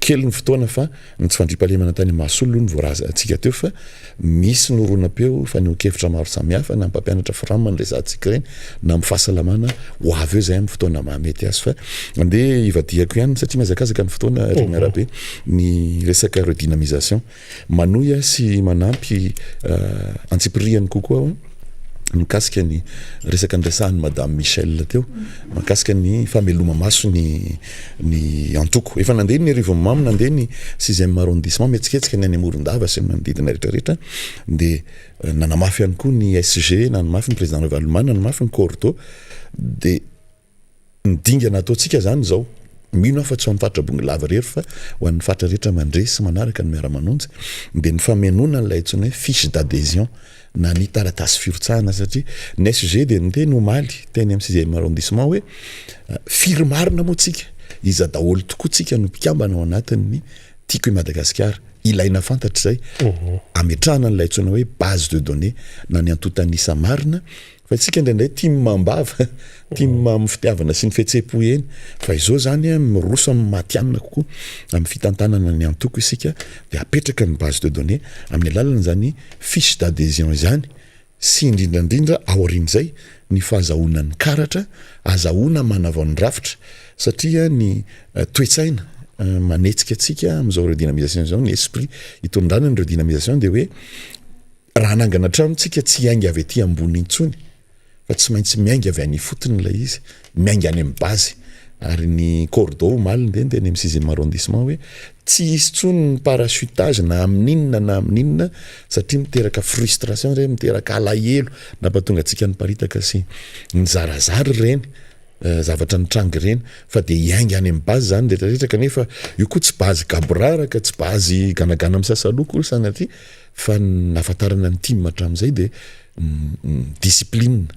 kely ny fotoana fa ny tsy fandriam-pahalemana tany Masolo ny voaraza atsika teo fa misy noronam-peo fanehoan-kevitra maro samihafa na mpampianatra firamana resantsika reny na amin'ny fahasalamana ho avy eo zay amin'ny fotoana mahamety azy fa andeha ivadiako ihany satria mazakazaka ny fotoana ry miarabe ny resaka redynamisation manoya sy manampy antsipiriany kokoa mikasika ny resaka andresahany madame Michel teo mikasika ny fameloma maso ny antoko efa nandeha ny Rivo Mamy nandeha ny 6e arrondissement metsiketsika ny any Morondava sy ny manodidina rehetrarehetra de nanamafy ihany koa ny SG nanamafy ny président Revalomana nanamafy ny Cordo de ny dingana ataontsika zany zao mino afa tsy amin'ny faritra Bongolava rery fa ho an'ny faritra rehetra mandresy manaraka ny miara-manonjy de ny famenona n'ilay antsoina hoe fiche d'adhésion na ny taratasy firotsahana satria ny SG de ny teny omaly teny amin'ny 6e arrondissement hoe firmarina moa tsika iza daholo tokoa tsika no mpikambana ao anatin'ny tiako i Madagasikara ilaina fantatra zay ametrahana n'ilay antsoina hoe base de données na ny antotanisa marina fa tsika indraindray tia mambava tia amin'ny fitiavana sy ny fihetseham-po eny fa izao zany miroso amin'ny matianina kokoa amin'ny fitantanana ny antoko isika de apetraka ny base de données amin'ny alalana zany fiche d'adhésion izany sy indrindrandrindra ao aorian'izay ny fahazahoana ny karatra azahoana manavao ny rafitra satria ny toetsaina manetsika atsika amin'izao redynamisation zao ny esprit hitondrana ny redynamisation de hoe raha nangana trano tsika tsy hainga avy aty ambony intsony fa tsy maintsy miainga avy any fotony ilay izy miainga any amin'ny base ary ny cordeau maliny de ny 6e arrondissement hoe tsy isy tsony ny parachutage na amin'inona na amin'inona satria miteraka frustration zay miteraka alahelo nampatonga atsika ny paritaka sy ny zarazary reny zavatra ny trangy reny fa de iainga any amin'ny base zany rehetrarehetra kanefa io koa tsy base gabraraka tsy base ganagana amin'ny sasaloko sanatria fa nafatarana ny team hatramin'izay de discipline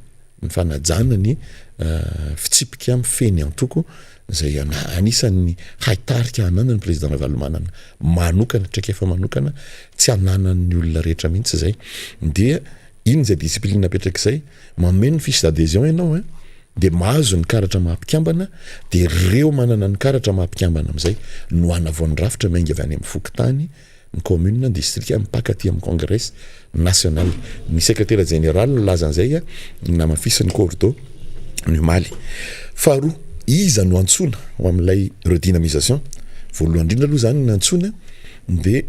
ny fanajana ny fitsipika amin'ny feny antoko zay anisan'ny haitarika anana ny président Revalomana manokana traikefa manokana tsy ananan'ny olona rehetra mihitsy zay de iny zay discipline apetraka izay mameno fiche d'adhésion ianao de mahazo ny karatra mahampikambana de reo manana ny karatra mahampikambana amin'izay no anavao ny rafitra miainga avy any amin'ny fokotany ny commune district mipaka aty amin'ny congrès national ny secrétaire général laza an'izay namafisy ny Cordo ny Maly faharoa iza no antsona ho amin'ilay redynamisation voalohany indrindra aloha zany nantsona de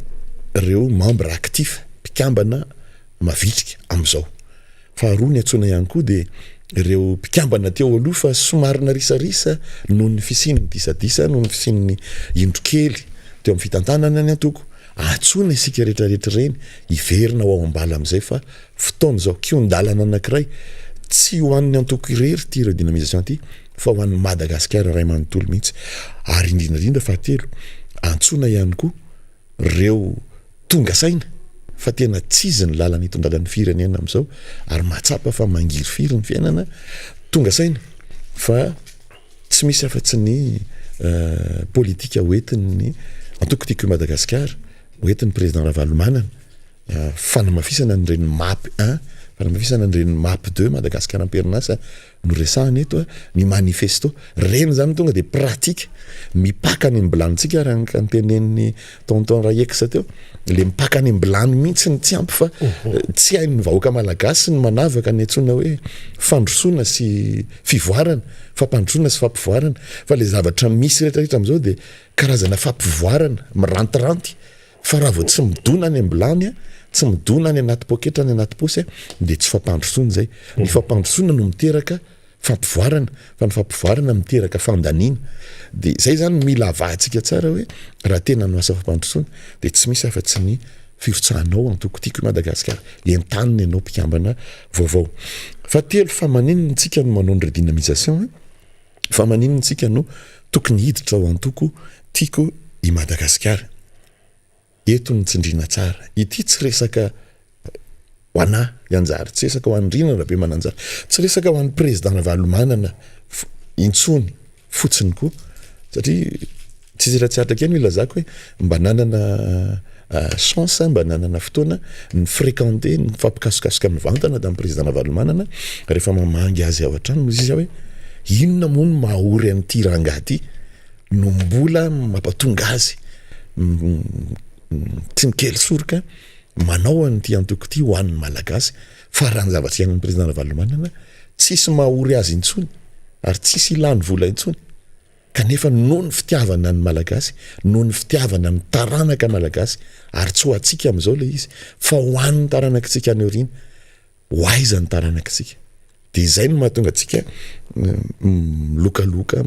reo membre actif mpikambana mavitrika am'izao faharoa ny antsona ihany koa de ireo mpikambana teo aloha fa somarina risarisa noho ny fisininy disadisa noho ny fisininy indrokely teo amin'ny fitantanana ny antoko antsona isika rehetrarehetra reny iverina ao ambala am'izay fa fotoana zao kiondalana anankiray tsy ho an'ny antoko irery ty redynamisation ty fa ho an'ny Madagasikara ray manontolo mihitsy ary indrindrandrindra fahatelo antsona ihany koa reo tonga saina fa tena tsizy ny lalana itondralan'ny firenena am'izao ary mahatsapa fa mangiry firy ny fiainana tonga saina fa tsy misy afa-tsy ny politika hoentin'ny antoko tiako Madagasikara hoentin'ny président Ravalomanana fanamafisana nireny MAP 1 fanamafisana nireny MAP 2 Madagasikara amperinasa no resahany eto ny manifesto reny zany tonga de pratika mipaka any ambilanitsika raha ka ntenen'ny tonton Rayexa teo le mipaka any ambilany mihitsy ny tsy ampy fa tsy hain'ny vahoaka malagasy ny manavaka ny antsona hoe fandrosoana sy fivoarana fampandrosoana sy fampivoarana fa le zavatra misy rehetrarehetra am'izao de karazana fampivoarana mirantiranty fa raha vao tsy midona any ambilany tsy midona any anaty poketra any anaty posy de tsy fampandrosoana zay ny fampandrosoana no miteraka fampivoarana fa ny fampivoarana miteraka fandaniana de zay zany mila avahantsika tsara hoe raha tena no asa fampandrosoana de tsy misy afa-tsy ny firotsahanao antoko tiako Madagasikara entaniny ianao mpikambana vaovao fa telo fa maninona tsika no manao ny redynamisation fa maninona tsika no tokony hiditra ao antoko tiako i Madagasikara eto ny tsindrina tsara ity tsy resaka ho ana ianjary tsy resaka ho andrina rabe mananjara tsy resaka ho an'ny président Ravalomanana intsony fotsiny koa satria tsy zeratsiaritra kely ilazako hoe mba nanana chance mba nanana fotoana ny fréquenter ny fampikasokasoka mivantana tamin'ny président Ravalomanana rehefa mamangy azy ao an-trano izy hoe inona moa no mahaory an'ity rangahy ty no mbola mampatonga azy tsy mikely soroka manao an'ity antoko ty ho an'ny malagasy fa raha ny zavatra iainan'ny président Ravalomanana tsisy mahaory azy intsony ary tsisy ilany vola intsony kanefa noho ny fitiavana ny malagasy noho ny fitiavana ny taranaka malagasy ary tsy ho atsika am'izao le izy fa ho an'ny taranakitsika any orina ho aiza ny taranakitsika de zay no mahatonga atsika lokaloka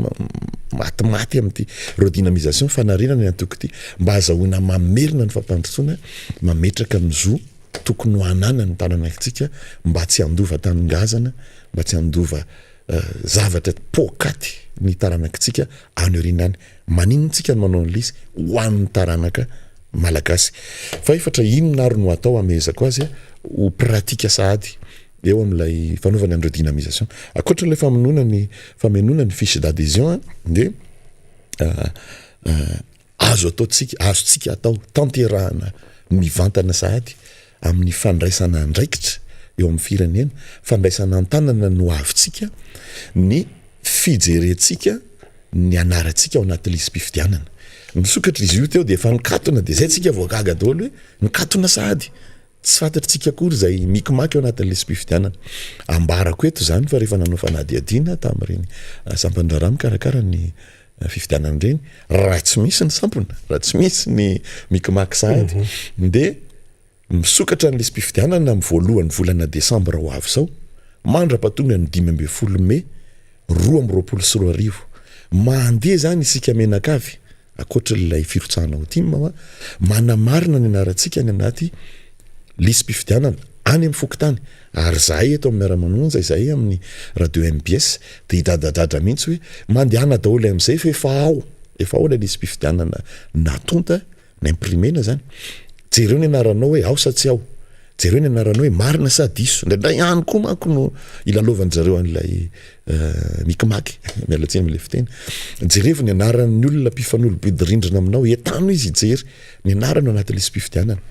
matymaty amin'ity redynamisation fanarinana ny antoko ty mba azahoina mamerina ny fampandrosoana mametraka am'zo tokony ho anana ny taranakitsika mba tsy andova tanongazana mba tsy andova zavatra pokaty ny taranakitsika any orina any maninontsika ny manao an'lizy ho an'ny taranaka malagasy fa efatra inona ary no atao amezako azy ho pratika sahady eo am'ilay fanaovana ny redynamisation akoatran'ilay famenona ny fiche d'adhésion de azo tsika atao tanterahana mivantana sahady amin'ny fandraisana andraikitra eo amin'ny firenena fandraisana antanana no avitsika ny fijerentsika ny anarantsika ao anaty lisym-pifidianana misokatra izy io teo de efa nikatona de zay tsika voagaga daholo hoe nikatona sahady tsy fantatritsika akory zay mikimaky ao anatin'ny lisym-pifidianana ambarako eto zany fa rehefa nanao fanadiadiana tamin'ireny sampandrara mikarakara ny fifidianana reny raha tsy misy ny sampona raha tsy misy ny mikimaky sahady de misokatra ny lisym-pifidianana amin'ny voalohan'ny volana desambra ho avy zao mandra-patonga ny 5 Mey 2024 mandeha zany isika menakavy akoatran'ilay firotsahana otima manamarina ny anarantsika ny anaty lisym-pifidianana any amin'ny fokotany ary zahay eto amin'ny miara-manonja izahay amin'ny radio MBS de hidadadadra mihitsy hoe mandehana daholo am'izay fa efa ao ilay lisym-pifidianana natonta na imprimena zany jereo ny anaranao hoe ao sa tsy ao jereo ny anaranao hoe marina sa diso ndraindray ihany koa manko no ilalovan'ny zareo an'ilay mikimaky mialatsiny am'ilay fiteny jerevo ny anaran'ny olona mpifanolo-bidirindrina aminao etano izy ijery ny anarano anaty lisym-pifidianana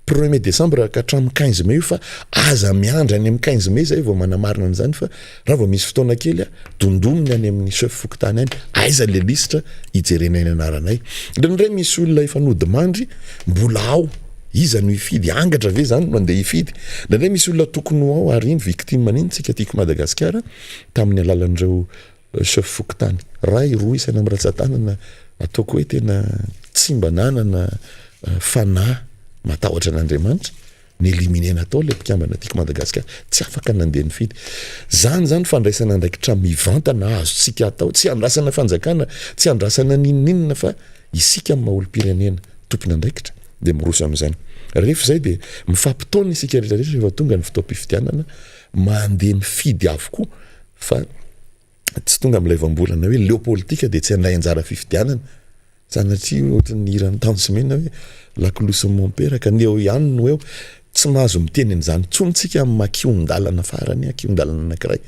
1er décembre ka hatramin'ny 15 Mey fa aza miandra any amin'ny 15 Mey zay vao manamarina an'izany fa raha vao misy fotoana kely dondominy any amin'ny chef fokotany any aiza le lisitra hijerenay ny anaranay ndraindray misy olona efa nodimandry mbola ao iza no ifidy angatra ve zany mandeha ifidy ndraindray misy olona tokony ao ary iny victime maniny tsika tiako Madagasikara tamin'ny alalan'ireo chef fokotany ray roa isany amin'ny ratsan-tanana ataoko hoe tena tsy mba nanana fanahy matahotra an'Andriamanitra ny éliminena atao le mpikambana tiako Madagasikara tsy afaka nandeha nifidy zany fandraisana andraikitra mivantana azontsika atao tsy andrasana fanjakana tsy andrasana ninninina fa isika amin'ny maha-olom-pirenena tompony andraikitra de miroso amin'izany rehefa zay de mifampitaona isika rehetrarehetra rehefa tonga ny fotoam-pifidianana mandeha mifidy avokoa fa tsy tonga amin'ilay voambolana hoe leo politika de tsy handray anjara fifidianana sanatria ohatran'ny hirany tansemena hoe lakolosy mon père ka neo ihany no eo tsy mahazo miteny an'izany tsontsika makiondalana farany akiondalana anankiray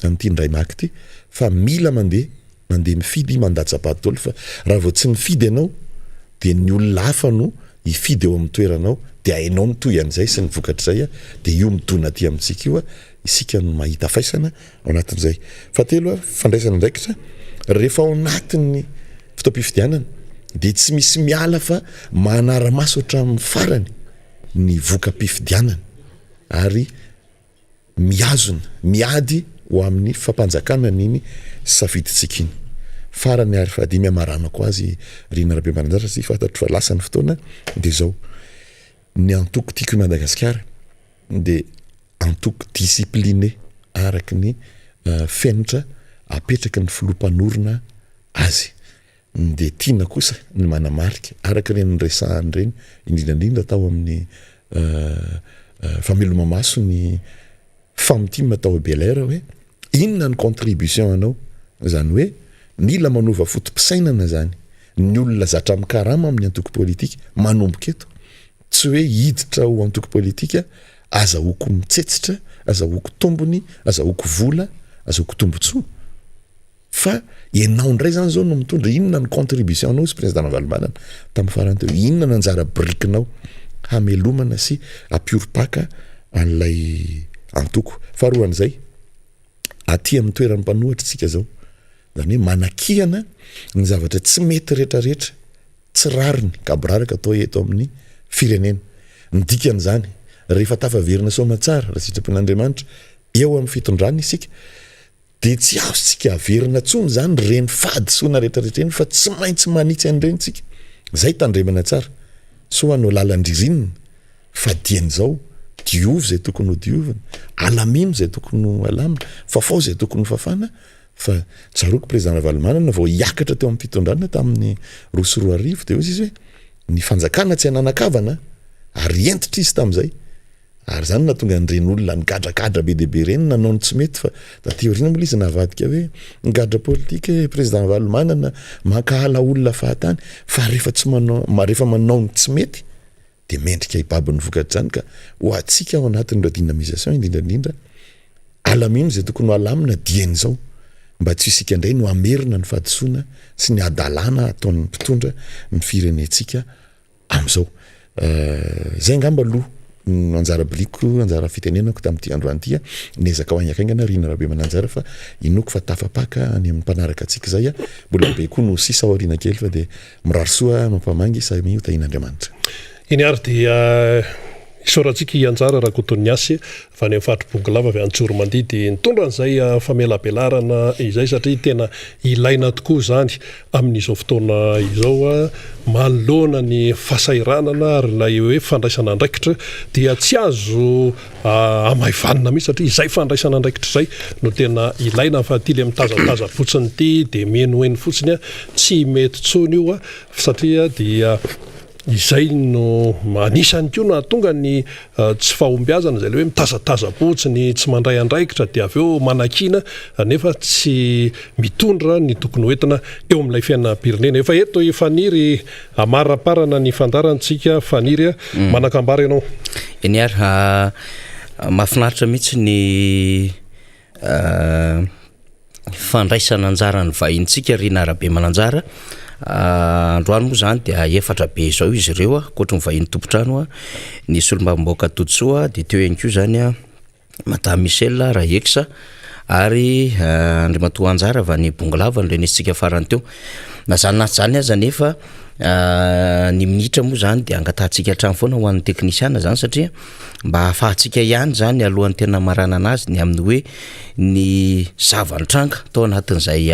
amin'ity ndray maky ty fa mila mandeha mifidy mandatsapatolo fa raha vao tsy mifidy ianao de ny olona hafa no hifidy eo amin'ny toeranao de hainao mitoy an'izay sy ny vokatr'izay de io midona aty amintsika io isika no mahita faisana ao anatin'izay fahatelo fandraisana andraikitra rehefa ao anatin'ny fotoam-pifidianana de tsy misy miala fa manara-maso hatramin'ny farany ny voka-pifidianana ary miazona miady ho amin'ny fampanjakana niny safiditsika iny farany ary fahadimy amaranako azy Rina Rabemananjara sy fantatro fa lasa ny fotoana de zao ny antoko tiako Madagasikara de antoko discipliné araky ny fenitra apetraky ny filompanorona azy de tiana kosa ny manamarika araky reny resahany reny indrindrandrindra tao amin'ny fameloma maso ny famtima tao Belair hoe inona ny contribution anao zany hoe mila manova fotom-pisainana zany ny olona zatra amin'ny karama amin'ny antoko politika manomboka eto tsy hoe hiditra ho antoko politika azahoako mitsetsitra azahoako tombony azahoako vola azahoako tombotsoa fa ianao ndray zany zao no mitondra inona ny contribution anao sy président Navalomanana tamin'ny farany teo inona ny anjara brikinao hamelomana sy ampioripaka an'ilay antoko faharoan'izay aty amin'ny toeran'ny mpanohatra tsika zao zany hoe manakihana ny zavatra tsy mety rehetrarehetra tsy rariny kabraraka atao eto amin'ny firenena ny dikan'izany rehefa tafaverina somatsara raha sitrapon'Andriamanitra eo amin'ny fitondrana isika de tsy azontsika averina tsony zany reny fadisoana rehetrarehetra eny fa tsy maintsy manitsy an'ireny tsika zay tandremana tsara so anao lalandririnina fa dian'izao diovy zay tokony ho diovina alamino zay tokony ho alamina fafao zay tokony ho fafana fa tsaroako président Navalomanana vao hiakatra teo amin'ny fitondrana tamin'ny roa sy roa arivo de izy hoe ny fanjakana tsy hananakavana ary entitra izy tamin'izay ary zany natonga an'ireny olona ny gadrakadra be deaibe reny nanao ny tsy mety fa da teorina moa izy navadika hoe ny gadra politika président Navalomanana mankahala olona fahatany fa rehefa tsy manao rehefa manao ny tsy mety de mendrika ibabiny vokatra zany ka ho atsika ao anatin'ireo dynamisation indrindrandrindra alamino zay tokony ho alamina dian'izao mba tsy isika indray no amerina ny fahadisoana sy ny adalana ataon'ny mpitondra ny firenetsika am'izao zay ngamba aloha anjara biliko anjara fitenenako tamin'ity androany ity nezaka ho agny akaingana Rina Rabemananjara fa inoko fa tafapaka any amin'ny mpanaraka atsika zay mbola be koa no sisa aoriana kely fa de mirary soa mampamangy sa mio tahin'Andriamanitra iny ary dia isaorantsika ianjara raha kotony asy fa ny fahatrobongo lava avy antsoro mandihy de nitondra an'izay famelabelarana izay satria tena ilaina tokoa zany amin'izao fotoana izao manoloana ny fasairanana ary ilay hoe fandraisana andraikitra dia tsy azo amaivanina mihitsy satria izay fandraisana andraikitra izay no tena ilaina fa ty le mitazataza fotsiny ity de menoeny fotsiny tsy mety tsony io satria dia izay no manisany koa no atonga ny tsy fahombiazana zay le hoe mitazataza-potsiny tsy mandray andraikitra de avy eo manakina nefa tsy mitondra ny tokony hoentina eo amin'ilay fiainam-pirenena efa eto ifaniry amaraparana ny fandarantsika faniry manakambara ianao eny ary mahafinaritra mihitsy ny fandraisana anjara ny vahintsika Rina Rabemananjara androany moa zany dia efatra be zao izy ireo akoatra ny vahiny tompotrano nisy olombamboaka Totsoa de teo ihany koa zany Madame Michel Rahexa ary andrimatoa anjara va ny bongolava nre nisitsika farany teo na zany naty zany aza nefa ny minitra moa zany de angatahantsika hatrany foana ho an'ny teknisiana zany satria mba hahafahantsika ihany zany alohan'ny tena marana anazy ny amin'ny hoe ny zavanitranga tao anatin'izay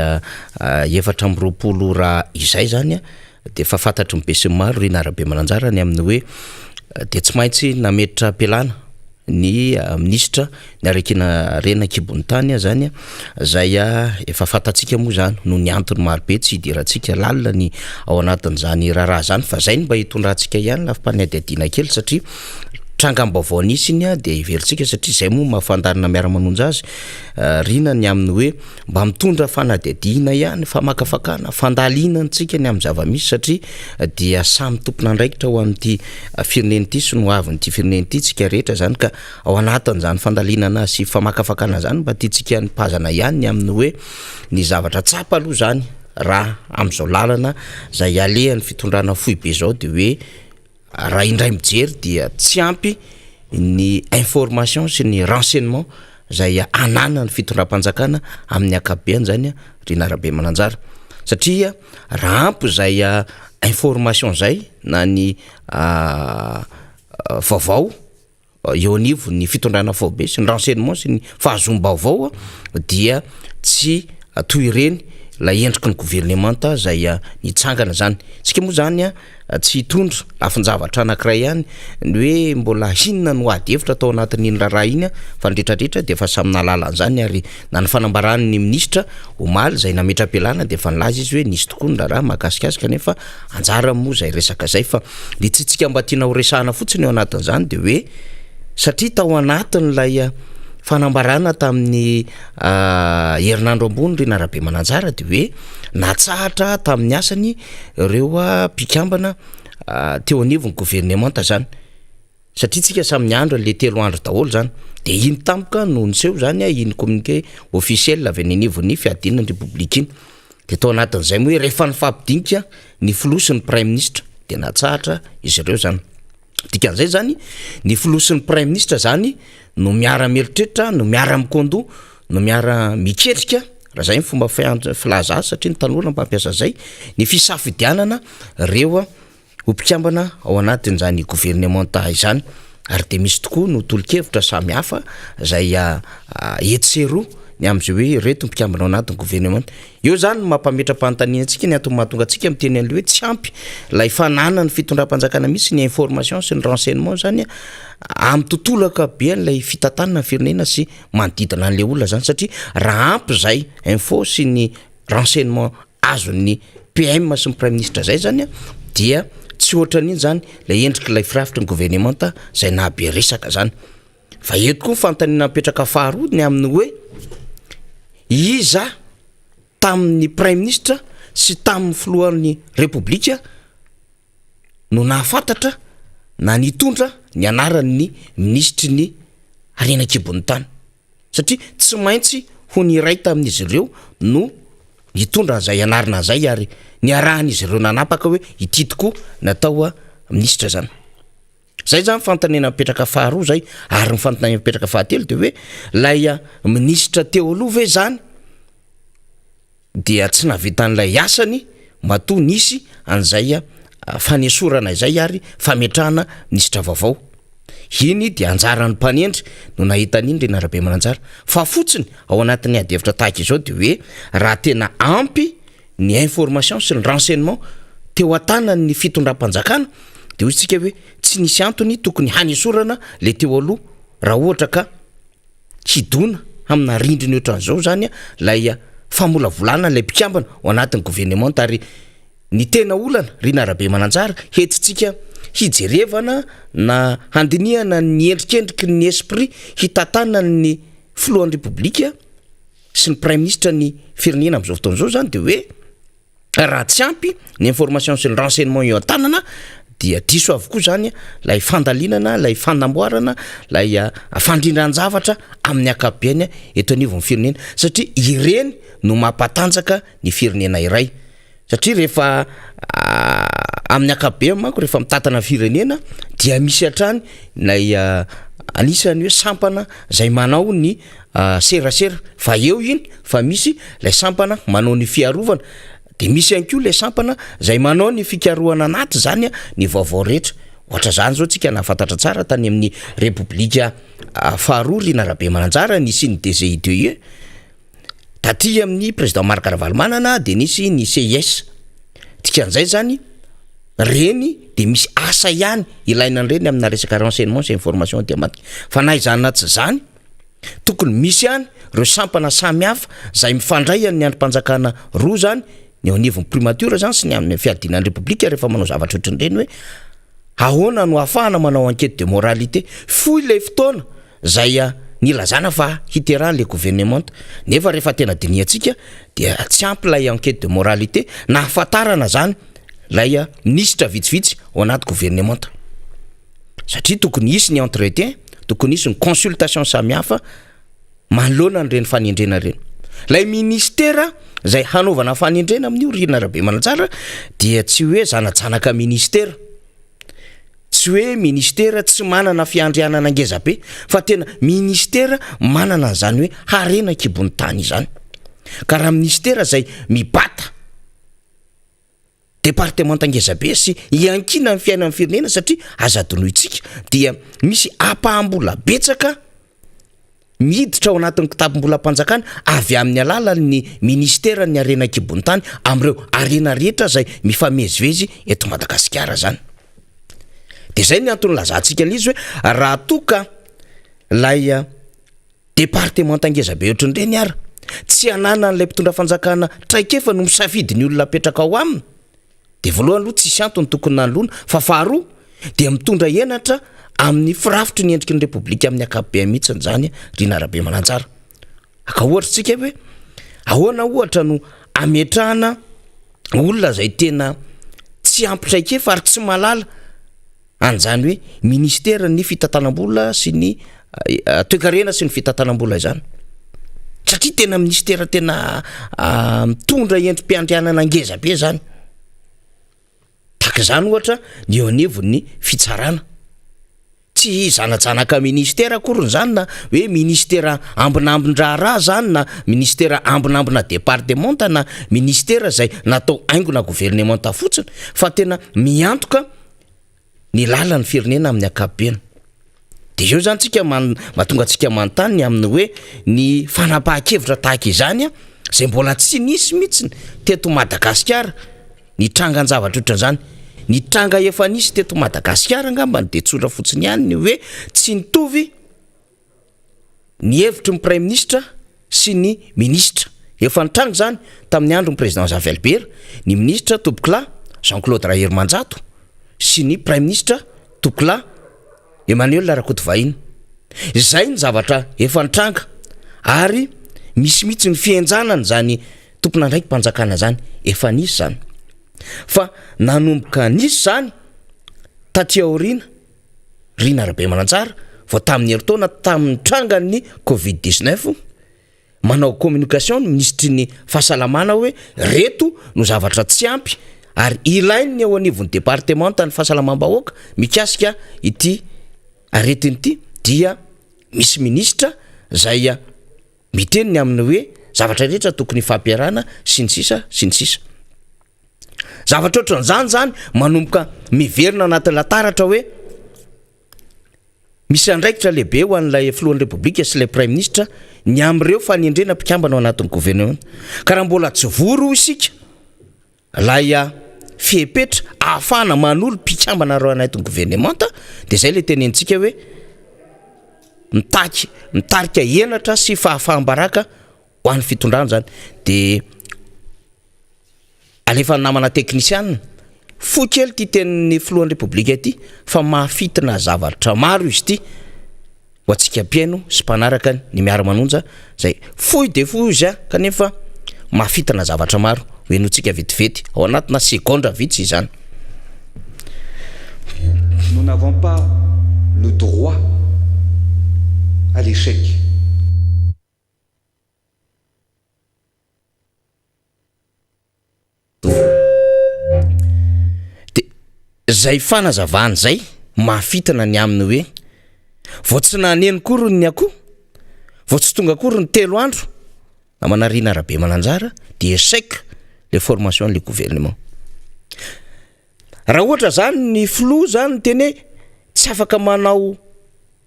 720 raha izay zany de fa fantatry mibe sy maro ry narabe mananjara ny amin'ny hoe de tsy maintsy nametritra pelana ny ministra ny arekina rena kibony tany zany zay efa fantatsika moa zany no ny antony marobe tsy hidirantsika lalina ny ao anatin'izany raharaha zany fa zay ny mba hitondrantsika ihany lafimpanadiadiana kely satria trangam-baovao nisy iny de iverintsika satria zay moa mahafantarina miara-manonja azy rina ny amin'ny hoe mba mitondra fanadiadiana ihany fa makafakana fandalinantsika ny amin'ny zava-misy satria dia samy tompona andraikitra ho an'ity fireneny ity sy no avin'ity fireneny ity tsika rehetra zany ka ao anatin'izany fandalinana sy famakafakana zany mba tiatsika nipazana ihany ny amin'ny hoe ny zavatra tsapa aloha zany raha am'izao lalana zay alehan'ny fitondrana foibe zao de hoe raha indray mijery dia tsy ampy ny information sy ny renseignement zay anana ny fitondram-panjakana amin'ny akabeany zany ry narabe mananjara satria raha ampy zay information zay na ny vaovao eo anivo ny fitondrana foibe sy ny renseignement sy ny fahazom-baovao dia tsy toy ireny la endriky ny gouvernementa zay nitsangana zany tsika moa zany tsy hitondra lafin-javatra anankiray ihany ny hoe mbola hinona no ady hevitra tao anatin'iny raharaha iny fa ndretrarehetra de fa samy nalalan'izany ary na ny fanambaran'ny ministra omaly zay nametra-pelana de fa nilaza izy hoe nisy tokoa ny raharaha mahakasikasika nefa anjara moa zay resaka zay fa ny tsitsika mba tiana ho resahana fotsiny eo anatin'izany de hoe satria tao anatin'lay fanambarana tamin'ny herinandro ambony ry narabe mananjara de hoe natsahatra tamin'ny asany ireo mpikambana teo anivony gouvernementa zany satria tsika samy andro le 3 andro daholo zany de iny tampoka no niseho zany iny communiqué officiel avy any anivony fiadinany republique iny de tao anatin'izay moa hoe rehefa nifampidinika ny filosin'ny prime ministre de natsahatra izy ireo zany dikan'izay zany ny filosin'ny prime ministre zany no miara-mieritreritra no miara-mikondo no miara-miketrika raha zay ny fomba filaza azy satria ny tanora mpampiasa zay ny fisafidianana reo mpikambana ao anatin'izany gouvernementa izany ary de misy tokoa no tolo-kevitra samy hafa zay etsero ny am'izay hoe reto mpikambana ao anatin'ny gouvernementa eo zany mampametra-panontaniana antsika ny antony mahatonga antsika miteny an'le hoe tsy ampy lay fanana ny fitondram-panjakana misy ny information sy ny renseignement zany amin'ny tontolo akabe an'lay fitantanana firenena sy manodidina an'le olona zany satria raha ampy zay info sy ny renseignement azon'ny PM sy ny prime ministre zay zany dia tsy ohatran'iny zany lay endriky lay firafitry ny gouvernementa zay nahabe resaka zany fa eto koa fanontaniana mipetraka faharoa ny amin'ny hoe iza tamin'ny prime ministre sy tamin'ny filohan'ny republika no nahafantatra na nitondra ny anaran'ny ministry ny arenakibony tany satria tsy maintsy ho ny iray tamin'izy ireo no nitondra an'izay anarana zay ary ny arahan'izy ireo nanapaka hoe ity tokoa natao ministra zany zay zany fantanena mipetraka faharoa zay ary ny fantanena mipetraka fahatelo de hoe lay ministra teo aloha ve zany dia tsy navitan'lay asany matoa nisy an'izay fanesorana izay ary fametrahana ministra vaovao iny de anjaran'ny mpanendry no nahitan'iny re narabe mananjara fa fotsiny ao anatin'ny adevitra tahaka izao de hoe raha tena ampy ny information sy ny renseignement teo an-tanany fitondram-panjakana de hoy tsika hoe tsy nisy antony tokony hanesorana le teo aloha raha ohatra ka hidona amina rindriny ohatran'izao zany lay famolavolana lay mpikambana ao anatin'ny gouvernementa ary ny tena olana ry narabe mananjara hetitsika hijerevana na handinihana ny endrikendriky ny esprit hitantanana ny filohan'ny republika sy ny prime ministre ny firenena am'izao fotoan'izao zany de hoe raha tsy ampy ny information sy ny renseignement eo an-tanana dia diso avokoa zany lay fandalinana lay fanamboarana lay fandrindran-javatra amin'ny akabeany eto anivon'ny firenena satria ireny no mampatanjaka ny firenena iray satria rehefa amin'ny akabe manko rehefa mitatana firenena dia misy atrany lay anisany hoe sampana zay manao ny serasera fa eo iny fa misy lay sampana manao ny fiarovana de misy ihany koa lay sampana zay manao ny fikarohana anaty zany ny vaovao rehetra ohatra zany zao tsika nafantatra tsara tany amin'ny Repoblika faharoa Rina Rabemananjara nisy ny DGIDE taty amin'ny président Marc Ravalomanana de nisy ny CIS dikan'izay zany reny de misy asa ihany ilaina reny amina resaka renseignement sy information automatique fa naizana tsy zany tokony misy ihany reo sampana samihafa zay mifandray amin'ny androm-panjakana roa zany ny anivon'ny primature zany sy ny amin'ny fiadinan'ny Repoblika rehefa manao zavatra ohatran'ireny hoe ahoana no ahafahana manao enquête de moralité foy ilay fotoana zay nilazana fa hiterahany le gouvernement nefa rehefa tena diniantsika dia tsy ampy lay enquête de moralité na ahafantarana zany lay ministra vitsivitsy ao anaty gouvernement satria tokony isy ny entretien tokony isy ny consultation samihafa manoloana an'ireny fanendrena reny lay ministera zay hanaovana fanendrena amin'io Rina Rabemananjara dia tsy hoe zanajanaka ministera tsy hoe ministera tsy manana fiandrianana ngezabe fa tena ministera manana zany hoe harena kibony tany zany ka raha ministera zay mibata département ngezabe sy iankina ny fiainan'ny firenena satria azadonoitsika dia misy apaham-bola betsaka miditra ao anatin'ny kitapo-bolam-panjakana avy amin'ny alalan'ny ministera ny harena kibony tany am'ireo harena rehetra zay mifamezivezy eto Madagasikara zany de zay ny antony lazantsika lizy hoe raha toka lay département ngezabe ohatran'ireny ara tsy anana an'ilay mpitondra fanjakana traikefa no misafidy ny olona apetraka ao aminy de voalohany aloha tsisy antony tokony nanolona fa faharoa dia mitondra henatra amin'ny firafitry ny endriky ny Repoblika amin'ny akapobe mihitsiny zany Rina Rabemananjara aka ohatra tsika hoe ahoana ohatra no ametrahana olona zay tena tsy ampitraikefa ary tsy malala an'izany hoe ministera ny fitantanam-bola sy ny toe-karena sy ny fitantanam-bola izany satria tena ministera tena mitondra endrim-piandrianana ngezabe zany zany ohatra ny eo anivon'ny fitsarana tsy zanajanaka ministera akoriny zany na hoe ministera ambinambin-draharaha zany na ministera ambinambina département na ministera zay natao aingona gouvernement fotsiny fa tena miantoka ny lalan'ny firenena amin'ny akapobeny de eo zany tsika mahatonga antsika manontany amin'ny hoe ny fanapahan-kevitra tahaka izany zay mbola tsy nisy mihitsiny teto Madagasikara ny trangan-javatra ohatran'izany ny tranga efa nisy teto Madagasikara angambany de tsondra fotsiny ihany ny hoe tsy nitovy ny hevitry ny prime ministre sy ny ministre efa nitranga zany tamin'ny andro ny président Xavier Albert ny ministre Tobikla Jean-Claude Raherimanjato sy ny prime ministre Tobikla Emmanuel Rakotovahiny zay ny zavatra efa nitranga ary misy mihitsy ny fienjanany zany tompona ndraiky mpanjakana zany efa nisy zany fa nanomboka nisy zany taty aorina Rina Rabemananjara vao tamin'ny heritaona tamin'ny trangan'ny Covid-19 manao communication ny ministry ny fahasalamana hoe reto no zavatra tsy ampy ary ilainy ao anivon'ny département ny fahasalamam-bahoaka mikasika ity aretiny ity dia misy ministra zay miteniny amin'ny hoe zavatra rehetra tokony fampiarana sy ny sisa sy ny sisa zavatra ohatran'izany zany manomboka miverina anatin'ny lataratra hoe misy andraikitra lehibe ho an'ilay filohan'ny Repoblika sy ilay prime ministre ny am'ireo fanendrena mpikambana ao anatin'ny gouvernement ka raha mbola tsy voro isika lay fiepetra ahafahana manolo mpikambana ao anatin'ny gouvernement de zay le tenentsika hoe mitarika henatra sy fahafaham-baraka ho an'ny fitondrana zany de alefa namana teknisianina fo kely ty tenin'ny filohan'ny Repoblika ity fa mahafitina zavatra maro izy ity ho atsika mpiaino sy mpanaraka ny miara-manonja zay foy de foy izy kanefa mahafitina zavatra maro hoenotsika vetivety ao anatina segondra vitsy izany. Nous n'avons pas le droit à l'échec. zay fanazavany zay mahafitana ny aminy hoe vao tsy naneny kory ny akoho vao tsy tonga kory ny 3 andro na manarina Rabe Mananjara dia échec les formations le gouvernement. Raha ohatra zany ny flou zany teny tsy afaka manao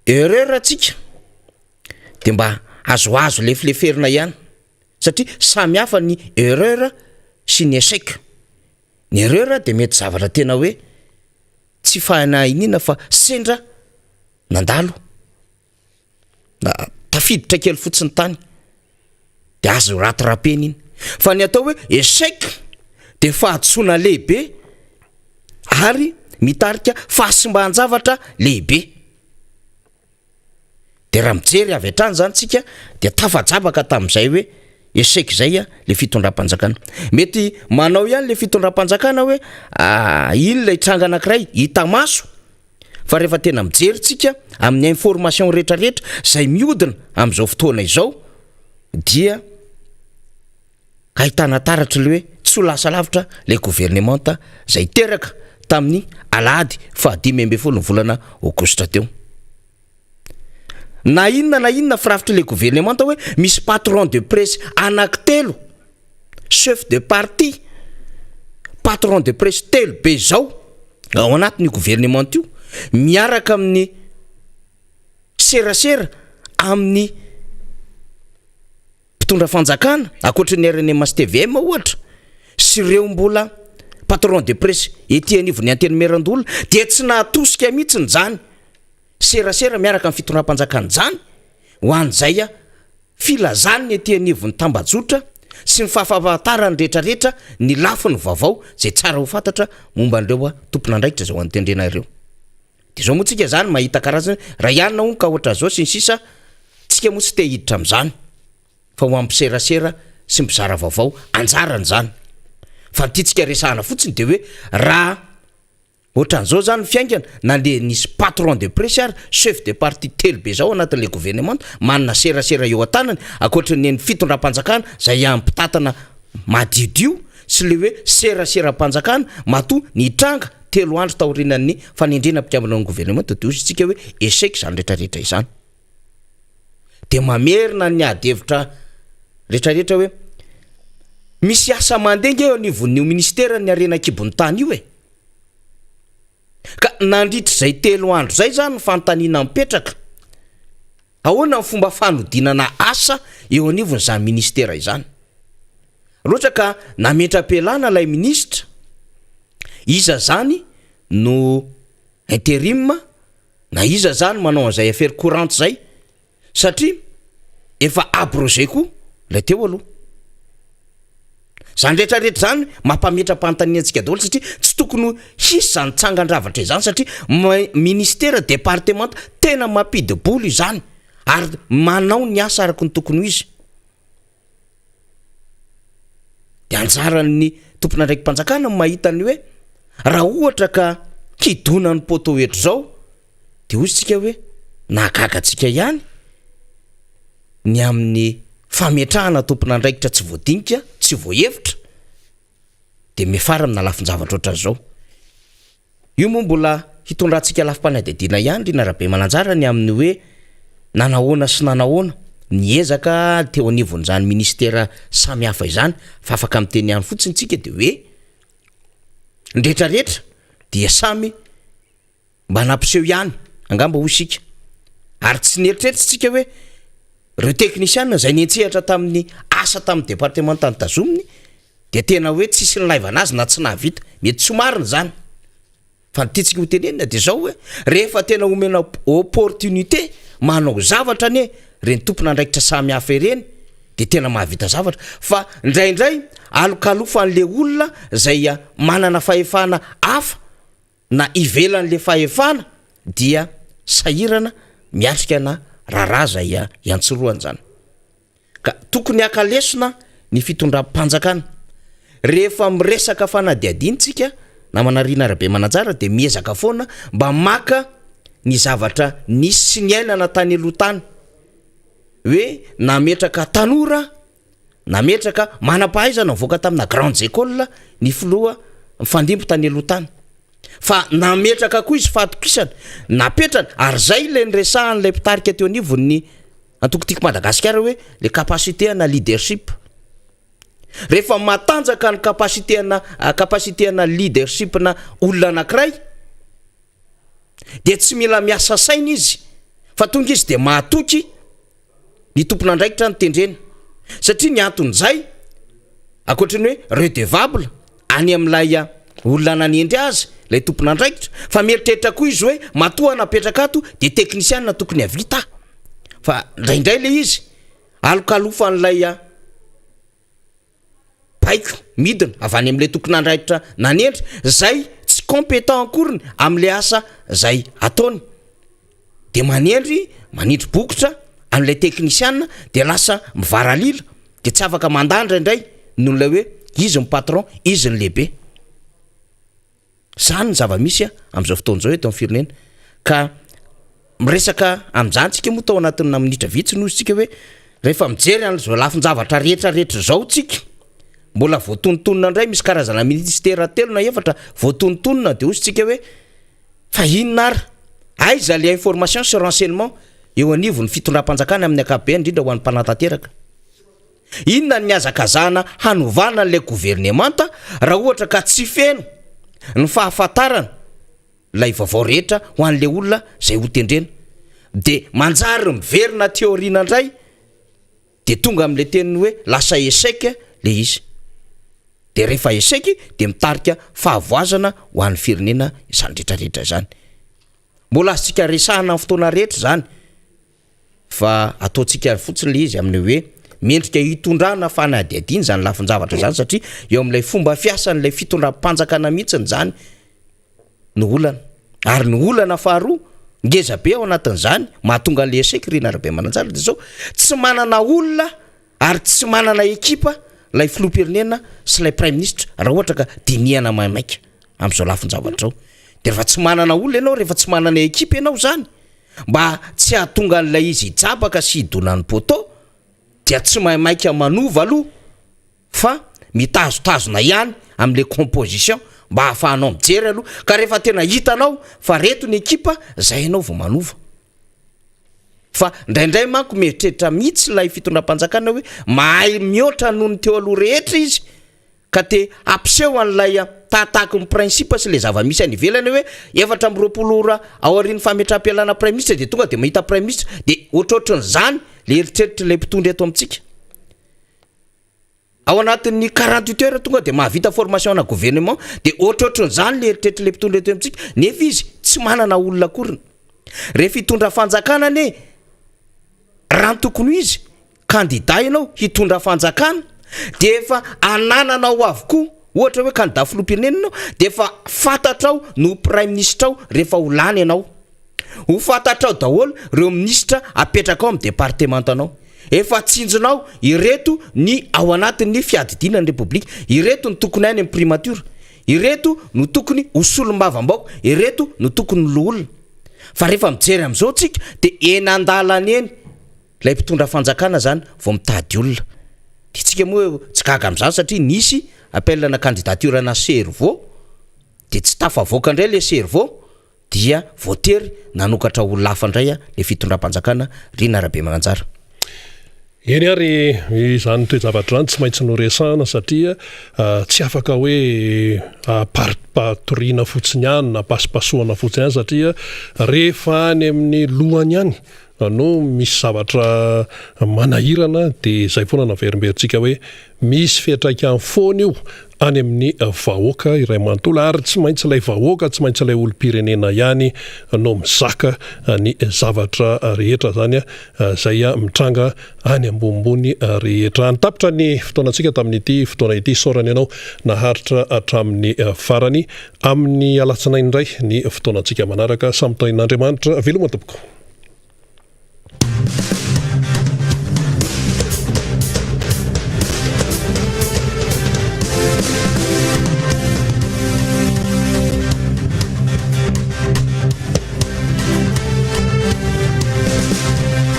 erreur atsika dia mba azoazo lefileferina ihany satria samy hafa ny erreur sy ny échec. Ny erreur dia mety zavatra tena hoe tsy fahana inina fa sendra nandalo na tafiditra kely fotsiny tany dia azo rattrapena iny. Fa ny atao hoe échec dia fahatsoana lehibe ary mitarika fahasimbahan-javatra lehibe. Dia raha mijery avy hatrany zany tsika dia tafajabaka tamin'izay hoe échec zay le fitondram-panjakana. Mety manao ihany le fitondram-panjakana hoe ino lay tranga anankiray hita maso fa rehefa tena mijery tsika amin'ny information rehetrarehetra zay miodina amin'izao fotoana izao dia kahitana taratra le hoe tsy ho lasa lavitra le gouvernementa zay teraka tamin'ny alahady 5 volana aogositra teo. Na inona firafitra le gouvernementa hoe misy patron de presse anankitelo, chef de parti, patron de presse telo be zao ao anatin'ny gouvernement io miaraka amin'ny serasera amin'ny mpitondra fanjakana akoatran'ny RNMS TVM ohatra sy ireo mbola patron de presse ety anivon'ny anteny Merandolo dia tsy nahatosika mihitsy zany serasera miaraka amin'ny fitondram-panjakana zany ho an'izay filazany ety anivon'ny tambajotra sy ny fahafantarany rehetrarehetra ny lafiny vaovao zay tsara ho fantatra momba an'ireo tompon'andraikitra zao antendrena ireo. Dia zao moa tsika zany mahita karazany raha ihany na ka ohatra zao sy ny sisa tsika moa tsy te hiditra amin'izany fa ho ampiserasera sy mizara vaovao anjarany zany. Fa nytitsika resahana fotsiny dia hoe raha ohatran'izao zany fiaingana na le nisy patron de presse ary chef de parti telo be zao anatin'le gouvernement manana serasera eo an-tanany akoatran'ny fitondram-panjakana zay ampitatana madiodio sy le hoe serasera-panjakana matoa ny tranga 3 andro taorinan'ny fanendrena mpikambana ny gouvernement dia ozytsika hoe échec zany rehetrarehetra izany. Dia mamerina ny adevitra rehetrarehetra hoe misy asa mandenga eo anivon'ny ministera ny arena-kibon'ny tany io ka nandritra zay 3 andro zay zany fantaniana mipetraka ahoana ny fomba fanodinana asa eo anivony zany ministera izany. Loatra ka nametra-pelana lay ministra iza zany no intérim na iza zany manao an'izay affaire courante zay satria efa abrogé koa lay teo aloha. Zany rehetrarehetra zany mampametra-pantaniantsika daholo satria tsy tokony hisy zany tsangan-dravatra izany satria ministera département tena mampidiboly izany ary manao ny asa araka ny tokony ho izy. Dia anjaran'ny tompon'andraiky mpanjakana mahitany hoe raha ohatra ka kidona ny poto etra zao dia ozytsika hoe nagagatsika ihany ny amin'ny fametrahana tompon'andraikitra tsy voadinika tsy voahevitra dia mefara amina lafin-javatra ohatran'izao. Io moa mbola hitondrantsika lafim-panadihadiana ihany ry Rabe Mananjara ny amin'ny hoe nanahoana sy nanahoana ny ezaka teo anivon'izany ministera samy hafa izany fa afaka miteny ihany fotsiny tsika dia hoe ny rehetrarehetra dia samy mba nampiseho ihany angamba ho isika ary tsy nieritreritry tsika hoe reo teknisiana zay nentsehatra tamin'ny asa tamin'ny département ny tazominy dia tena hoe tsisy ny laivana azy na tsy nahavita mety tsy marina zany. Fa nytitsika ho tenenina dia zao hoe rehefa tena omena opportunité manao zavatra ane reny tompon'andraikitra samy hafa ireny dia tena mahavita zavatra fa indraindray alokalofa an'le olona zay manana fahefana hafa na ivelan'le fahefana dia sahirana miatrika na raharaha zay iantsoroany zany. Ka tokony akalesona ny fitondram-panjakana rehefa miresaka fanadihadintsika na manarina Rabe Mananjara dia miezaka foana mba maka ny zavatra nisy sy ny ainana tany aloha tany hoe nametraka tanora nametraka manam-pahaizana mivoaka tamina grandes écoles ny filoha mifandimbo tany aloha tany fa nametraka koa izy fahatokisana napetrana ary zay le nyresahan'lay mpitarika teo anivon'ny antokotiako Madagasikara hoe le capacité na leadership. Rehefa matanjaka ny capacité na leadership na olona anankiray dia tsy mila miasa saina izy fa tonga izy dia mahatoky ny tompon'andraikitra ny tendreny satria ny anton'izay akoatrany hoe redevable any amin'ilay olona nanendry azy lay tompon'andraikitra fa mieritreritra koa izy hoe matoa napetraka ato dia teknisiana na tokony havita fa indraindray le izy alokalofan'ilay paiko midina avy any amin'ilay tompon'andraikitra nanendry zay tsy compétent akoriny amin'ilay asa zay ataony dia manindry bokotra amin'ilay teknisiana dia lasa mivaralila dia tsy afaka mandandra indray noho ilay hoe izy ny patron izy ny lehibe. Zany ny zava-misy amin'izao fotoan'izao eto amin'ny firenena ka miresaka amin'izantsika moa tao anatin'ny minitra vitsy noho isika hoe rehefa mijery an'izao lafin-javatra rehetrarehetra zao tsika mbola voatonontonona indray misy karazana ministera telo na efatra voatonontonona dia ositsika hoe fa inona ary aiza le information sur renseignement eo anivon'ny fitondram-panjakana amin'ny ankapobeny indrindra ho an'ny mpanantanteraka. Inona ny azakazana hanovana n'ilay gouvernemanta raha ohatra ka tsy feno ny fahafantarana lay vaovao rehetra ho an'le olona zay ho tendrena dia manjary miverina teoriana indray dia tonga amin'le teniny hoe lasa échec le izy dia rehefa échec dia mitarika fahavoazana ho an'ny firenena izany rehetrarehetra zany. Mbola azontsika resahana amin'ny fotoana rehetra zany fa ataontsika fotsiny le izy amin'ny hoe mendrika hitondrana fanadiadiny zany lafin-javatra zany satria eo amin'ilay fomba fiasan'ilay fitondram-panjakana mihitsiny zany ny olana ary ny olana faharoa ngeza be ao anatin'izany mahatonga an'le échec ry narabe mananjara dia zao tsy manana olona ary tsy manana ekipa lay filoham-pirenena sy lay prime ministre raha ohatra ka dinihana maimaika amin'izao lafin-javatra zao dia rehefa tsy manana olona ianao rehefa tsy manana ekipa ianao zany mba tsy hahatonga an'ilay izy hijabaka sy hidonan'ny poto dia tsy maimaika manova aloha fa mitazotazona ihany amin'le composition mba hahafahanao mijery aloha ka rehefa tena hitanao fa reto ny ekipa zay ianao vao manova. Fa indraindray manko mieritreritra mihitsy lay fitondram-panjakana hoe mahay mihoatra noho ny teo aloha rehetra izy ka te ampiseho an'ilay tahatahaky ny principe sy le zava-misy any ivelany hoe 720 ora ao aorian'ny fametram-pialana prime ministre dia tonga dia mahita prime ministre dia ohatrohatran'izany le eritreritry lay mpitondry eto amintsika ao anatin'ny 48 heures tonga dia mahavita formation na gouvernement dia ohatrohatran'izany le eritreritry lay mpitondry eto amintsika nefa izy tsy manana olona akoriny. Rehefa hitondra fanjakana ane raha tokony izy candidat ianao hitondra fanjakana dia efa anananao avokoa ohatra hoe candidat filoham-pirenena ianao dia efa fantatrao no prime ministre ao rehefa ho lany ianao ho fantatrao daholo ireo ministra apetraka ao amin'ny departementanao efa tsinjonao ireto ny ao anatin'ny fiadidinan'ny republika ireto ny tokony any amin'ny primature ireto no tokony hosolom-bavambaoko ireto no tokony loolona fa rehefa mijery amin'izao tsika dia enandalany eny lay mpitondra fanjakana zany vao mitady olona dia tsika moa tsy gaga amin'izany satria nisy appel na candidature na cerveau dia tsy tafavoaka indray le cerveau dia voatery nanokatra olona hafa indray le fitondram-panjakana ry narabe mananjara. Eny ary izany toe-javatra zany tsy maintsy noresahana satria tsy afaka hoe patoriana fotsiny ihany na pasipasoana fotsiny ihany satria rehefa any amin'ny lohany ihany no misy zavatra manahirana dia izay foana naverimberitsika hoe misy fiantraikany foana io any amin'ny vahoaka iray manontolo ary tsy maintsy ilay vahoaka tsy maintsy ilay olom-pirenena ihany no mizaka ny zavatra rehetra zany zay mitranga any ambonimbony rehetra. Nitapitra ny fotoanantsika tamin'ity fotoana ity saorany ianao naharitra hatramin'ny farany amin'ny alatsinainy indray ny fotoanantsika manaraka samy tain'Andriamanitra veloma tompoko.